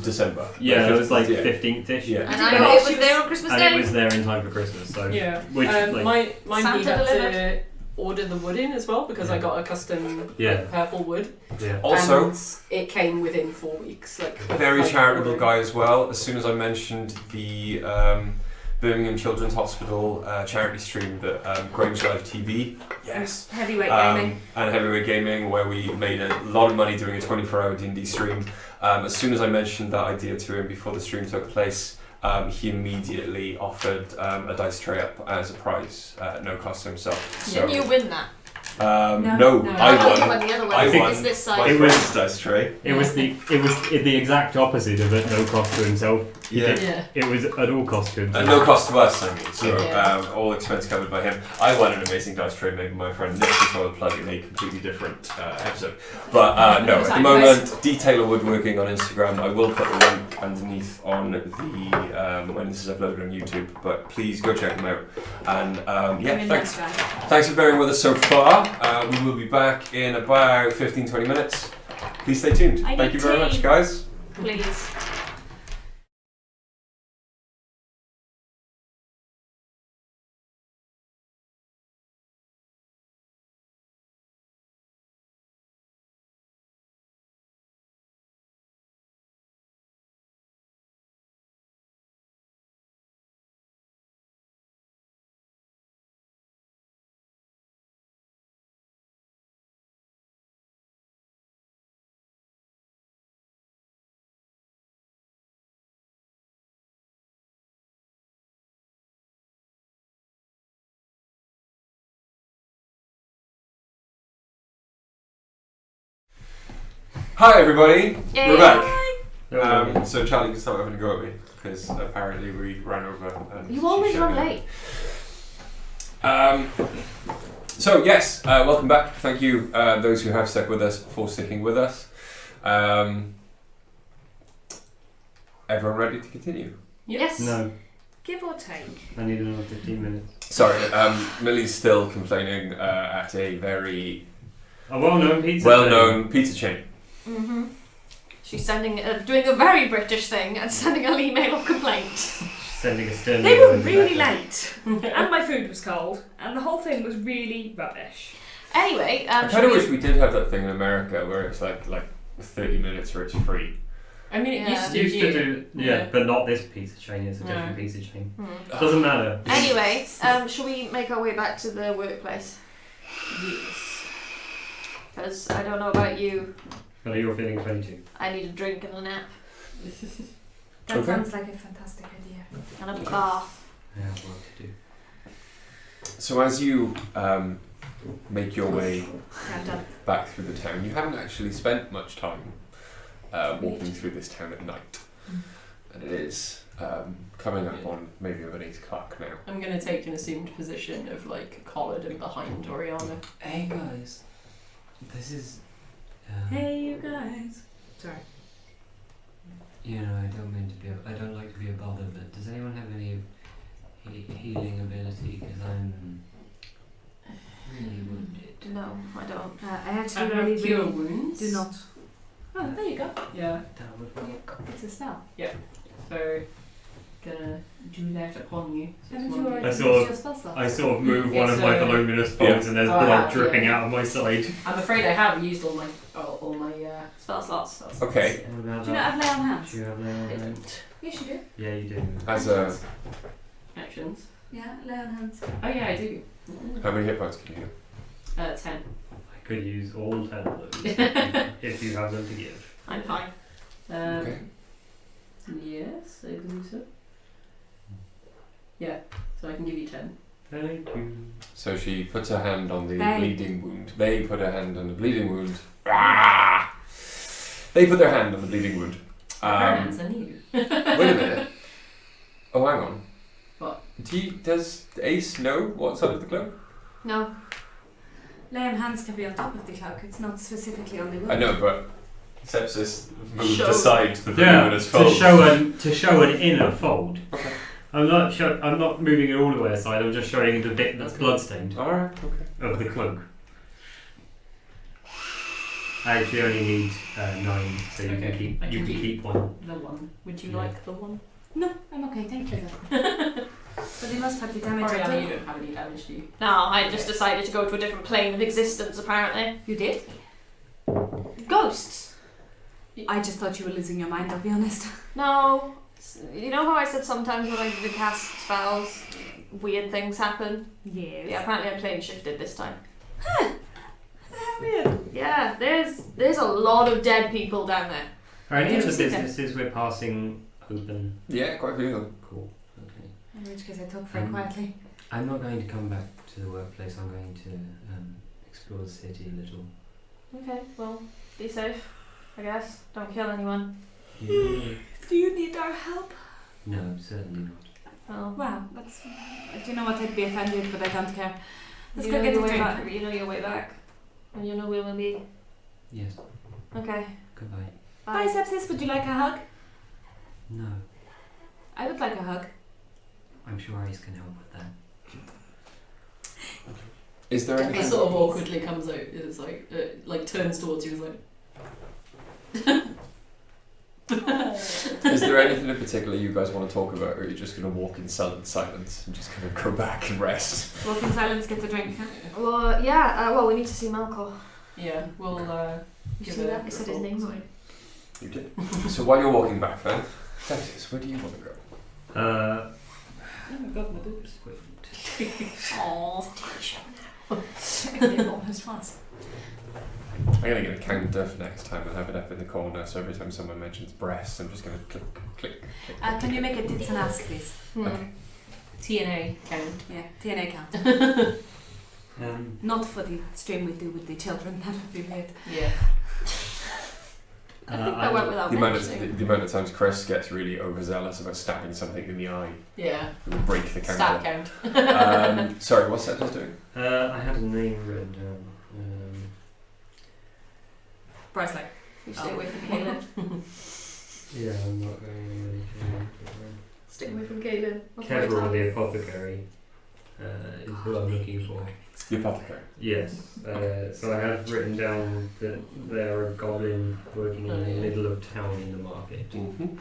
December. Yeah, it was like yeah. 15th-ish. Yeah. And Yeah, I it she was there was- on Christmas And Day. it was there in time for Christmas, so Yeah. which like mine Santa we had delivered. to order the wood in as well because I Yeah. got a custom Yeah. purple wood. yeah. Also, and it came within 4 weeks. Like very like charitable ordering. guy as well. As soon as I mentioned the Birmingham Children's Hospital charity stream that Grange Live TV, yes, Heavyweight gaming. and Heavyweight Gaming, where we made a lot of money doing a 24-hour D&D stream. As soon as I mentioned that idea to him before the stream took place, he immediately offered a dice tray up as a prize at no cost to himself. So, Didn't you win that? no, No. I Oh, you won. won the other one. I It's won this my side. It was- first dice tray. It was the exact opposite of at no cost to himself. Yeah. Yeah. It was at all cost to himself. At no cost to us, I mean. So Yeah. all expense covered by him. I won an amazing dice tray made by my friend Nick, which I will plug in a completely different episode. But no, at the moment, Detailer Woodworking on Instagram. I will put a link underneath on the when this is uploaded on YouTube. But please go check them out. And thanks for bearing with us so far. We will be back in about 15-20 minutes. Please stay tuned. I Thank need you very tea. much, guys. Please. Hi everybody. Yay. We're back. So Charlie can start having a go at me because apparently we ran over. And You always she run shouted late. at me. So yes, welcome back. Thank you, those who have stuck with us, for sticking with us. Everyone ready to continue? Yes. No, Give or take. I need another 15 minutes. Sorry, Millie's still complaining at a very A well-known pizza well-known pizza chain. Mm-hmm. She's doing a very British thing and sending an email of complaint. She's sending a stern They email were in the really background. late, and my food was cold, and the whole thing was really rubbish. Anyway, I kind of wish we did have that thing in America where it's like 30 minutes where it's free. I mean, it Yeah. used to Used be. to do, yeah, but not this pizza chain. It's a different pizza chain. Hmm. Doesn't matter. Anyway, shall we make our way back to the workplace? Yes. Because I don't know about you, But you're feeling 22. I need a drink and a nap That Okay. sounds like a fantastic idea. and a bath. I have work to do. So as you make your way Yeah, I'm done. back through the town, you haven't actually spent much time walking through this town at night. And it is coming up on maybe about 8 o'clock now. I'm gonna take an assumed position of like collared and behind Oriana. Hey guys, this is. Hey, you guys. Sorry. You know, I don't mean to be. I don't like to be a bother, but does anyone have any healing ability? Because I'm really wounded. No, I don't. I I actually have really, cure really wounds. do not. Oh, there you go. Yeah. That would work. It's a spell. So gonna do that upon you. So it's Haven't one you of already the- used I saw- your spell slot? I sort of move one of It's, my uh, voluminous folds, and there's Oh, I blood have, dripping yeah. out of my side. I'm afraid I have used all my Spell slots. spells. Okay. What about Do you not have lay on hands? Do you have lay on I hands? don't. Yes, you do. Yeah, you do. As a, Actions. Yeah, lay on hands. Oh yeah, I do. how many hit points can you do? 10. I could use all 10 of those if you have them to give. I'm fine. Okay. Yes, I believe so. Yeah, so I can give you 10. Thank you. So she puts her hand on the They. bleeding wound. They put her hand on the bleeding wound. Ah! They put their hand on the bleeding wound. Her hands are new. Wait a minute. Oh, hang on. What? Does Ace know what's under the cloak? No. Lay on hands can be on top of the cloak. It's not specifically on the wound. I know, but Sepsis moved Show. aside the Yeah, voluminous to folds. show an inner fold. Okay. I'm not moving it all the way aside. I'm just showing the bit that's bloodstained Alright, okay. of the cloak. I actually only need 9, so you Okay, can keep I can keep one. The one. Would you Yeah. like the one? No, I'm okay. Thank you. But you must have the damage. I Oriana, you took. don't have any damage, do you? No, I just decided to go to a different plane of existence, apparently. You did? Ghosts. I just thought you were losing your mind. I'll be honest. No. You know how I said sometimes when I do cast spells, weird things happen? Yes. Yeah, apparently I'm plane shifted this time. Weird. Yeah, there's a lot of dead people down there. Are any Did of you the see them? businesses we're passing open? Yeah, quite a few of them. Cool. Okay. In which case I talk very Um, quietly. I'm not going to come back to the workplace. I'm going to explore the city a little. Okay, well, be safe, I guess. Don't kill anyone. Yeah. Do you need our help? No, certainly not. Well, Wow, that's. Do you know what? I'd be offended, but I don't care. Let's you go know get your a way drink. back. You know your way back. And you know where we'll be. Yes. Okay. Goodbye. Bye, Sepsis. Would you like a hug? No, I would like a hug. I'm sure Ace can help with that. Is there He anything? sort of awkwardly comes out. It's like turns towards you and is like. Is there anything in particular you guys want to talk about, or are you just going to walk in sullen silence and just kind of go back and rest? Walk in silence, get the drink. Huh? Well, yeah, well, we need to see Malco. Yeah, we'll You give see a that? I said his report, name so- wrong. You did. So while you're walking back then, Sepsis, where do you want to go? Oh my god, my boobs. Aww. It almost was. I'm going to get a counter for next time and have it up in the corner, so every time someone mentions breasts, I'm just going to click, click, click. Can you make a tits and ask, please? Okay. TNA count. Yeah, TNA count. Not for the stream we do with the children. That would be weird. Yeah. I think that went without mentioning. The amount of times Chris gets really overzealous about stabbing something in the eye. Yeah. It will break the Stab counter. count. Sorry, what's that doing? I had a name written down. Bryce like, You stay away from Kaelin. Yeah, I'm not going Stick away from Kaelin. Kevril the apothecary is who I'm looking for. The apothecary. Yes. So I have written down that they're a goblin working in the middle of town in the market. Mm-hmm.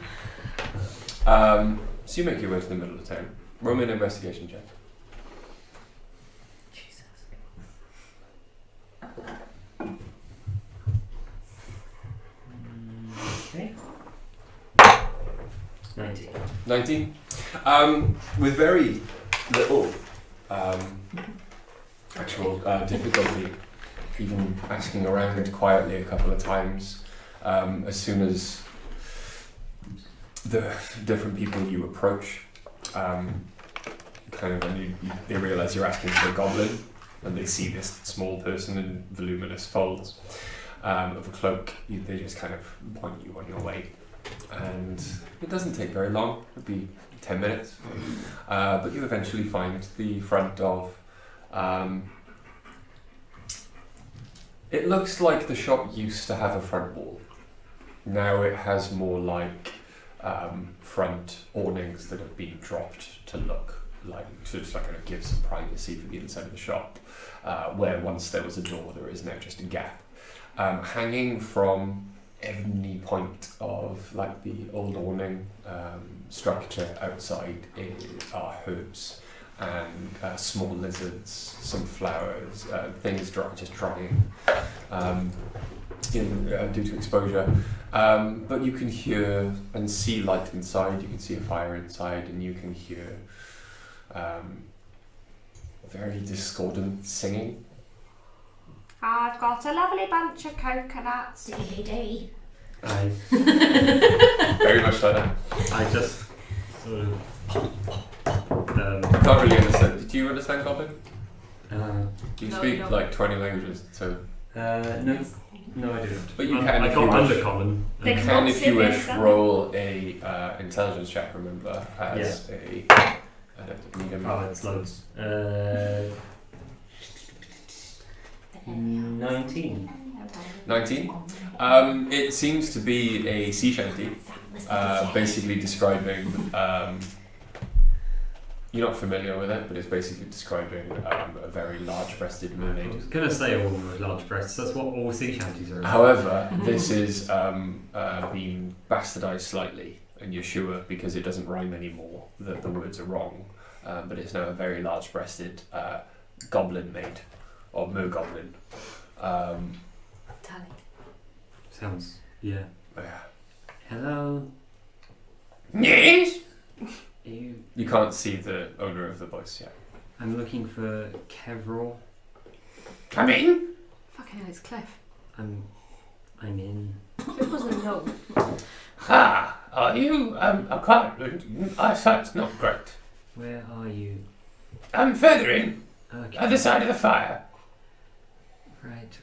So you make your way to the middle of town. Roll me an investigation check. Jesus. Okay. 19. 19. With very little actual difficulty, even asking around quietly a couple of times, as soon as the different people you approach, they realise you're asking for a goblin, and they see this small person in voluminous folds of a cloak. They just kind of point you on your way. And it doesn't take very long, it'd be 10 minutes, but you eventually find the front of, it looks like the shop used to have a front wall. Now it has more like front awnings that have been dropped to look like, to just like kind of give some privacy for the inside of the shop, where once there was a door, there is now just a gap. Hanging from any point of like the old awning structure outside are herbs and small lizards, some flowers, things just drying due to exposure. But you can hear and see light inside. You can see a fire inside, and you can hear very discordant singing. I've got a lovely bunch of coconuts. Dee-dee-dee. I Very much like that. I just sort of Can't really understand. Do you understand Goblin? uh, You No, speak you don't. like 20 languages, so no, I didn't. But you can I if got you wish. undercommon. They you can can, if you wish, understand. roll a intelligence check. Remember, as a Nidum. Oh, it's loads. 19. 19. It seems to be a sea shanty, basically describing. You're not familiar with it, but it's basically describing a very large-breasted I mermaid. was going to say all with large breasts. That's what all sea shanties are about. However, this is been bastardized slightly, and you're sure because it doesn't rhyme anymore that the words are wrong. But it's now a very large-breasted goblin maid, or mergoblin. Tally. Sounds, yeah. Yeah. Hello? Yes. You, can't see the owner of the voice yet. I'm looking for Kevril. Come in. Fucking hell, it's Cliff. I'm in. It wasn't no. Ah, are you apartment? Eyesight's not great. Where are you? I'm further in, Okay. other side of the fire. Right.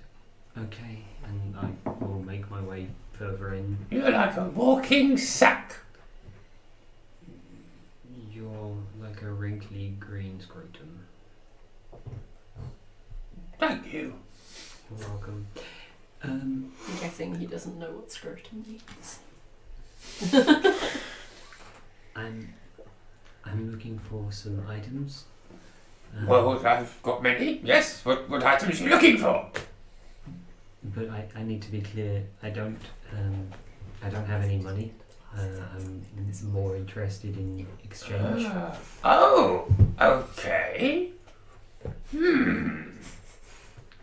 Okay. And I will make my way further in. You're like a walking sack. You're like a wrinkly green scrotum. Thank you. You're welcome. I'm guessing he doesn't know what scrotum means. I'm looking for some items. Well, I've got many. Yes. What items are you looking for? But I need to be clear. I don't have any money. I'm more interested in exchange. Oh, okay. And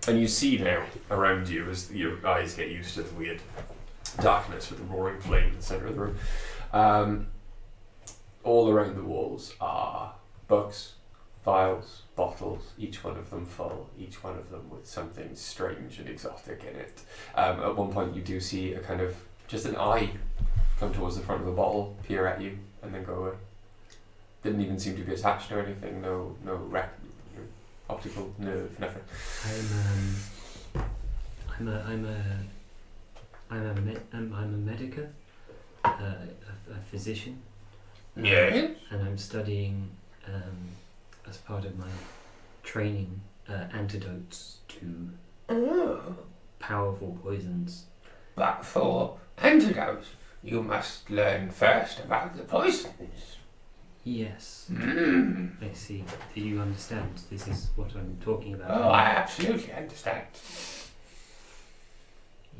you see now around you as your eyes get used to the weird darkness with the roaring flame in the centre of the room. All around the walls are books, vials, bottles, each one of them full, each one of them with something strange and exotic in it. At one point you do see a kind of, just an eye come towards the front of the bottle, peer at you, and then go away. Didn't even seem to be attached to anything, no optical I'm a medica, a physician. Yes. And I'm studying, as part of my training, antidotes to powerful poisons. But for antidotes, you must learn first about the poisons. Yes. Mm. I see. Do you understand? This is what I'm talking about. Oh, I absolutely understand.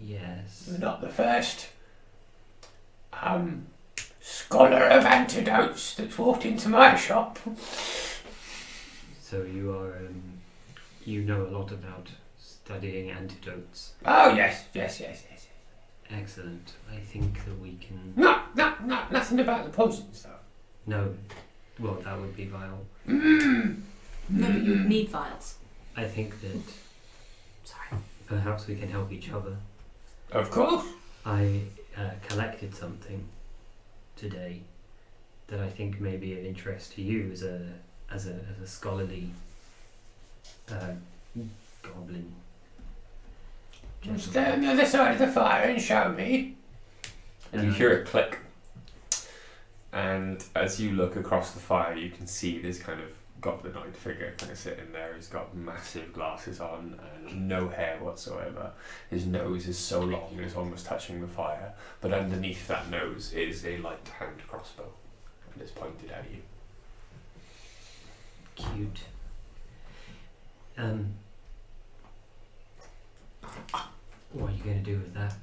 Yes. You're not the first scholar of antidotes that's walked into my shop. So you are, you know a lot about studying antidotes. Oh, yes. Excellent. I think that we can... Nothing about the poisons, though. No. Well, that would be vile. No, but you need vials. I think that... Sorry. Perhaps we can help each other. Of course. I collected something today that I think may be of interest to you as a scholarly goblin. Stand on the other side of the fire and show me. And you hear a click. And as you look across the fire, you can see this kind of goblinoid figure kind of sitting there. He's got massive glasses on and no hair whatsoever. His nose is so long it's almost touching the fire. But underneath that nose is a light hand crossbow. And it's pointed at you. Cute. What are you going to do with that?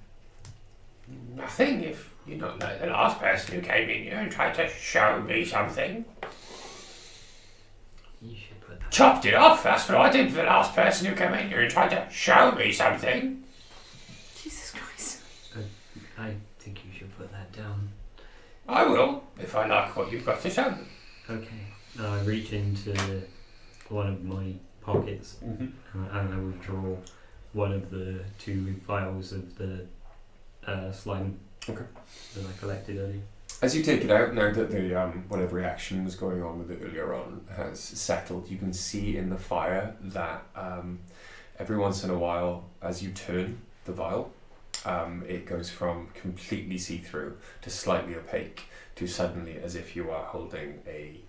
Nothing, if you're not like the last person who came in here and tried to show me something. You should put that... Chopped it off, that's what I did for the last person who came in here and tried to show me something. Jesus Christ. I think you should put that down. I will, if I like what you've got to show me. Okay. I reach into one of my pockets and I withdraw one of the 2 vials of the slime that I collected earlier. As you take it out, now that the whatever reaction was going on with it earlier on has settled, you can see in the fire that every once in a while, as you turn the vial, it goes from completely see-through to slightly opaque to suddenly as if you are holding a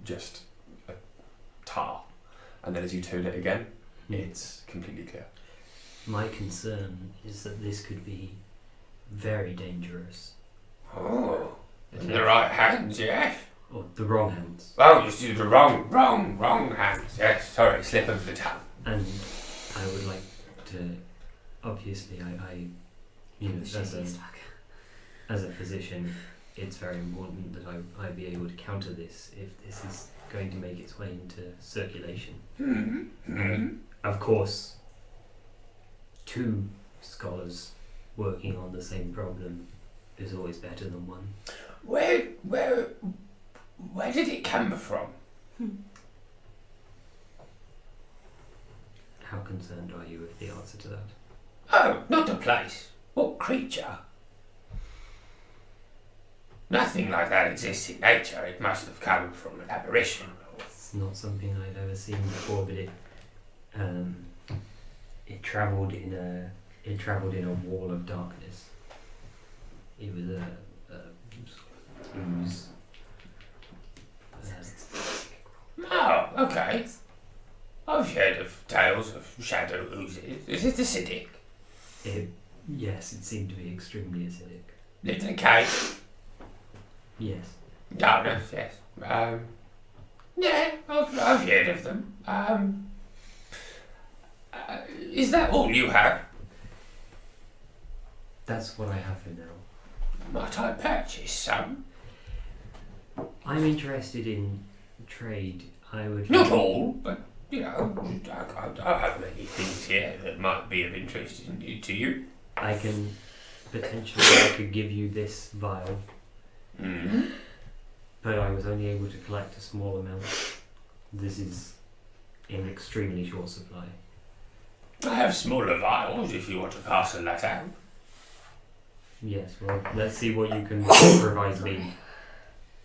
just a tar. And then as you turn it again, it's completely clear. My concern is that this could be very dangerous. Oh, in the right hands, yes. Or the wrong hands. Oh, just use the wrong hands. Yes, sorry, slip of the tongue. And I would like to, obviously, I you know, as a physician, it's very important that I be able to counter this if this is going to make its way into circulation. Of course, 2 scholars working on the same problem is always better than one. Where did it come from? How concerned are you with the answer to that? Oh, not the place. What creature? Nothing like that exists in nature. It must have come from an apparition. It's not something I've ever seen before, but it travelled in a wall of darkness. It was a ooze. Oh, okay. I've heard of tales of shadow oozes. Is it acidic? Yes, it seemed to be extremely acidic. Lived in a cave? Yes. Darkness, yes. Yeah, I've heard of them. Is that all you have? That's what I have for now. Might I purchase some? I'm interested in trade. I would... Not all, but, you know, I have many things here that might be of interest to you. I could give you this vial. But I was only able to collect a small amount. This is in extremely short supply. I have smaller vials if you want to parcel that out. Yes, well, let's see what you can provide me,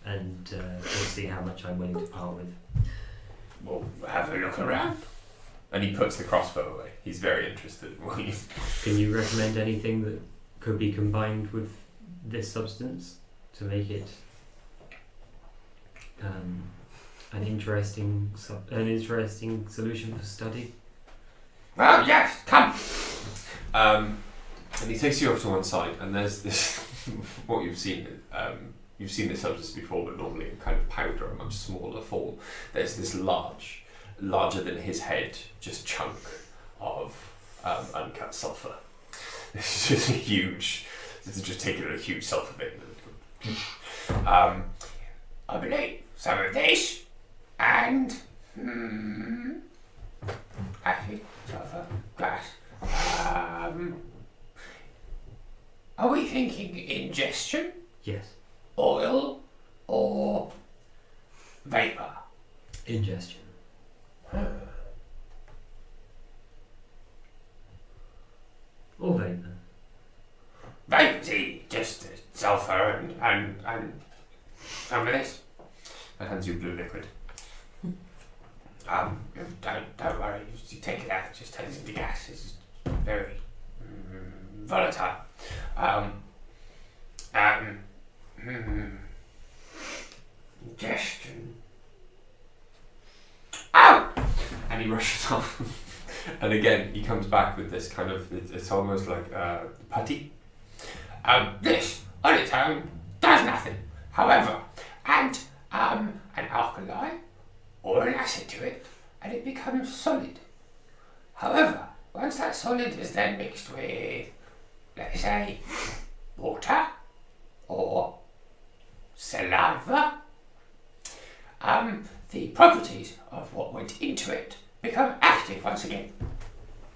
and we'll see how much I'm willing to part with. We'll have a look around. And he puts the crossbow away. He's very interested in what you... Can you recommend anything that could be combined with this substance to make it an interesting solution for study. Well, yes, come. And he takes you off to one side, and there's this. What you've seen. You've seen this substance before, but normally in kind of powder, a much smaller form. There's this larger than his head, just chunk of uncut sulfur. It's just huge. It's just taking a huge sulfur bit. I believe some of this, and acid, sulfur, gas. Are we thinking ingestion? Yes. Oil or vapor? Ingestion. Or vapor. Vapor, just sulfur and some of this. That hands you blue liquid. Don't worry, you take it out, it just turns into gas. It's very volatile. Ingestion. Ow! And he rushes off. And again, he comes back with this kind of, it's almost like putty. This, on its own, does nothing. However, add an alkali or an acid to it, and it becomes solid. However, once that solid is then mixed with, let's say, water or saliva, the properties of what went into it become active once again.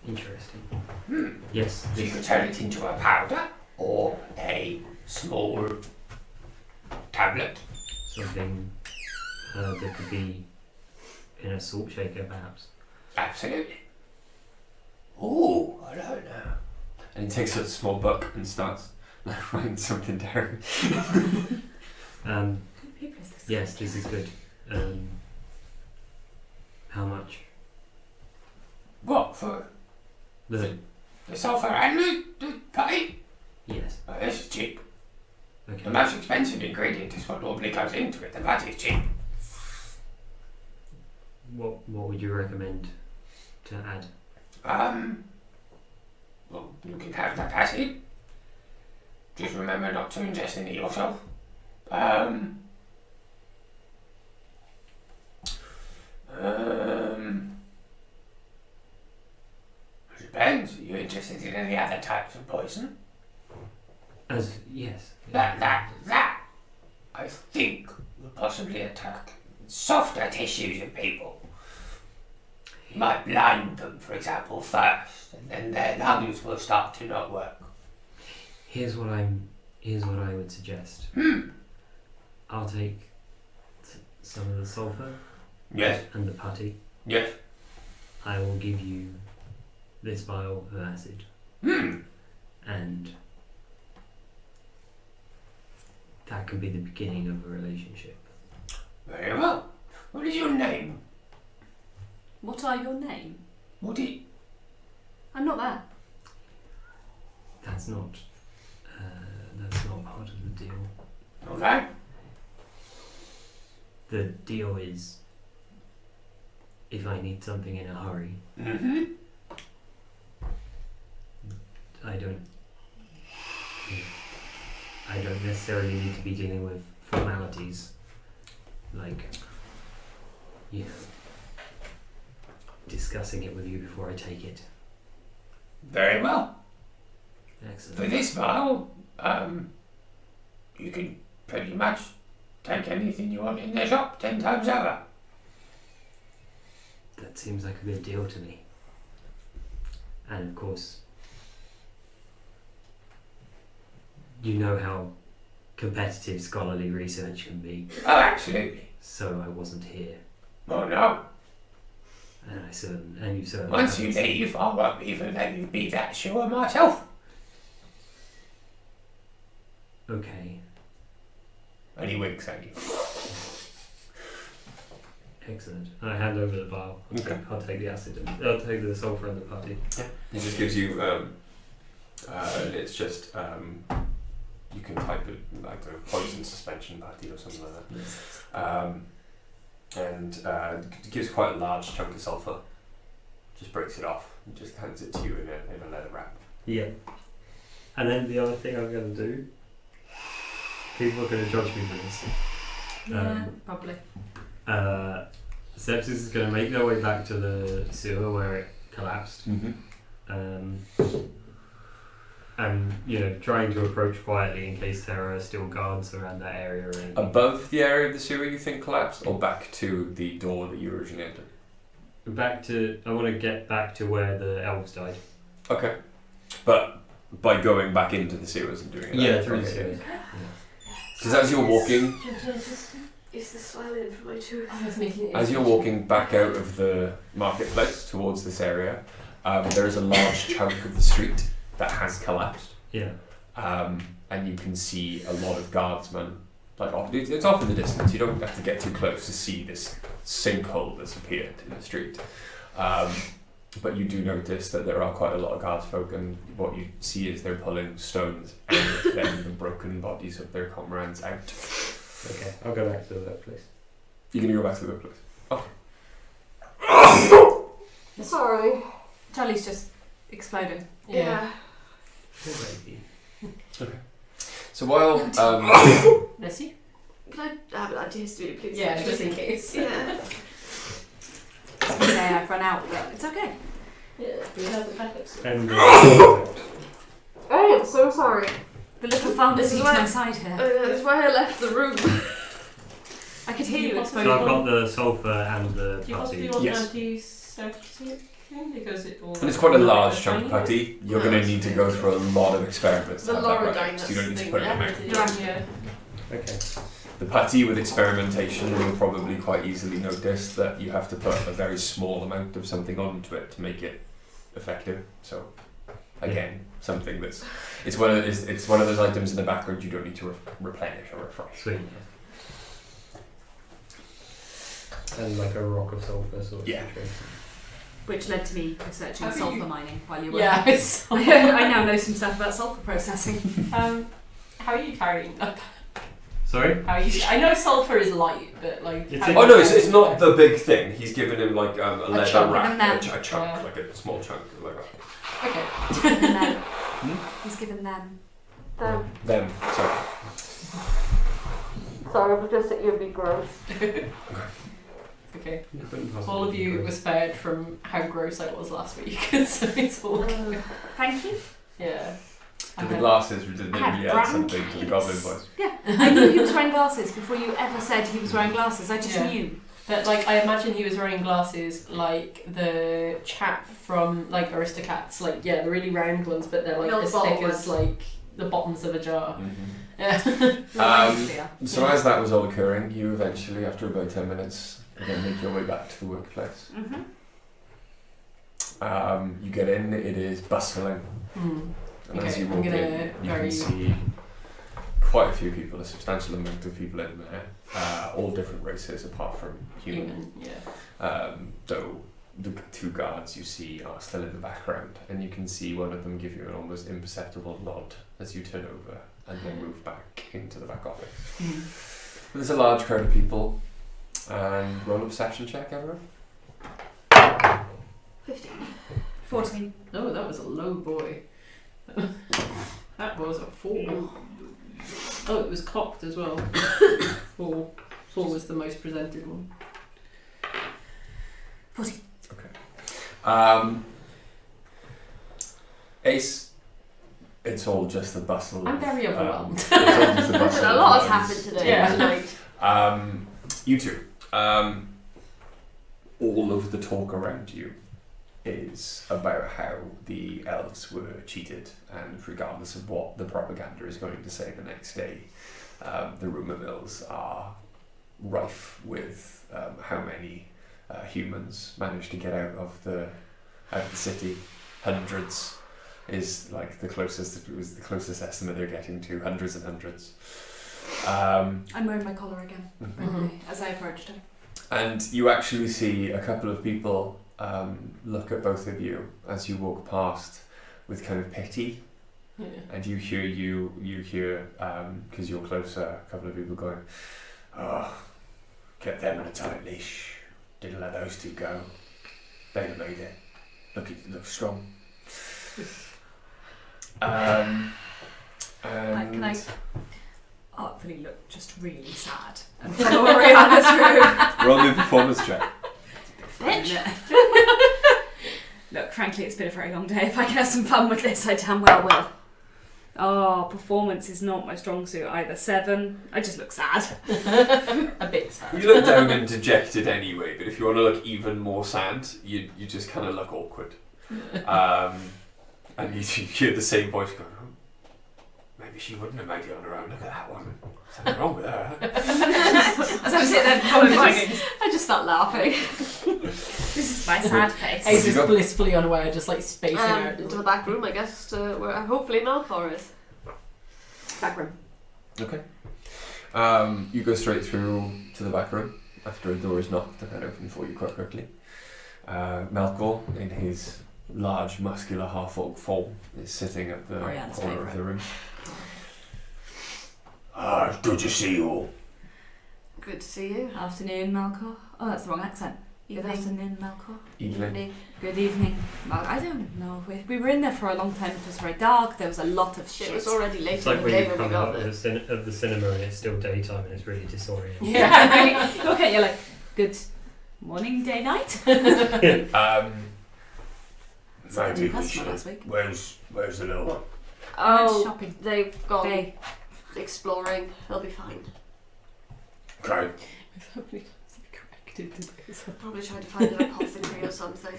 Interesting. Yes. So you could turn it into a powder or a small tablet. Something that could be in a salt shaker, perhaps. Absolutely. Ooh, I don't know. And he takes a small book and starts writing something down. Yes, this is good. How much? What, for The sulfur and the putty? yes. This is cheap. Okay. The most expensive ingredient is what normally goes into it. The putty is cheap. What would you recommend to add? Well, you can have that acid. Just remember not to ingest any yourself. It depends. Are you interested in any other types of poison? Yes. That, I think, will possibly attack softer tissues in people. You might blind them, for example, first, and then their lungs will start to not work. Here's what I would suggest. I'll take some of the sulfur. Yes. And the putty. Yes. I will give you this vial of acid. And that can be the beginning of a relationship. Very well. What is your name? What are your name? Woody. I'm not that. That's not part of the deal. Okay. The deal is, if I need something in a hurry, I don't necessarily need to be dealing with formalities like, discussing it with you before I take it. Very well. Excellent. For this vial, you can pretty much take anything you want in the shop 10 times over. That seems like a good deal to me. And of course, you know how competitive scholarly research can be. Oh, absolutely. So I wasn't here. Oh, no. And you certainly Once you leave, I won't even let you be that sure myself. Okay. And he winks at you. Excellent. I hand over the vial. Okay. I'll take the acid and I'll take the sulfur and the putty. He just gives you It's just you can type it like a poison suspension patty or something like that. And it gives quite a large chunk of sulphur. Just breaks it off and just hands it to you in a leather wrap. Yeah. And then the other thing I'm going to do, people are going to judge me for this. Probably. Sepsis is going to make their way back to the sewer where it collapsed. And, trying to approach quietly in case there are still guards around that area. Or anything. Above the area of the sewer you think collapsed, or back to the door that you originally entered? I want to get back to where the elves died. Okay. But by going back into the sewers and doing it? Yeah, through the sewers. Because as you're walking... Is this silent for my two? As you're walking back out of the marketplace towards this area, there is a large chunk of the street that has collapsed. Yeah. And you can see a lot of guardsmen. It's off in the distance. You don't have to get too close to see this sinkhole that's appeared in the street. But you do notice that there are quite a lot of guardsfolk, and what you see is they're pulling stones and then the broken bodies of their comrades out. Okay, I'll go back to the workplace. You're going to go back to the workplace? Okay. Sorry. Charlie's just exploded. Yeah. Okay. So while... Bless you. Can I have an antihistamine, please? Yeah, just in case. Yeah. I was going to say I've run out, but it's okay. Yeah, we have the backups. And I am so sorry. The little pharmacy to my side here. That's why I left the room. I could hear you so exploding. I've got the sulphur and the Do you possibly putty. want Yes. an antiseptic thing? Because it will... And it's quite a large chunk of tiny putty. You're going to need to go through a lot of experiments to The have that right. Lorodine, So you don't need to that's put it in the there. thing. Yeah. Okay. The putty with experimentation, you'll probably quite easily notice that you have to put a very small amount of something onto it to make it effective. So, again, something that's it's one of those items in the background you don't need to replenish or refresh. Sweet. And like a rock of sulphur sort of Yeah. situation. Which led to me researching Have sulphur you- mining while you were. Yeah, it's... I now know some stuff about sulphur processing. How are you carrying up? Sorry? How are you... I know sulphur is light, but like... It's how in- are Oh you no, it's carrying not it? the big thing. He's given him like a leather chunk, wrap, and then- a chunk, Yeah. like a small chunk, like that. Okay. And then he's given them. Them. Sorry. Sorry, I was just at you being gross. Okay. You couldn't possibly All of you gross. was spared from how gross I was last week, so it's all good. Thank you. Yeah. To the glasses, we didn't I have really add brown something to the goblin voice. Yeah, I knew he was wearing glasses before you ever said he was wearing glasses. I just Yeah. knew. But like, I imagine he was wearing glasses like the chap from like Aristocats, like the really round ones, but they're like Milk as bottle thick as ones. like the bottoms of a jar. Yeah. So as that was all occurring, you eventually, after about 10 minutes, again make your way back to the workplace. Mm-hmm. You get in, it is bustling. Hmm. And as Okay, you I'm walk gonna in, you very- can see quite a few people, a substantial amount of people in there, all different races apart from human. Human, yeah. Though the two guards you see are still in the background, and you can see one of them give you an almost imperceptible nod as you turn over and then move back into the back office. Hmm. There's a large crowd of people, and roll a perception check, everyone. 15. 14. Oh, that was a low boy. That was a 4. Oh, it was cocked as well. 4. 4 was the most presented one. 14. Ace, it's all just a bustle. I'm very overwhelmed. It's all just a bustle. A lot has of happened noise. today. Yeah. Tonight. You two. All of the talk around you is about how the elves were cheated, and regardless of what the propaganda is going to say the next day, the rumour mills are rife with how many humans managed to get out of the city. Hundreds is like the closest. It was the closest estimate they're getting to. Hundreds and hundreds. I'm wearing my collar again, by the Mhm. way, as I approached him. And you actually see a couple of people look at both of you as you walk past with kind of pity Yeah. And you hear, because you're closer, a couple of people going, oh, kept them in a tight leash. Didn't let those two go. They'd have made it. Look strong. Can I artfully look just really sad and follow Ariana through? Roll me a performance check. Look, frankly, it's been a very long day. If I can have some fun with this, I damn well will. Oh, performance is not my strong suit either. 7. I just look sad. A bit sad. You look down and dejected anyway, but if you want to look even more sad, you just kind of look awkward. And you hear the same voice going, oh, maybe she wouldn't have made it on her own. Look at that one. Something wrong with her. As I'm sitting there following I just start laughing. This is my sad face. Ace is blissfully unaware, just like spacing out. Into the back room, I guess, where hopefully Malfoy is. Back room. Okay. You go straight through to the back room after a door is knocked and open for you quite quickly. Malkor, in his large, muscular half-orc form, is sitting at the corner of the room. Good to see you all. Good to see you. Afternoon, Malkor. Oh, that's the wrong accent. Good Evening. afternoon, Malkor. Evening. Good evening. Well, I don't know. We were in there for a long time. It was very dark. There was a lot of shit. It was already late It's in like the when day you when we come got out there. of the cinema and it's still daytime and it's really disorienting. Yeah. Okay, you're like, good morning, day, night. Maybe we Customer last should. week. Where's the little one? I went Oh, shopping. they've gone They. exploring. They'll be fine. Okay. Probably tried to find an apothecary or something.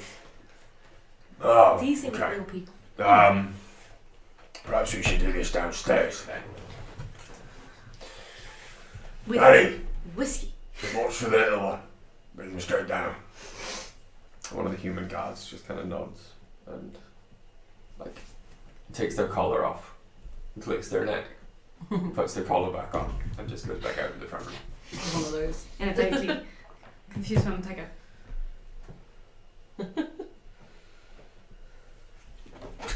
Oh, It's easy with okay. real people. Perhaps we should do this downstairs then. With Hey, whiskey. watch for the little one. Bring them straight down. One of the human guards just kind of nods and takes their collar off, clicks their neck, puts their collar back on, and just goes back out in the front room. One of those. In a vaguely confused moment, I go,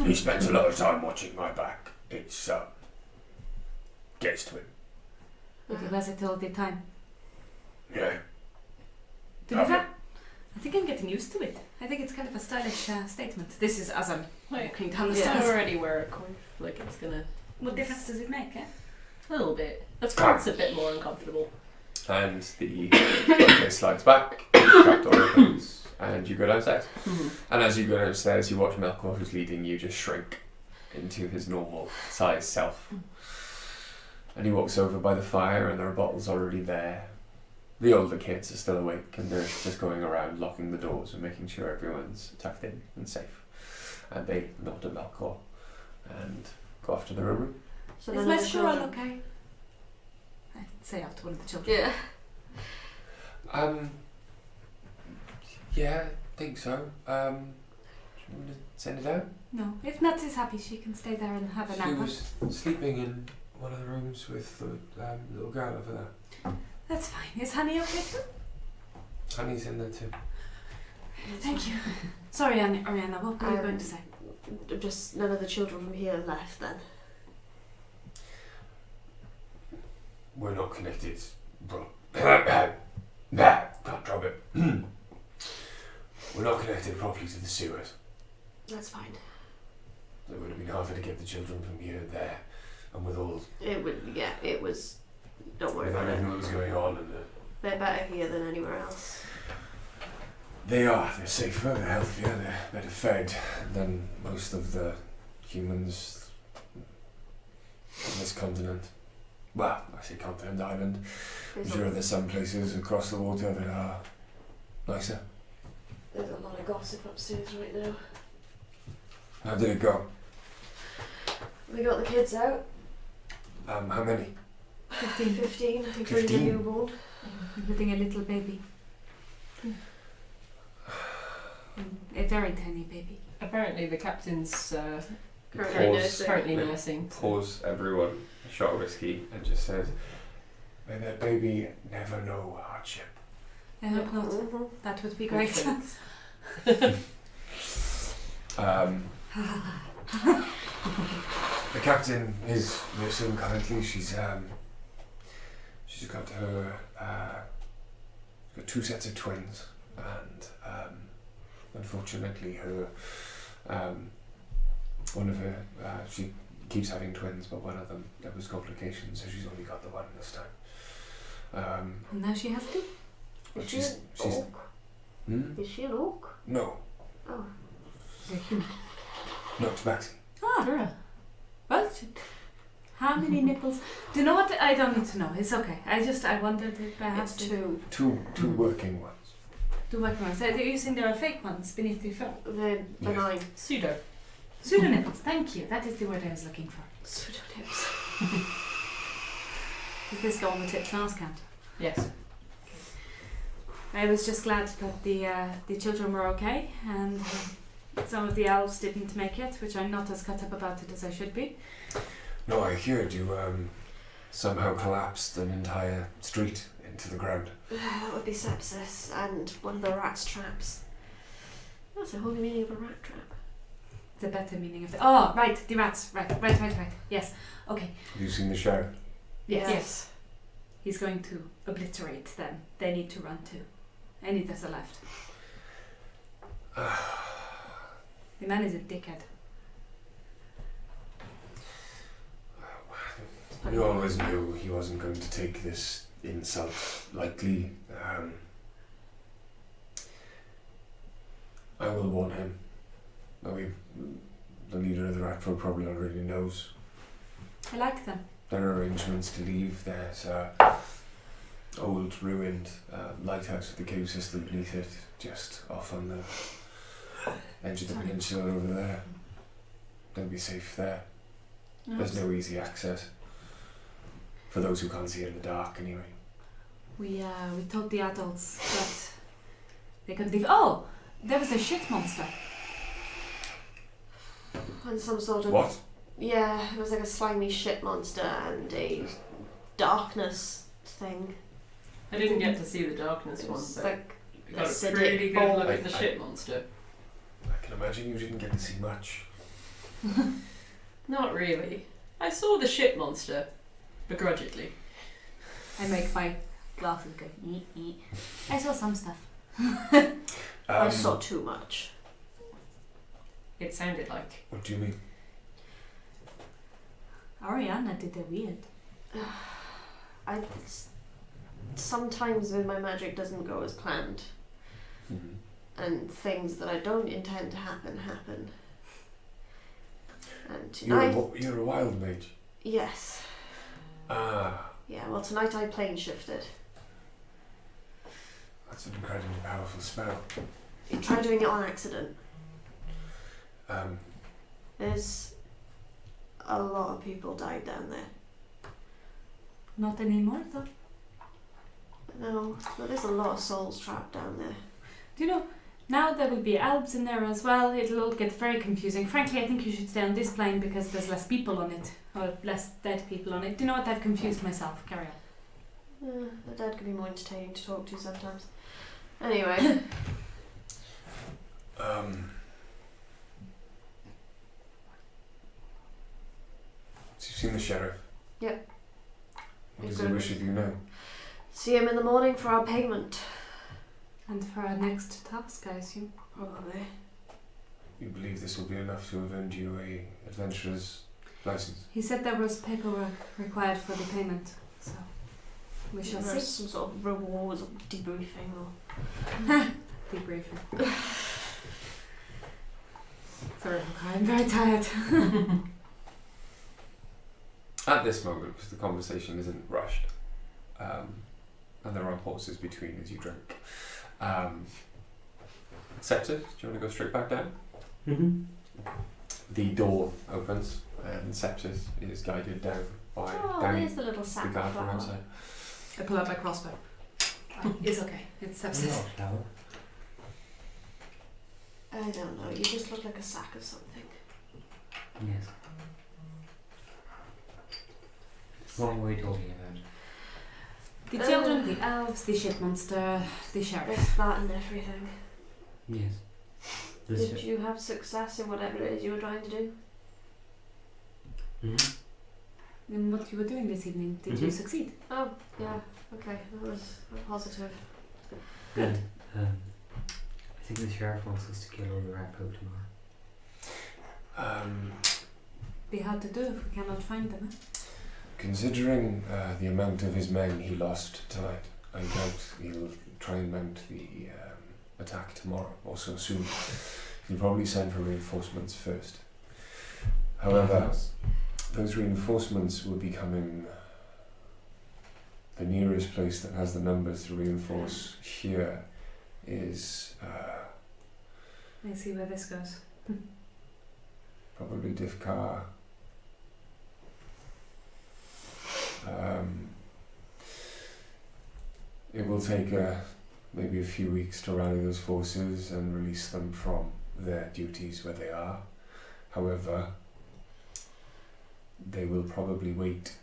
He spends a lot of time watching my back. It's gets to him. Okay, was it all the time? Yeah. To be fair, I think I'm getting used to it. I think it's kind of a stylish statement. This is as I'm walking down the I stairs. already wear a coif. Like it's gonna. What difference does it make, eh? A little bit. Of course, it's a bit more uncomfortable. And the staircase slides back, the trapdoor opens, and you go downstairs. And as you go downstairs, you watch Malkor, who's leading you, just shrink into his normal size self. And he walks over by the fire, and there are bottles already there. The older kids are still awake, and they're just going around locking the doors and making sure everyone's tucked in and safe. And they nod at Malkor and go off to their own room. So Is then my the squirrel children- okay? I'd say after one of the children. Yeah. Yeah, I think so. Do you want me to send it out? No, if Nuts is happy, she can stay there and have a She nap. was sleeping in one of the rooms with the little girl over there. That's fine. Is Honey okay too? Honey's in there too. Thank you. Sorry, Ariana, what were you going to say? Just none of the children from here left then. We're not connected, bro. Can't drop it. We're not connected properly to the sewers. That's fine. It would have been harder to get the children from here to there, and with all It was. Don't worry with about everything it. that was going on, and They're better here than anywhere else. they're safer, they're healthier, they're better fed than most of the humans on this continent. Well, I say continent, island. I'm There's, sure there's some places across the water that are nicer. there's a lot of gossip upstairs right now. How did it go? We got the kids out. How many? 15, including the 15? newborn. Including a little baby. A very tiny baby. Apparently, the captain's Currently Pause. nursing. currently nursing. Pours everyone a shot of whiskey and just says, May that baby never know hardship. I hope not. Mhm. That would be great. The captain is missing currently. She's got her got 2 sets of twins, and unfortunately her one of her she keeps having twins, but one of them there was complications, so she's only got the one this time. And now she has two? Is she an orc? Is she an orc? No. Oh. They're human. No, it's Maxie. Ah. Well, how many nipples? Do you know what? I don't need to know. It's okay. I wondered if perhaps two. Two working ones. 2 working ones. Are you using there are fake ones beneath the fur? They're benign. Pseudo. Pseudo nipples. Thank you. That is the word I was looking for. Pseudo nips. Does this go on the tips and ass count? Yes. I was just glad that the children were okay, and some of the elves didn't make it, which I'm not as cut up about it as I should be. No, I heard you somehow collapsed an entire street into the ground. That would be sepsis and one of the rat's traps. That's the whole meaning of a rat trap. The better meaning of the... Oh, right, the rats. Right. Yes, okay. Have you seen the sheriff? Yes. He's going to obliterate them. They need to run too. Any that are left. The man is a dickhead. You always knew he wasn't going to take this insult lightly. I will warn him. The leader of the Rat Folk probably already knows. I like them. There are arrangements to leave. There's a old ruined lighthouse with the cave system beneath it, just off on the edge of the peninsula over there. They'll be safe there. There's no easy access. For those who can't see in the dark, anyway. We told the adults that they could leave. Oh, there was a shit monster. And some sort of... What? Yeah, it was like a slimy shit monster and a darkness thing. I didn't get to see the darkness It one, was but like we got a acidic pretty good ball. look at the shit monster. I can imagine you didn't get to see much. Not really. I saw the shit monster, begrudgingly. I make my glasses go eat. I saw some stuff. I saw too much. It sounded like. What do you mean? Ariana did a weird. Sometimes when my magic doesn't go as planned, and things that I don't intend to happen. And tonight... You're a wild mage? Yes. Ah. Yeah, well tonight I plane shifted. That's an incredibly powerful spell. You try doing it on accident. There's a lot of people died down there. Not anymore, though. No, but there's a lot of souls trapped down there. Do you know, now there will be elves in there as well. It'll all get very confusing. Frankly, I think you should stay on this plane because there's less people on it. Or less dead people on it. Do you know what? I've confused myself. Carry on. The dead can be more entertaining to talk to sometimes. Anyway. So you've seen the sheriff? Yep. What does he wish of you now? See him in the morning for our payment. And for our next task, I assume. Probably. You believe this will be enough to have earned you a adventurer's license? He said there was paperwork required for the payment, so we shall see. There's some sort of reward or debriefing or... Debriefing. Sorry, I'm very tired. At this moment, because the conversation isn't rushed, and there are pauses between as you drink. Sepsis, do you want to go straight back down? Mm-hmm. The door opens and Sepsis is guided down by Danny, there's the little the sack guard of from flour. outside. I pull out my crossbow. It's okay. It's sepsis. I don't know, you just look like a sack of something. Yes. What were we talking about? The children, the elves, the shit monster, the sheriff. It's that and everything. Yes. Did you have success in whatever it is you were trying to do? In what you were doing this evening, did you succeed? Oh, yeah. Okay, that was positive. Good. I think the sheriff wants us to kill all the rat folk tomorrow. Be hard to do if we cannot find them. Considering the amount of his men he lost tonight, I doubt he'll try and mount the attack tomorrow or so soon. He'll probably send for reinforcements first. However, those reinforcements will be coming. The nearest place that has the numbers to reinforce here is Let's see where this goes. probably Difkar. It will take maybe a few weeks to rally those forces and release them from their duties where they are. However, they will probably wait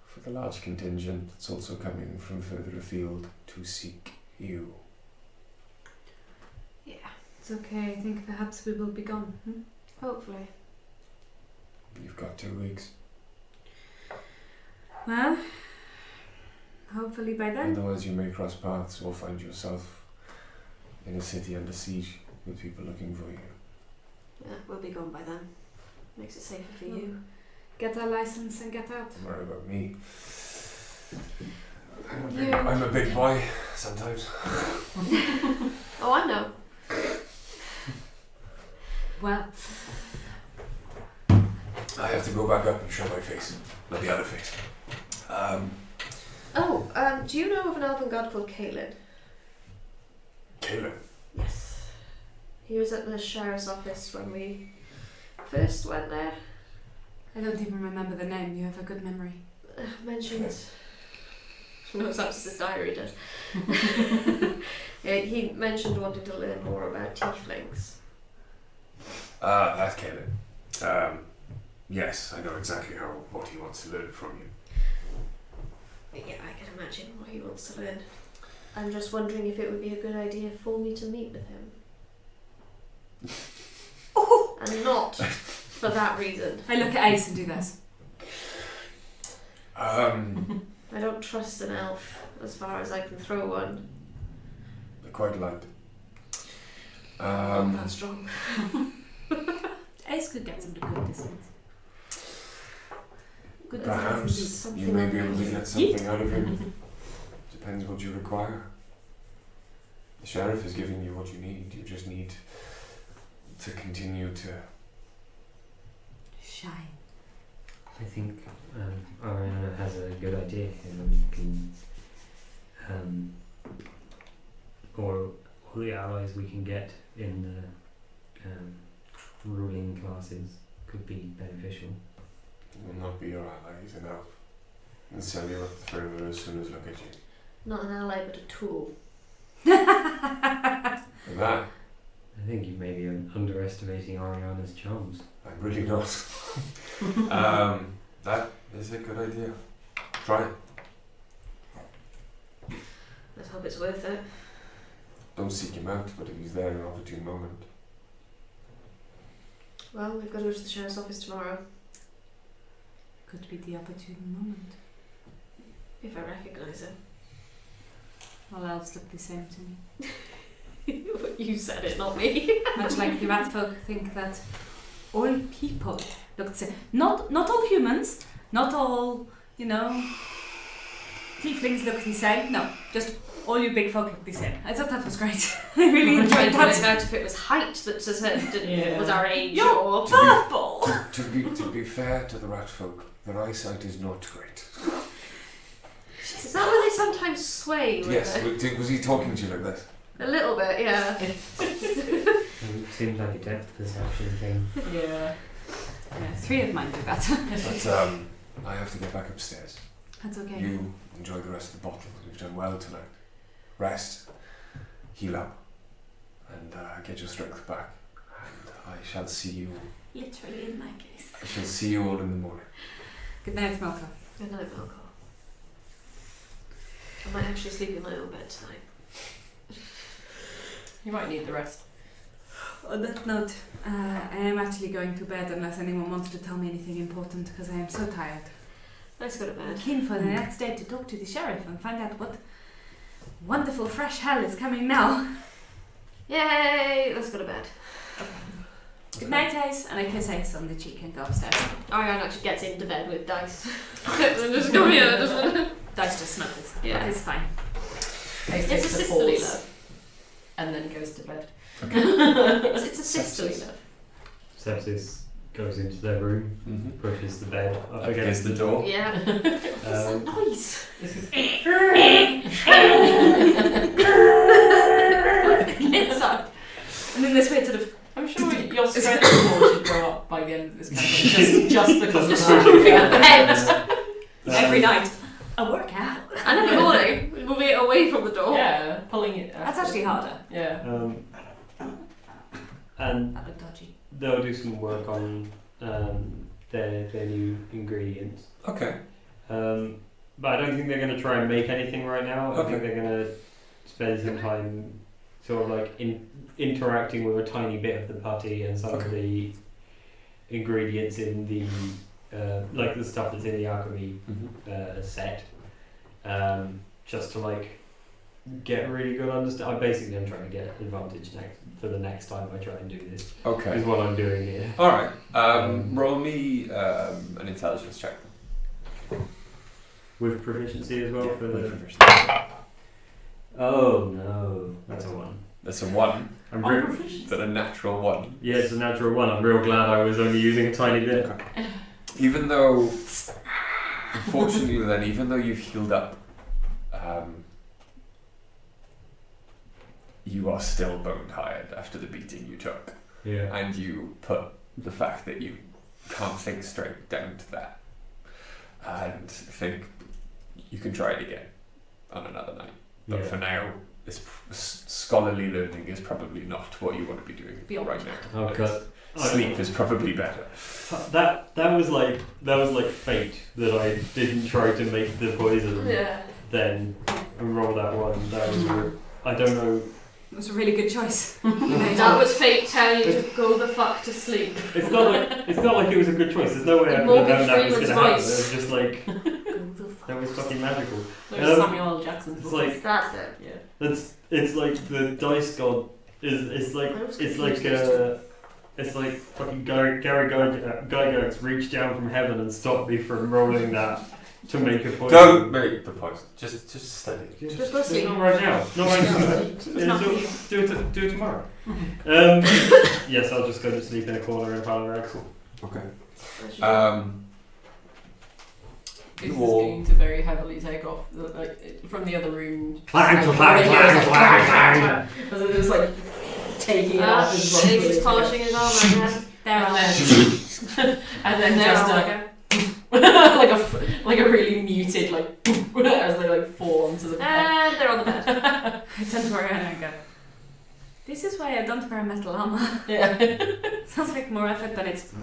for the large contingent that's also coming from further afield to seek you. Yeah, it's okay. I think perhaps we will be gone. Hopefully. You've got 2 weeks. Well, hopefully by then. Otherwise you may cross paths or find yourself in a city under siege with people looking for you. Yeah, we'll be gone by then. Makes it safer for you. Get our license and get out. Don't worry about me. I'm a big boy sometimes. Oh, I know. Well, I have to go back up and show my face. Not the other face. Do you know of an elven god called Caelan? Caleb. Yes. He was at the sheriff's office when we first went there. I don't even remember the name. You have a good memory. Mentioned. No, Sapsis' diary does. Yeah, he mentioned wanting to learn more about tieflings. That's Caleb. Yes, I know exactly what he wants to learn from you. Yeah, I can imagine what he wants to learn. I'm just wondering if it would be a good idea for me to meet with him. And not for that reason. I look at Ace and do this. I don't trust an elf as far as I can throw one. They're quite light. That's strong. Ace could get some good distance. Good Perhaps you may be able to get something out of him. Depends what you require. The sheriff is giving you what you need. You just need to continue to shine. I think Ariana has a good idea here. We can, or all the allies we can get in the ruling classes could be beneficial. He will not be your ally. He's an elf. And sell you up the river as soon as look at you. Not an ally, but a tool. And that, I think you may be underestimating Ariana's charms. I'm really not. That is a good idea. Try it. Let's hope it's worth it. Don't seek him out, but if he's there in an opportune moment. Well, we've got to go to the sheriff's office tomorrow. Could be the opportune moment. If I recognise it. All elves look the same to me. You said it, not me. Much like the rat folk think that all people look the same. Not all humans, not all, tieflings look the same. No, just all you big folk look the same. I thought that was great. I really enjoyed that. that. Out if it was height that was our age. You're or purple! To be fair to the rat folk, their eyesight is not great. Is that why they sometimes sway? Yes, was he talking to you like this? A little bit, yeah. It seems like a depth perception thing. Yeah. Yeah, 3 of mine do that. But I have to get back upstairs. That's okay. You enjoy the rest of the bottle. We've done well tonight. Rest, heal up, and get your strength back. And I shall see you. Literally in my case. I shall see you all in the morning. Good night, Malcolm. Good night, Malcolm. I might actually sleep in my own bed tonight. You might need the rest. On that note, I am actually going to bed unless anyone wants to tell me anything important because I am so tired. Let's go to I'm bed. keen for the next day to talk to the sheriff and find out what wonderful fresh hell is coming now. Yay! Let's go to bed. Good night, Ace. And I kiss Ace on the cheek and go upstairs. Ariane actually gets into bed with Dice. And just come here. Dice just snuggles. Yeah. It's fine. Ace It's takes a a sisterly pause love. and then goes to bed. It's a sisterly love. Sepsis goes into their room, Mm-hmm. pushes the bed up Against against the door. Yeah. Noise. It's up. And then this weird sort of. I'm sure your strength score should go up by the end of this campaign, just because Just of moving that. the bed. Every night. A workout. And in the morning, moving it away from the door. Yeah, pulling it. That's actually harder. Yeah. And That looked dodgy. they'll do some work on their new ingredients. Okay. But I don't think they're going to try and make anything right now. I think they're going to spend some time sort of like interacting with a tiny bit of the putty and some of the ingredients in the like the stuff that's in the alchemy set, just to like get a really good understanding. Basically, I'm trying to get advantage for the next time I try and do this. Okay. Is what I'm doing here. All right. Roll me an intelligence check. With proficiency as well for With the. proficiency. Oh no, that's a 1. That's a 1. I'm Is that a natural 1? Yeah, it's a natural 1. I'm real glad I was only using a tiny bit. Okay. Even though, unfortunately, then, even though you've healed up, you are still bone tired after the beating you took. Yeah. And you put the fact that you can't think straight down to that. And think you can try it again on another night. But Yeah. for now, scholarly learning is probably not what you want to be doing right now. Oh god. Sleep is probably better. That was like fate that I didn't try to make the poison. Yeah. Then and roll that one. That was I don't know. It was a really good choice. That was fate telling you to go the fuck to sleep. It's not like it was a good choice. There's no way I could have known that was going to happen. It was just like that was fucking magical. There's Samuel L. Jackson's It's book. like That's it. Yeah. it's like the dice god is it's like fucking Gary Gygax reached down from heaven and stopped me from rolling that to make a poison. Don't make the poison. Just study. Just go sleep. Not right now. Not right now. not Do it tomorrow. Yes, I'll just go to sleep in a corner in Palarex. Okay. This is You all- going to very heavily take off from the other room. Clang, clang, clang, clang. As it was like taking it off his James body. is polishing his armor again. There And then just like a really muted as they like fall onto the bed. And they're on the bed. I turn to Ariana and go, this is why I don't wear metal armor. Yeah. Sounds like more effort than it's...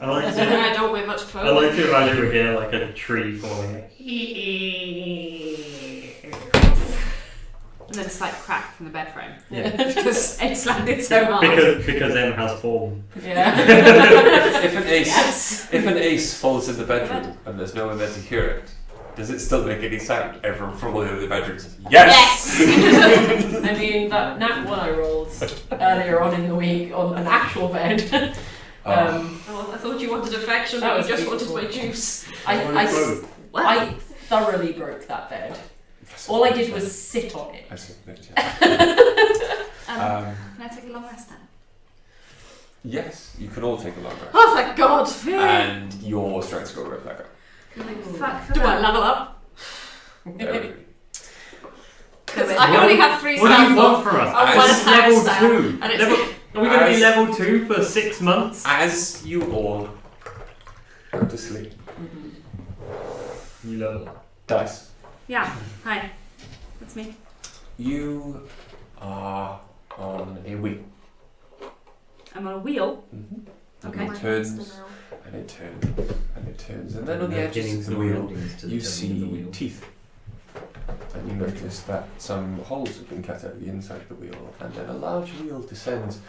I like And to. I don't wear much I clothes. like to imagine we're here like a tree falling. And then a slight crack from the bed frame. Yeah. Because Ace landed so hard. Because M has form. Yeah. If an ace falls in the bedroom and there's no one there to hear it, does it still make any sound? Everyone from all the other bedrooms. Yes. I mean that nat one I rolled earlier on in the week on an actual bed. Oh, I thought you wanted affection, That but was you just beautiful. wanted my juice. I thoroughly broke that bed. All I did was sit on it. I see. Can I take a long rest now? Yes, you can all take a long rest. Oh, thank God. And your strength score goes back up. Fuck for Do I that. level up? There Because I only have 3 What do you stats want from us? on one As attack level stat. 2. And it's Are we going to be level 2 for 6 months? As you all go to sleep, You level up. Dice, Yeah, hi. That's me. you are on a wheel. I'm on a wheel. And Okay. it turns, and it turns, and it turns, and then on the edges of the wheel, you see teeth. And you notice that some holes have been cut out of the inside of the wheel, and then a large wheel descends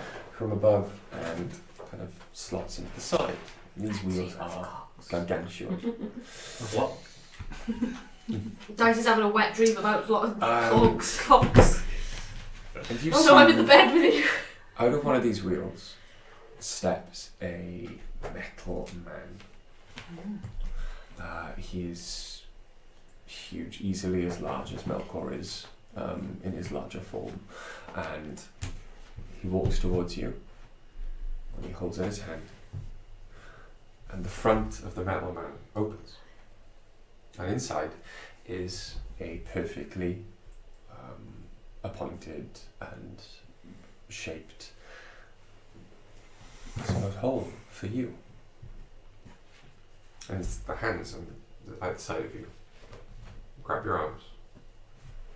from above and kind of slots into the side. And these wheels are gargantuan. What? Dice is having a wet dream about a lot of clocks. And you Oh see, no, I'm in the bed with you. out of one of these wheels steps a metal man. He is huge, easily as large as Melkor is in his larger form, and he walks towards you and he holds in his hand, and the front of the metal man opens, and inside is a perfectly appointed and shaped hole for you. And it's the hands on either side of you grab your arms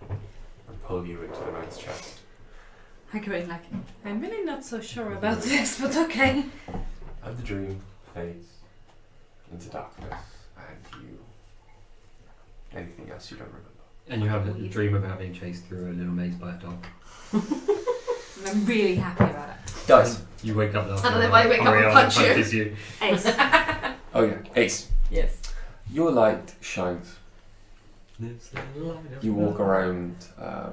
and pull you into the man's chest. I go in like, I'm really not so sure about this, but okay. And the dream fades into darkness, and you... anything else you don't remember. And you have a dream about being chased through a little maze by a dog. And I'm really happy about it. Dice. You wake up And then I wake up and punch you. punches you. Ace. Oh yeah, Ace. Yes. Your light shines. You walk around I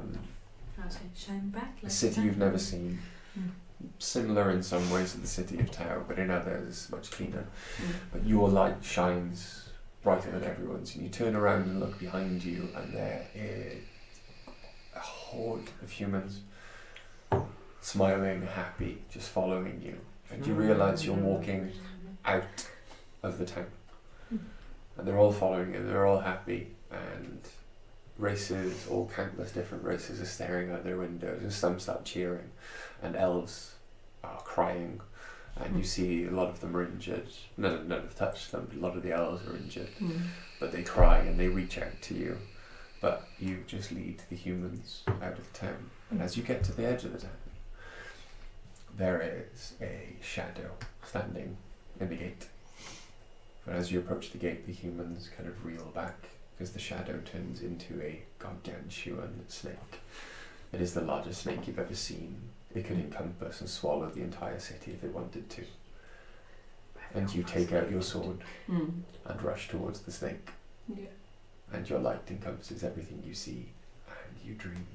was going to shine back. a Like city you've never seen. Mm. Similar in some ways to the city of Tau, but in others much cleaner. But your light shines brighter than everyone's, and you turn around and look behind you, and there is a horde of humans, smiling, happy, just following you. And you realise you're walking out of the town. And they're all following you, they're all happy, and races, all countless different races are staring out their windows, and some start cheering, and elves are crying, and you see a lot of them are injured. None have touched them, but a lot of the elves are injured. But they cry and they reach out to you, but you just lead the humans out of the town. And as you get to the edge of the town, there is a shadow standing in the gate. But as you approach the gate, the humans kind of reel back, because the shadow turns into a gargantuan snake. It is the largest snake you've ever seen. It could encompass and swallow the entire city if it wanted to. And you take out your sword and rush towards the snake. Yeah. And your light encompasses everything you see, and you dream.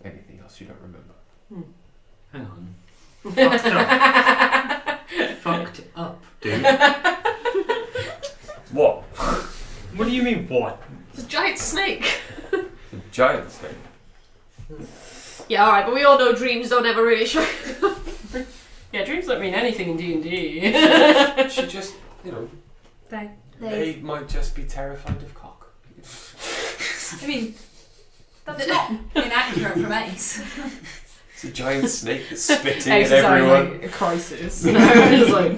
Anything else you don't remember? Hang on. Fucked up. Fucked up, dude. What? What do you mean, what? It's a giant snake. A giant snake. Yeah, alright, but we all know dreams don't ever really show. Yeah, dreams don't mean anything in D&D. She just, you know, they might just be terrified of cock. I mean, that's not inaccurate from Ace. It's a giant snake that's spitting Ace at is having, everyone. like, a crisis. Just like...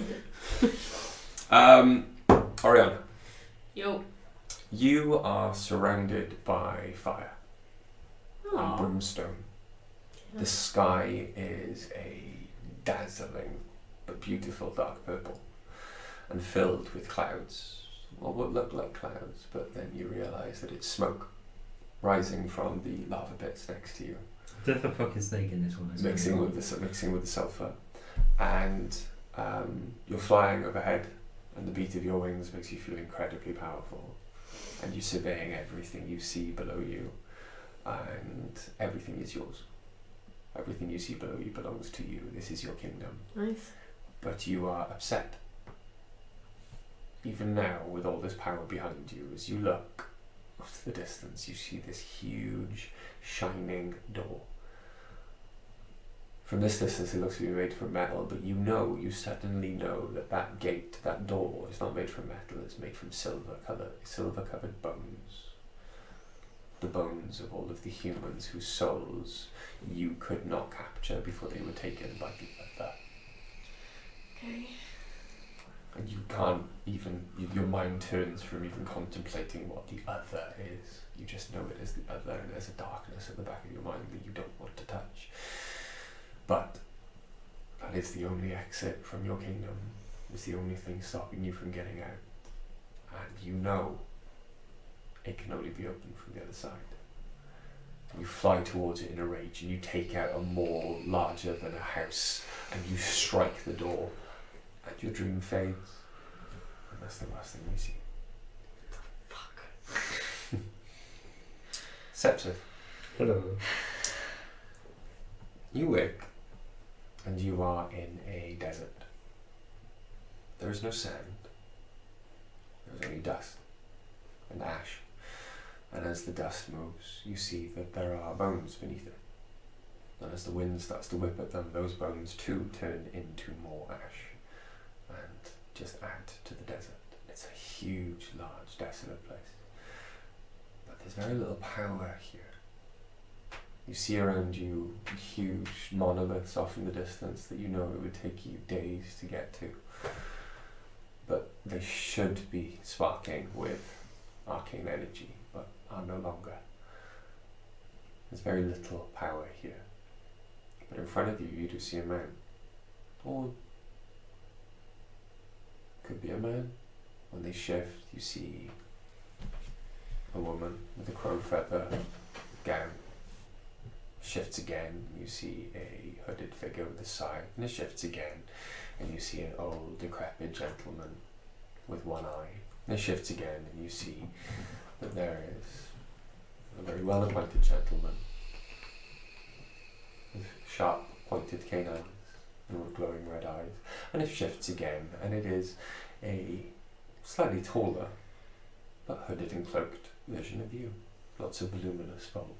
Oriana, Yo. you are surrounded by fire and brimstone. The sky is a dazzling but beautiful dark purple and filled with clouds, or what look like clouds, but then you realise that it's smoke rising from the lava pits next to you. There's a fucking snake in this one. Mixing with the sulphur, and you're flying overhead, and the beat of your wings makes you feel incredibly powerful, and you're surveying everything you see below you, and everything is yours. Everything you see below you belongs to you. This is your kingdom. Nice. But you are upset. Even now, with all this power behind you, as you look off to the distance, you see this huge, shining door. From this distance, it looks to be made from metal, but you suddenly know that that gate, that door, is not made from metal, it's made from silver-covered bones. The bones of all of the humans whose souls you could not capture before they were taken by the other. Okay. And you can't even, your mind turns from even contemplating what the other is. You just know it as the other, and there's a darkness at the back of your mind that you don't want to touch. But that is the only exit from your kingdom. It's the only thing stopping you from getting out. And you know it can only be opened from the other side. You fly towards it in a rage and you take out a maul larger than a house and you strike the door and your dream fades. And that's the last thing you see. Fuck. Sepsis. Hello. You wake and you are in a desert. There is no sand. There is only dust and ash. And as the dust moves, you see that there are bones beneath it. And as the wind starts to whip at them, those bones too turn into more ash and just add to the desert. It's a huge, large, desolate place. But there's very little power here. You see around you huge monoliths off in the distance that you know it would take you days to get to. But they should be sparking with arcane energy, but are no longer. There's very little power here. But in front of you, you do see a man. Or could be a man. When they shift, you see a woman with a crow feather gown. Shifts again, you see a hooded figure with a sigh, and it shifts again, and you see an old, decrepit gentleman with one eye. And it shifts again, and you see that there is a very well-appointed gentleman with sharp, pointed canines and with glowing red eyes. And it shifts again, and it is a slightly taller, but hooded and cloaked version of you. Lots of voluminous folds.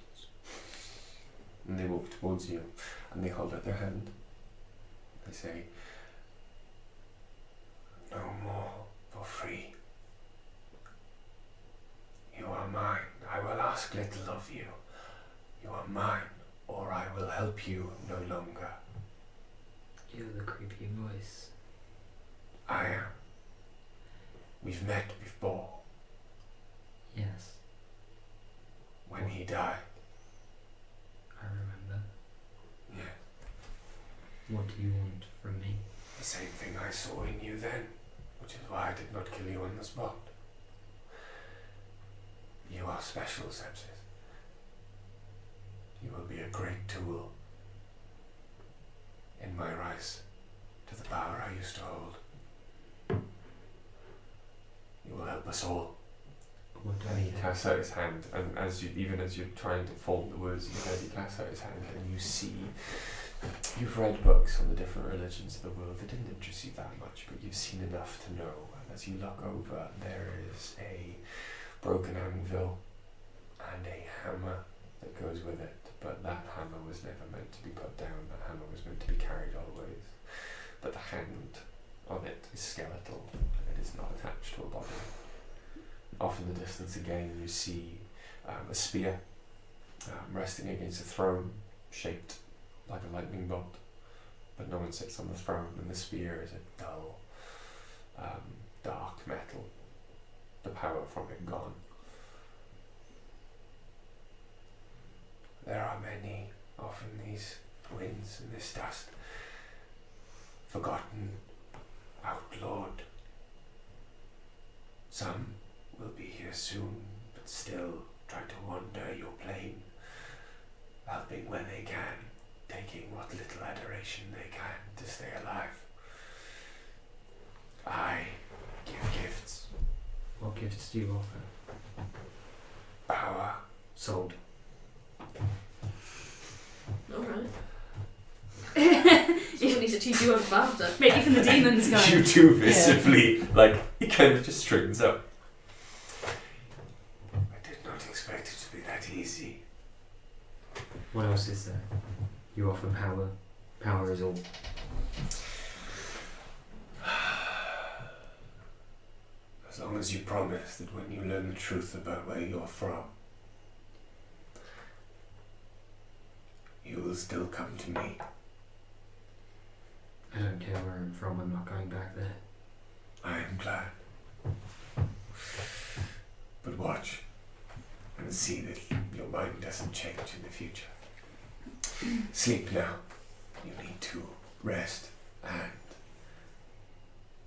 And they walk towards you, and they hold out their hand. They say, "No more for free. You are mine. I will ask little of you. You are mine, or I will help you no longer." You're the creepy voice. I am. We've met before. Yes, When he died. I remember. Yeah. What do you want from me? The same thing I saw in you then, which is why I did not kill you on the spot. You are special, Sepsis. You will be a great tool in my rise to the power I used to hold. You will help us all. and he casts out his hand, and even as you're trying to form the words in your head, he casts out his hand, and you see, you've read books on the different religions of the world. They didn't interest you that much, but you've seen enough to know. And as you look over, there is a broken anvil and a hammer that goes with it. But that hammer was never meant to be put down. That hammer was meant to be carried always. But the hand on it is skeletal, and it is not attached to a body. Off in the distance again, you see a spear resting against a throne shaped like a lightning bolt, but no one sits on the throne, and the spear is a dull, dark metal, the power from it gone. There are many, often these winds and this dust, forgotten, outlawed. Some will be here soon, but still try to wander your plane, helping where they can, taking what little adoration they can to stay alive. I give gifts. What gifts do you offer? Power. Sold. Alright. Someone needs to teach you about it. Maybe even the demons go. You two visibly, he kind of just straightens up. I did not expect it to be that easy. What else is there? You offer power. Power is all. As long as you promise that when you learn the truth about where you're from, you will still come to me. I don't care where I'm from, I'm not going back there. I am glad. But watch and see that your mind doesn't change in the future. Sleep now. You need to rest and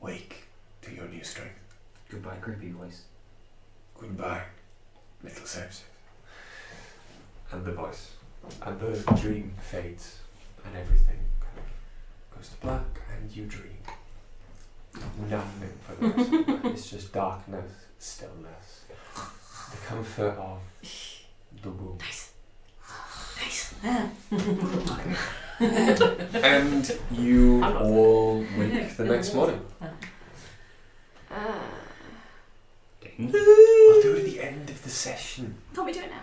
wake to your new strength. Goodbye, creepy voice. Goodbye, little Sepsis. and the voice. And the dream fades, and everything kind of goes to black, and you dream. Nothing for the rest of the night. It's just darkness, stillness, the comfort of the womb. And you all wake the next morning. I'll do it at the end of the session. Can't we do it now?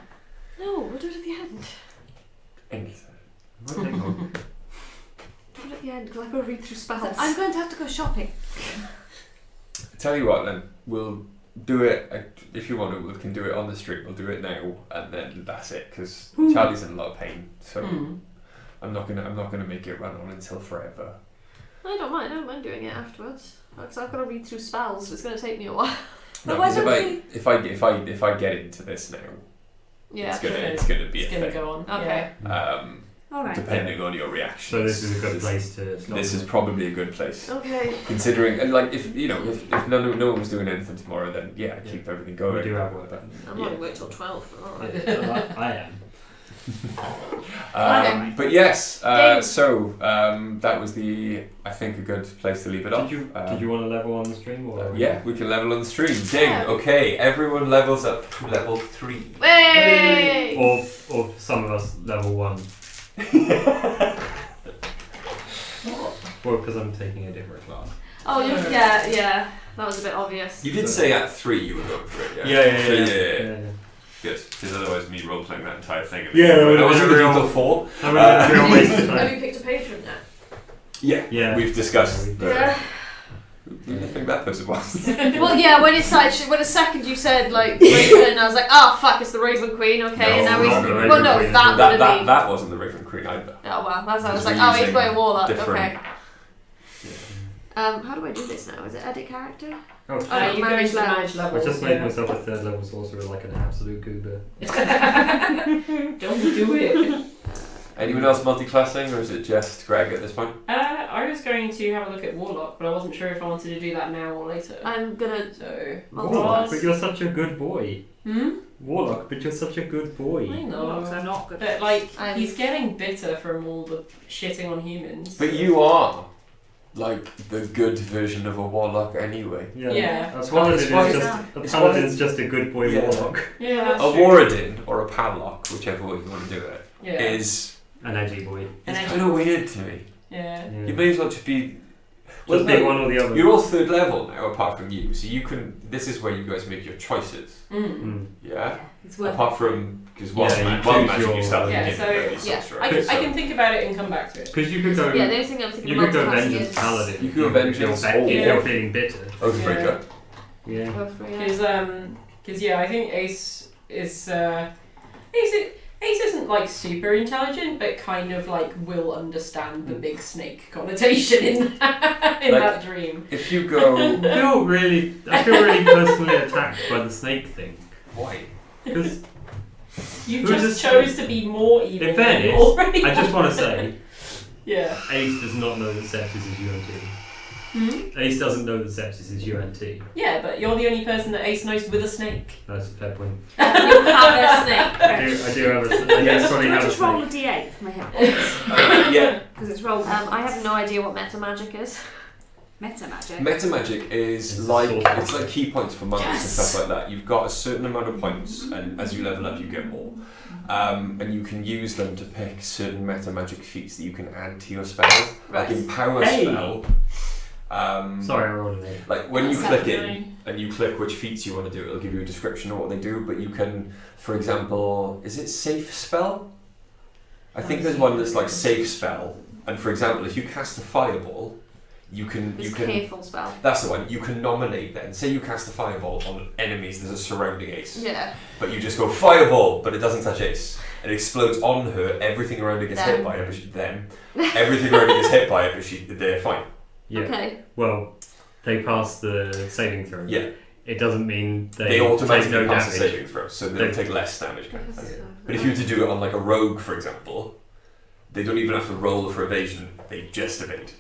No, we'll do it at the end. Anything. Do it at the end, because I've got to read through spells. I'm going to have to go shopping. Tell you what, then we'll do it. If you want to, we can do it on the street. We'll do it now, and then that's it. Because Charlie's in a lot of pain, so I'm not gonna make it run on until forever. I don't mind doing it afterwards. Because I've got to read through spells, so it's going to take me a while. No, why because if I get into this now, Yeah, it's gonna be a It's gonna thing. go on. Okay. All right. Depending on your reactions. So this is a good place to stop. This is probably a good place. Okay. Considering, and like, if no one was doing anything tomorrow, then yeah, keep everything going. We do have work. I'm not going to wait till 12. Alright. I am. But yes, so that was I think a good place to leave it off. Did you want to level on the stream? Or yeah, we can level on the stream. Ding. Yeah. Okay, everyone levels up to level 3. Hey! Or some of us level 1. Well, because I'm taking a different class. Oh, yeah. That was a bit obvious. You did say at 3 you were going for it, yeah? Yeah. Good, because otherwise me role playing that entire thing. Yeah, that was a real 4. I mean, that's a real waste of Have time. you picked a patron now? Yeah, we've discussed. Yeah. Who do you think that person was? Well, yeah, when a second you said, like, Raven, I was like, oh, fuck, it's the Raven Queen, okay, and now he's... not the Raven Well, no, Queen. that would have been... That wasn't the Raven Queen either. Oh, well, that's I was Just like, oh, he's using going Warlock, different- okay. How do I do this now? Is it edit character? Oh, Oh, no, You go manage into the managed levels. I levels. just made myself a 3rd level sorcerer like an absolute goober. Don't do it. Anyone else multi-classing, or is it just Greg at this point? I was going to have a look at Warlock, but I wasn't sure if I wanted to do that now or later. I'm gonna... So... Warlock, but you're such a good boy. Hmm? Warlock, but you're such a good boy. I know. Warlocks are not good. But, like, I'm- he's getting bitter from all the shitting on humans. But you are like the good version of a warlock anyway. Yeah. A paladin It's is why- just a paladin's just a good boy Yeah. warlock. Yeah, that's A true. Waradin or a Padlock, whichever way you want to do it, Yeah. is An edgy boy. And it's I- kind of weird to me. Yeah. You may as well just be. Just no, be one or the other. You're all 3rd level now, apart from you, so you can. This is where you guys make your choices. Mm. Yeah. It's worth Apart from because Yeah, you choose magic you your- start Yeah, thinking so, about these yeah, sorts, I right? can, So I can think about it and come back to it. Because you could go. Yeah, the only thing I'm thinking You could go multiclassing vengeance is... paladin. You could go vengeance if or- you're feeling bitter. Oathbreaker. Yeah. Because I think Ace is Ace isn't like super intelligent, but kind of like will understand the big snake connotation in that dream. If you go, I feel really personally attacked by the snake thing. why? Because You Who just just- chose to be more evil. in than you fairness, already I just are. want to say, Yeah. Ace does not know that sepsis is UNT. Ace doesn't know that sepsis is UNT. Yeah, but you're the only person that Ace knows with a snake. That's a fair point. You have a snake. I do have a snake. I guess probably Can I have a just roll a snake. d8 for my hit points? Yeah. Because it's rolled. I have no idea what meta magic is. Meta magic. Meta magic is It's like sorcery. it's like key points for monks and Yes. stuff like that. You've got a certain amount of points, and as you level up, you get more. And you can use them to pick certain meta magic feats that you can add to your spells. Like in Power Hey. Spell. Sorry, I rolled an 8. Like when you That's click happening. in and you click which feats you want to do, it'll give you a description of what they do. But you can, for example, is it Safe Spell? I think there's one that's like Safe Spell. And for example, if you cast a Fireball, you can It's careful spell. That's the one. You can nominate then. Say you cast a Fireball on enemies. There's a surrounding Ace. Yeah. But you just go Fireball, but it doesn't touch Ace. It explodes on her. Everything around her gets hit Them. by it. But everything around her gets hit by it, but they're fine. Yeah. Okay. Well, they pass the saving throw. Yeah. It doesn't mean They take automatically no pass the damage. saving throw, so they'll They- take less damage. Kind of thing. But if you were to do it on like a rogue, for example, they don't even have to roll for evasion. They just evade.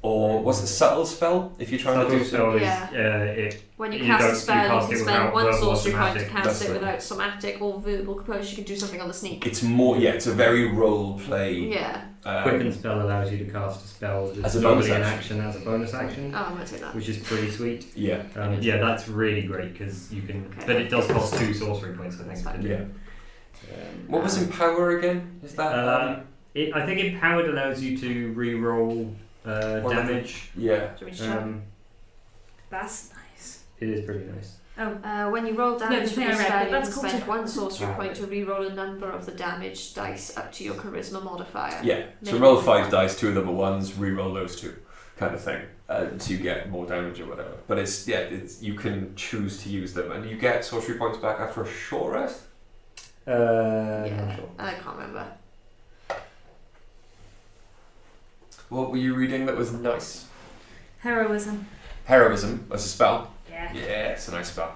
Or what's the subtle spell? If you're trying to do spell is Yeah. When you You cast don't- a spell, you you cast can it spend without one verbal or sorcery point to somatic. cast That's it it. without somatic or verbal composure. You can do something on the sneak. It's more, it's a very role play. Yeah. Quicken spell allows you to cast a spell As that's a bonus normally an action. action as a bonus action, Oh, I might take that. which is pretty sweet. Yeah. Yeah, that's really great because you can. Okay. But it does cost 2 sorcery points, I That's think. fine. to do. Yeah. What was Empower again? Is that? I think Empowered allows you to re-roll damage. Yeah. Do you want me to check? That's nice. It is pretty nice. When you roll damage the from thing a I read, spell, but you that's can cool spend too. one sorcery point to re-roll a number of the damage dice up to your charisma modifier. Yeah. So Minimum roll of 5 one. dice, 2 of them are 1s, re-roll those 2, kind of thing, to get more damage or whatever. But it's you can choose to use them, and you get sorcery points back after a short rest. Not Yeah, sure. I can't remember. What were you reading that was nice? Heroism. Heroism as a spell. Yeah. Yeah, it's a nice spell.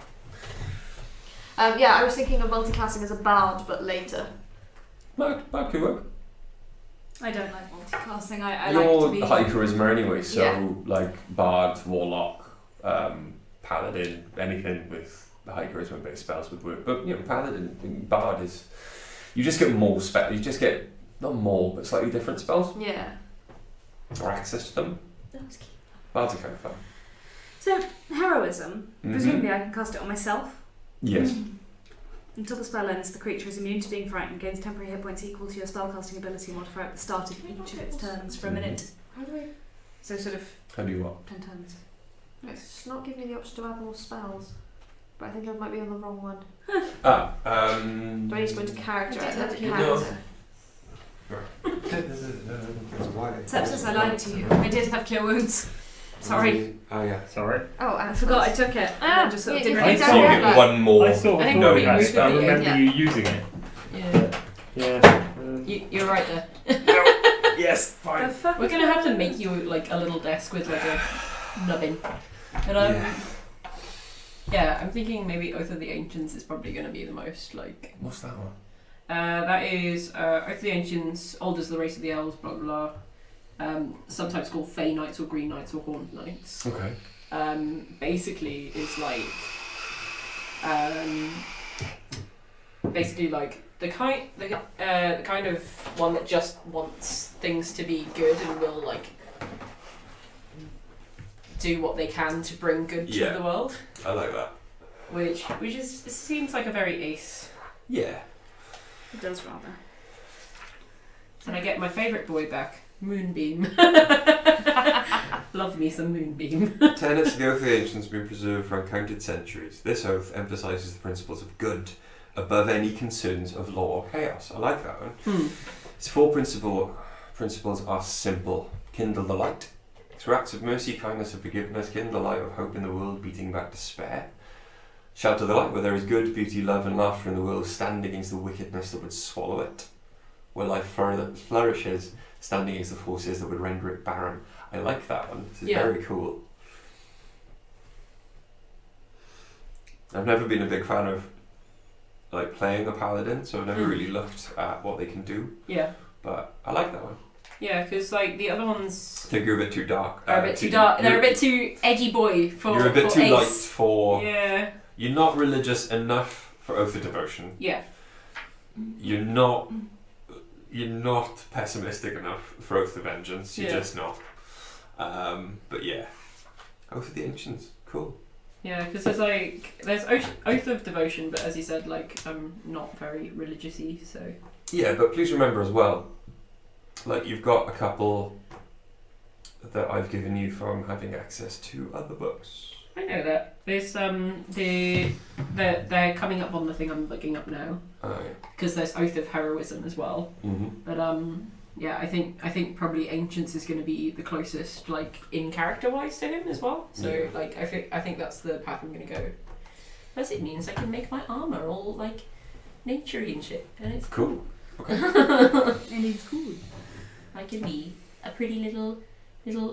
I was thinking of multiclassing as a bard, but later. That could work. I don't like multiclassing. I You're like to be. high charisma anyway, so Yeah. like bard, warlock, paladin, anything with the high charisma based spells would work. But paladin, bard is you just get more spell. You just get not more, but slightly different spells Yeah. or access to them. Bards are kind of fun. So heroism. Mhm. Presumably, I can cast it on myself. Yes. Until the spell ends, the creature is immune to being frightened, gains temporary hit points equal to your spellcasting ability modifier at the start of each of its turns for a minute. How do I? So sort of How do you what? 10 turns. It's not giving me the option to add more spells. But I think I might be on the wrong one. Do I need to go into character? I did Add have the a character. Sepsis, I lied to you. I did have cure wounds. Sorry. Oh yeah. Sorry. Oh, I forgot I took it. And I just sort of didn't I really saw So you it. get that. one more. I sort I of think thought we you had moved spell. I it, remember yeah. you using it. Yeah. Yeah. You're right there. Yes, The fine. fuck We're is gonna have to that? make you like a little desk with like a nubbin. But yeah, I'm thinking maybe Oath of the Ancients is probably gonna be the most like. What's that one? That is Oath of the Ancients, old as the race of the elves, blah blah blah. Sometimes called Fey Knights or Green Knights or Horned Knights. Okay. Basically is like basically like the kind of one that just wants things to be good and will like do what they can to bring good to Yeah. the world, I like that. which is it seems like a very ace. Yeah. It does rather. And I get my favourite boy back, Moonbeam. Love me some Moonbeam. Tenets of the Oath of the Ancients have been preserved for uncounted centuries. This oath emphasises the principles of good above any concerns of law or chaos. I like that one. Its 4 principles are simple. Kindle the light. Through acts of mercy, kindness and forgiveness, kindle the light of hope in the world, beating back despair. Shelter the light where there is good, beauty, love and laughter in the world, stand against the wickedness that would swallow it. Where life flourishes, stand against the forces that would render it barren. I like that one. This is very cool. I've never been a big fan of like playing a paladin, so I've never really looked at what they can do. Yeah. But I like that one. Yeah, because like the other ones I think you're a bit too dark. are a bit too dark. They're a bit too edgy boy for. You're a bit for too Ace. light for. Yeah. You're not religious enough for Oath of Devotion. Yeah. You're not pessimistic enough for Oath of Vengeance. You're just not. But yeah, Oath of the Ancients, cool. Yeah, because there's Oath of Devotion, but as you said, like I'm not very religious-y, so. Yeah, but please remember as well, like you've got a couple that I've given you from having access to other books. I know that. There's they're coming up on the thing I'm looking up now. Oh Because there's Oath of Heroism as well. Mm-hmm. But yeah, I think probably Ancients is going to be the closest like in character wise to him as well. So Yeah. like I think that's the path I'm going to go. Plus it means I can make my armor all like naturey and shit, and it's Cool. Okay. And it's cool. I can be a pretty little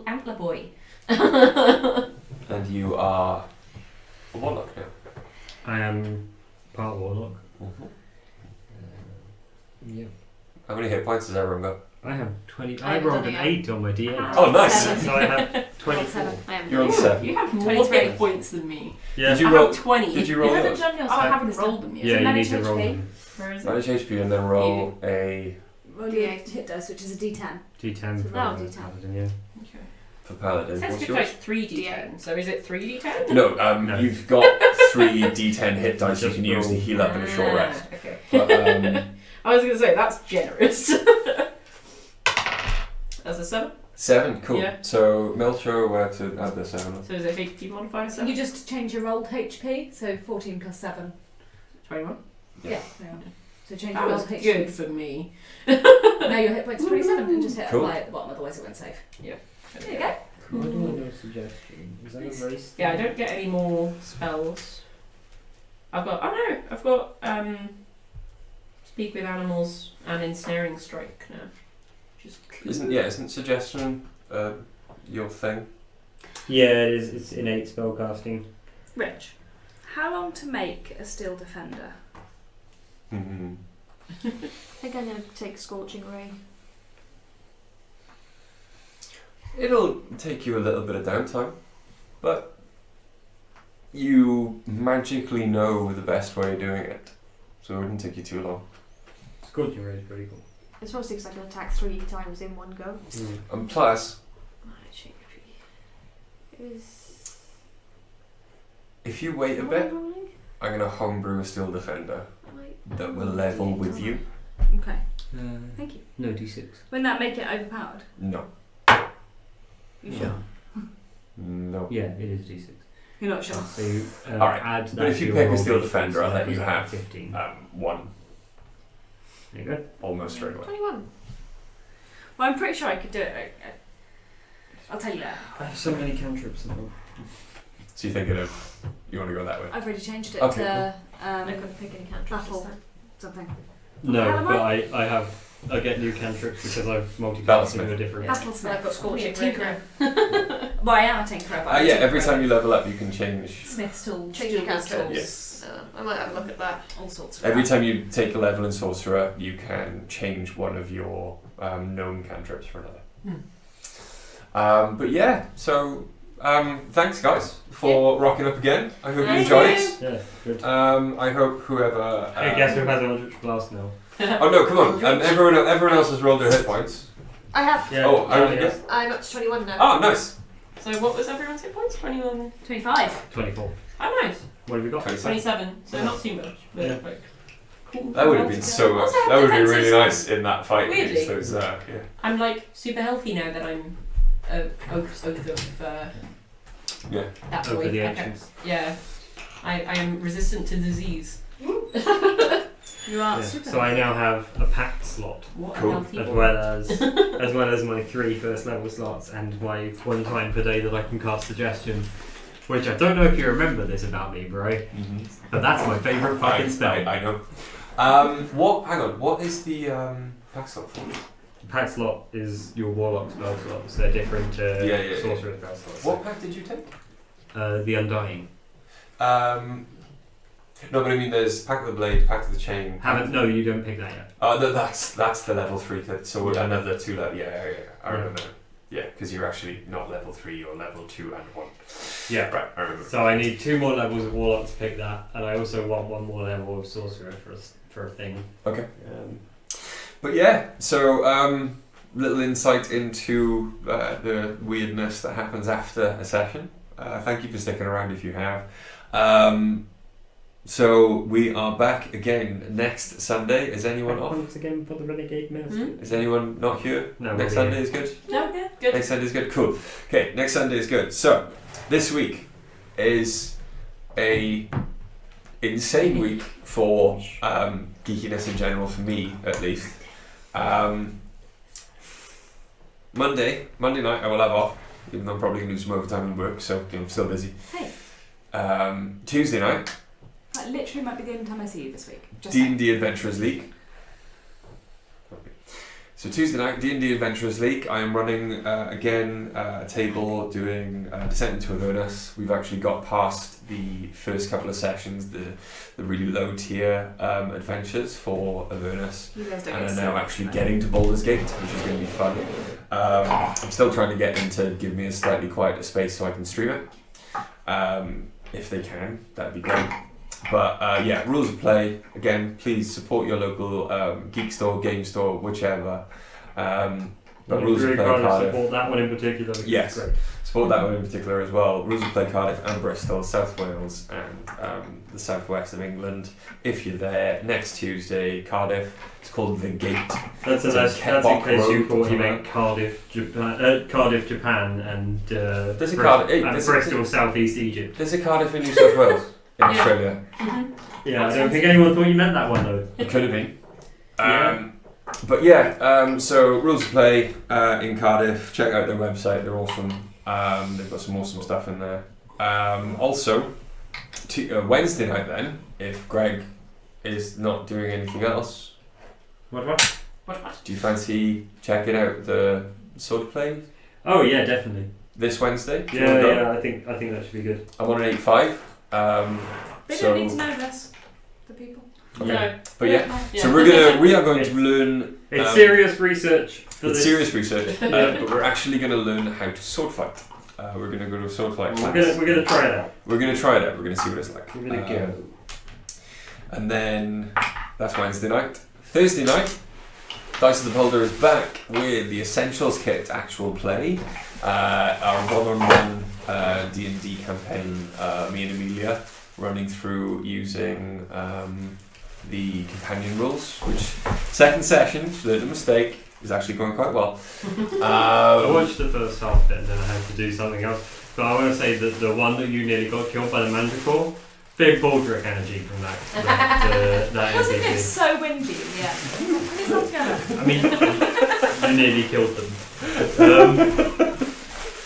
antler boy. And you are a warlock now. I am part warlock. Mm-hmm. Yeah. How many hit points has everyone got? I have 20. I I haven't rolled done an it yet. 8 on my D8. Oh, nice. So I have 24. 7. I am. You're on 7. You have more 23. hit points than me. Yeah. Did you I roll? have 20. Did you You roll haven't those? done yours. Oh, I haven't this time. rolled them yet. Yeah, you manage need to roll HP. them. Where is it? Manage HP and then roll a Roll your hit dice, which is a D10. D10 for No, D10. Paladin, yeah. Okay. for It Paladin. says What's hit yours? dice 3d10. So is it 3d10? No, No. you've got 3 D10 hit dice you Just can use to roll. heal up in a short rest. Okay. But, I was going to say, that's generous. That's a 7. 7, cool. Yeah. So, Melcher, where to add the 7? So is it HP modifier 7? You just change your rolled HP, so 14 plus 7. 21. Yeah. So change That your was rolled HP. good for me. Now your hit points 27 and just hit Cool. apply at the bottom, otherwise it won't save. Yeah. There you go. Why do I know suggestion? Is that a race? Yeah, I don't get any more spells. I've got speak with animals and ensnaring strike now. Which is cool. Isn't suggestion your thing? Yeah, it is. It's innate spellcasting. Rich, how long to make a steel defender? Mm-hmm. I think I'm going to take Scorching Ray. It'll take you a little bit of downtime, but you magically know the best way of doing it, so it wouldn't take you too long. Scorching Ray is pretty cool. It's mostly because I can attack 3 times in one go. And plus, Manage HP. Is. if you wait a Am I bit, rolling? I'm going to homebrew a steel defender Am I- that will level with you. Okay, thank you. No, D6. Wouldn't that make it overpowered? No. You sure? No. Yeah, it is D6. You're not sure? So you Alright, add that but if to you your pick a roll steel D6, defender, so I'll that let you goes up to have 15. 1 There you go. almost straight away. 21. Well, I'm pretty sure I could do it. I'll tell you later. I have so many cantrips now. So you're thinking of, you want to go that way? I've already changed it Okay, to I couldn't pick any cantrips this battle time. something. No, How am but I get new cantrips because I've multi-classed Balance into a different. Yeah. Battlesmith. I've got Scorching Yeah, Ray tinker. now. Well, I am a tinkerer. But I'm a Yeah, every tinkerer time you with level up, you can change. Smith's tools. Change your jeweller's cantrips. tools, I might have a look at that. all sorts of Every stuff. time you take a level in Sorcerer, you can change one of your known cantrips for another. But yeah, so thanks guys for rocking up again. I hope you Thank enjoyed you. it. Yeah, good. I hope whoever. Hey, guess who has Eldritch Blast now? Oh no, come on! Everyone else has rolled their hit points. I have. Yeah, Oh, I only yeah. guess. I'm up to 21 now. Oh, nice. So what was everyone's hit points? 21. 25. 24. Oh, nice. What have you got? 27. So not too much. But Yeah. like, cool. That would have been so much. Also have That would be really defenses. nice in that fight. Weirdly. against those, yeah. I'm like super healthy now that I'm oath of Yeah. that Over boy. the Okay. ancients. Yeah. I am resistant to disease. You are Yeah. super. So I now have a pact slot, What Cool. a healthy as boy. well as my 3 first level slots and my 1 time per day that I can cast suggestion. Which I don't know if you remember this about me, bro, Mm-hmm. but that's my favourite fucking spell. I know. What? Hang on. What is the pack slot for? Pact slot is your warlock spell slots. They're different to Yeah. sorcerer spell slots. What pack did you take? The Undying. No, but I mean, there's Pack of the Blade, Pack of the Chain. No, you don't pick that yet. Oh, no, that's the level 3. So Yeah. another 2 level. Yeah. I remember. Yeah, because you're actually not level 3. You're level 2 and 1. Yeah. Right. I remember. So I need 2 more levels of warlock to pick that, and I also want 1 more level of sorcerer for a thing. Okay. But yeah, so little insight into the weirdness that happens after a session. Thank you for sticking around if you have. So we are back again next Sunday. Is anyone off? Once again for the Renegade Master. Is anyone not here? No, Next we'll be Sunday is good? No, good. Next Sunday is good? Cool. Okay, next Sunday is good. So, this week is a insane week for geekiness in general, for me at least. Monday night I will have off, even though I'm probably going to do some overtime and work, so I'm still busy. Hey. Tuesday night, That literally might be the only time I see you this week. Just D&D Adventurers League. So Tuesday night, D&D Adventurers League. I am running again a table doing Descent into Avernus. We've actually got past the first couple of sessions, the really low tier adventures for Avernus, and are now actually getting to Baldur's Gate, which is going to be fun. I'm still trying to get them to give me a slightly quieter space so I can stream it. If they can, that'd be great. But yeah, rules of play. Again, please support your local geek store, game store, whichever. But rules of play Cardiff. Support that one in particular. Yes, support that one in particular as well. Rules of play Cardiff and Bristol, South Wales, and the southwest of England. If you're there next Tuesday, Cardiff. It's called The Gate. That's in case you thought you meant Cardiff, Japan, and Bristol, Southeast Egypt. There's a Cardiff in New South Wales. In Australia. Yeah, I don't think anyone thought you meant that one though. It could have been. But yeah, so rules of play in Cardiff. Check out their website; they're awesome. They've got some awesome stuff in there. Also, Wednesday night then, if Greg is not doing anything else. What? Do you fancy checking out the sword play? Oh yeah, definitely. This Wednesday? Yeah, I think that should be good. I'm on an 8-5. They don't need to know this, the people. Okay. No. But yeah, so we are going to learn. It's serious research. Serious research, but we're actually going to learn how to sword fight. We're going to go to a sword fight class. We're going to try it out. We're going to try it out. We're going to see what it's like. We're going to go. And then that's Wednesday night. Thursday night, Dice of the Beholder is back with the Essentials Kit actual play. Our one-on-one D&D campaign, me and Amelia running through using the companion rules, which second session, learned a mistake, is actually going quite well. I watched the first half bit and then I had to do something else. But I want to say that the one that you nearly got killed by the Mandracore, big Baldric energy from that Wasn't NPC. it so windy in the end? What is that together? I mean, you nearly killed them.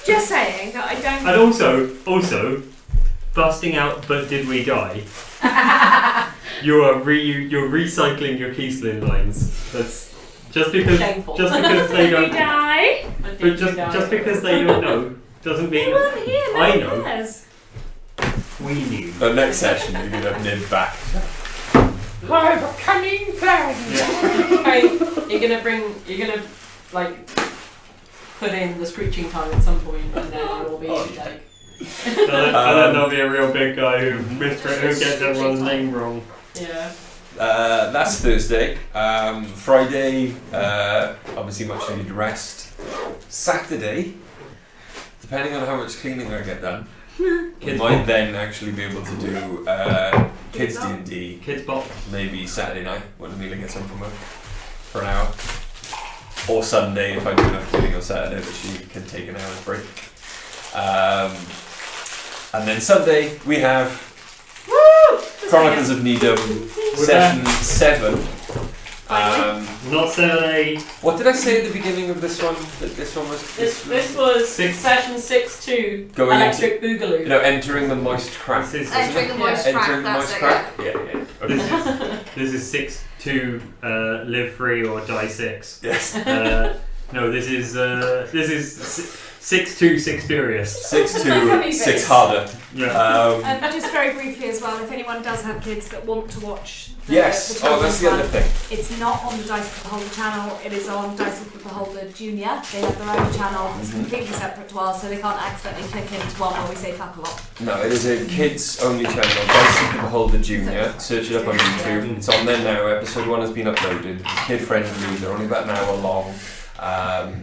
Just saying that I don't. And also, busting out. But did we die? You're recycling your Keystone lines. That's just because Shameful. they don't die. But just because they don't know doesn't mean They weren't here. I know. Cares. We knew. The next session, you're going to have Nib back. I have a cunning plan. You're gonna like put in the screeching time at some point, and then I will be like. And then there'll be a real big guy who gets everyone's name wrong. Yeah. That's Thursday. Friday, obviously much needed rest. Saturday, depending on how much cleaning I get done, we might then actually be able to do kids D&D. Kids Bop. Maybe Saturday night when Amelia gets home from work for an hour. Or Sunday if I do enough cleaning on Saturday that she can take an hour's break. And then Sunday we have Chronicles of Nidum, session 7. Not 7A. What did I say at the beginning of this one? That this one was. This was session 6-2. Going Electric Boogaloo. You know, entering the moist crack. Entering the moist crack. Entering the moist crack. Yeah. Okay. This is 6-2. Live free or die 6. Yes. No, this is 6-2 6 furious. 6-2 6 harder. Yeah. And just very briefly as well, if anyone does have kids that want to watch the Yes. the That's the other one, thing. it's not on the Dice of the Beholder channel, it is on Dice of the Beholder Junior. They have their own channel, it's completely separate to ours, so they can't accidentally click into one where we say fuck a lot. No, it is a kids only channel. Dice of the Beholder Junior. Search it up on YouTube. It's on there now. Episode 1 has been uploaded. It's kid friendly. They're only about an hour long.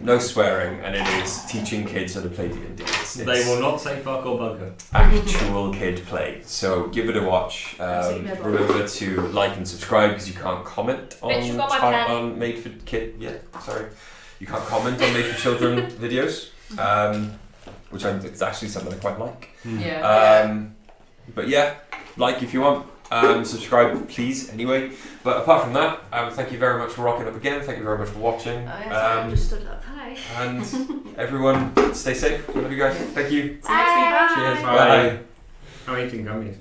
No swearing, and it is teaching kids how to play D&D. They will not say fuck or bugger. Actual kid play. So give it a watch. Remember to like and subscribe because you can't comment on made for kid. Yeah, sorry, you can't comment on made for children videos, which it's actually something I quite like. Yeah. But yeah, like if you want. Subscribe, please, anyway. But apart from that, thank you very much for rocking up again. Thank you very much for watching. I understood that. Hi. And everyone, stay safe. Love you guys. Thank you. Bye. Cheers. Bye. I'm eating gummies.